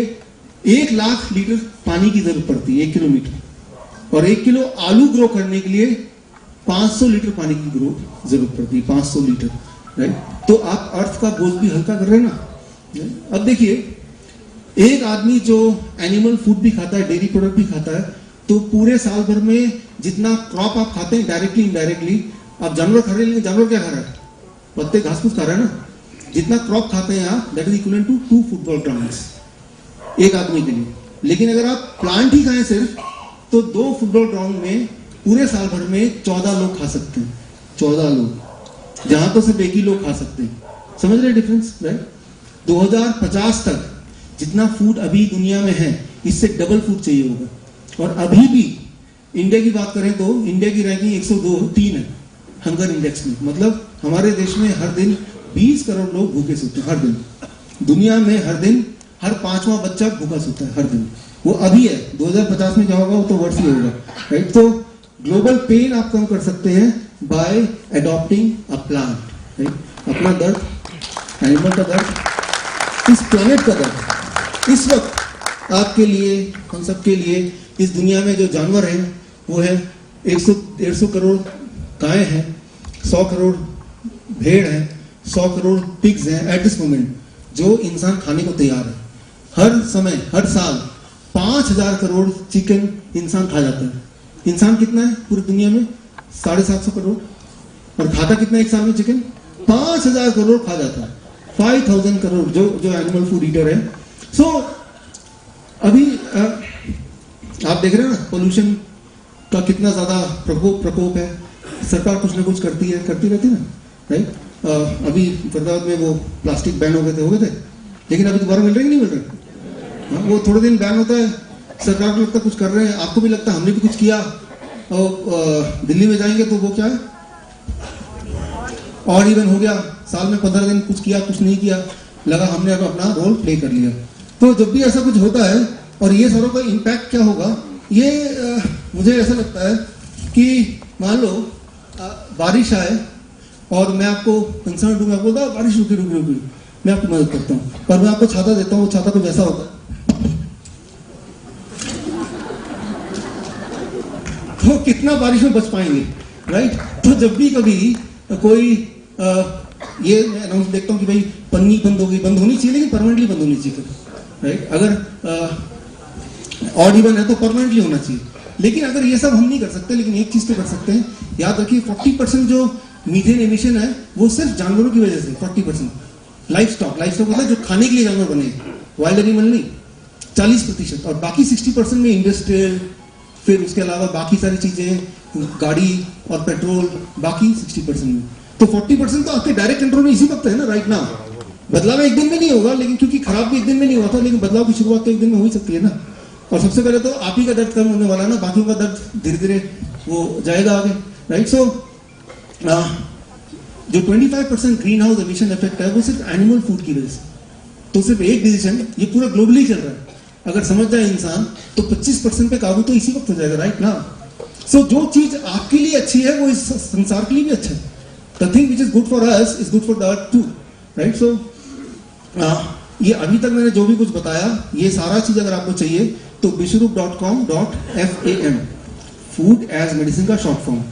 1 लाख लीटर पानी की जरूरत पड़ती है, 1 किलो मीट। और 1 किलो आलू ग्रो करने के लिए 500 लीटर पानी की जरूरत पड़ती है, 500 लीटर, राइट। तो आप अर्थ का बोझ भी हल्का कर रहे हैं ना। अब देखिए, एक आदमी जो एनिमल फूड भी खाता है, डेयरी प्रोडक्ट भी खाता है, तो पूरे साल भर में जितना क्रॉप आप खाते हैं डायरेक्टली इनडायरेक्टली, आप जानवर खा रहे हैं, लेकिन जानवर क्या खा रहा है, पत्ते घास फूस खा रहा है ना। जितना क्रॉप खाते हैं आप, that is equal to 2 football grounds एक आदमी के लिए। लेकिन अगर आप प्लांट ही खाएं सिर्फ, तो 2 फुटबॉल ग्राउंड में पूरे साल भर में 14 लोग खा सकते हैं, 14 लोग, जहां तो सिर्फ एक ही लोग खा सकते हैं। समझ रहे डिफरेंस, राइट। 2050 तक जितना फूड अभी दुनिया में है, इससे डबल फूड चाहिए होगा। और अभी भी इंडिया की बात करें तो इंडिया की रैंकिंग 102-3 है हंगर इंडेक्स में। मतलब हमारे देश में हर दिन 20 करोड़ लोग भूखे सोते हैं, हर दिन। दुनिया में हर दिन हर 5वां बच्चा भूखा सोता है, हर दिन। वो अभी है, 2050 में क्या होगा वो तो वर्ष ही होगा, राइट। तो ग्लोबल पेन आप कम कर सकते हैं by adopting a plant, right. अपना दर्द, एनिमल का दर्द, इस प्लेनेट का दर्द, इस वक्त आपके लिए, हम सबके लिए, इस दुनिया में जो जानवर हैं वो है 100-150 करोड़ गायें हैं, 100 करोड़ भेड़ हैं, 100 करोड़ पिग्स हैं एट दिस मोमेंट, जो इंसान खाने को तैयार है। हर समय, हर साल 5000 करोड़ चिकन इंसान खा जाता है। इंसान कितना है पूरी दुनिया में? 750 करोड़। और खाता कितना एक साल में चिकन? 5000 करोड़ खा जाता है। 5000 करोड़ जो एनिमल फूड ईटर है। सो अभी आप देख रहे हैं ना पोल्यूशन का कितना ज्यादा प्रकोप है। सरकार कुछ ना कुछ करती रहती है ना, राइट। अभी फरीदाबाद में वो प्लास्टिक बैन हो गए थे, लेकिन अभी दोबारा मिल रहे कि नहीं मिल रहे? वो थोड़े दिन बैन होता है, सरकार को लगता है कुछ कर रहे हैं, आपको भी लगता है हमने भी कुछ किया, और दिल्ली में जाएंगे तो वो क्या है, और इवन हो गया, साल में 15 दिन कुछ किया, कुछ नहीं किया, लगा हमने अब अपना रोल प्ले कर लिया। तो जब भी ऐसा कुछ होता है, और ये सारों का इम्पैक्ट क्या होगा, ये मुझे ऐसा लगता है कि मान लो बारिश आए और मैं आपको कंसर्न दूंगा, बोलता बारिश रुकी, मैं आपको मदद करता हूँ, पर मैं आपको छाता देता हूँ, छाता कुछ ऐसा होता है, तो कितना बारिश में बच पाएंगे, राइट। तो जब भी कभी कोई ये अनाउंस देखता हूँ कि भाई पन्नी बंद होनी चाहिए, लेकिन परमानेंटली बंद होनी चाहिए, राइट। अगर ऑड इवन है तो परमानेंटली होना चाहिए। लेकिन अगर ये सब हम नहीं कर सकते, लेकिन एक चीज तो कर सकते हैं, याद रखिए 40% जो मीथेन एमिशन है वो सिर्फ जानवरों की वजह से, 40%। लाइफ स्टॉक मतलब जो खाने के लिए जानवर बने, वाइल्ड एनिमल नहीं। 40%, और बाकी 60% में इंडस्ट्रियल, फिर उसके अलावा बाकी सारी चीजें, गाड़ी और पेट्रोल, बाकी 60% में। तो 40% तो आपके डायरेक्ट कंट्रोल में इसी वक्त है ना, राइट नाउ। बदलाव एक दिन में नहीं होगा, लेकिन क्योंकि खराब भी एक दिन में नहीं हुआ था, लेकिन बदलाव की शुरुआत तो एक दिन में हो ही सकती है ना। और सबसे पहले तो आप ही का दर्द कम होने वाला है ना, बाकियों का दर्द धीरे धीरे वो जाएगा आगे, राइट। सो जो 25% ग्रीन हाउस एमिशन इफेक्ट है वो सिर्फ एनिमल फूड की वजह से। तो सिर्फ एक डिसीजन, ये पूरा ग्लोबली चल रहा है, अगर समझ जाए इंसान तो 25% पे काबू तो इसी वक्त हो जाएगा, राइट ना। सो जो चीज आपके लिए अच्छी है वो इस संसार के लिए भी अच्छा है। The thing which is good for us is good for the earth too, right. So ये अभी तक मैंने जो भी कुछ बताया, ये सारा चीज अगर आपको चाहिए तो bishrup.com.fam, फूड एज मेडिसिन का शॉर्ट फॉर्म।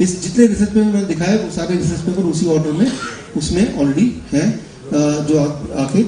इस जितने रिसर्च पेपर मैंने दिखाया वो सारे रिसर्च पेपर उसी ऑर्डर में उसमें ऑलरेडी है, जो आके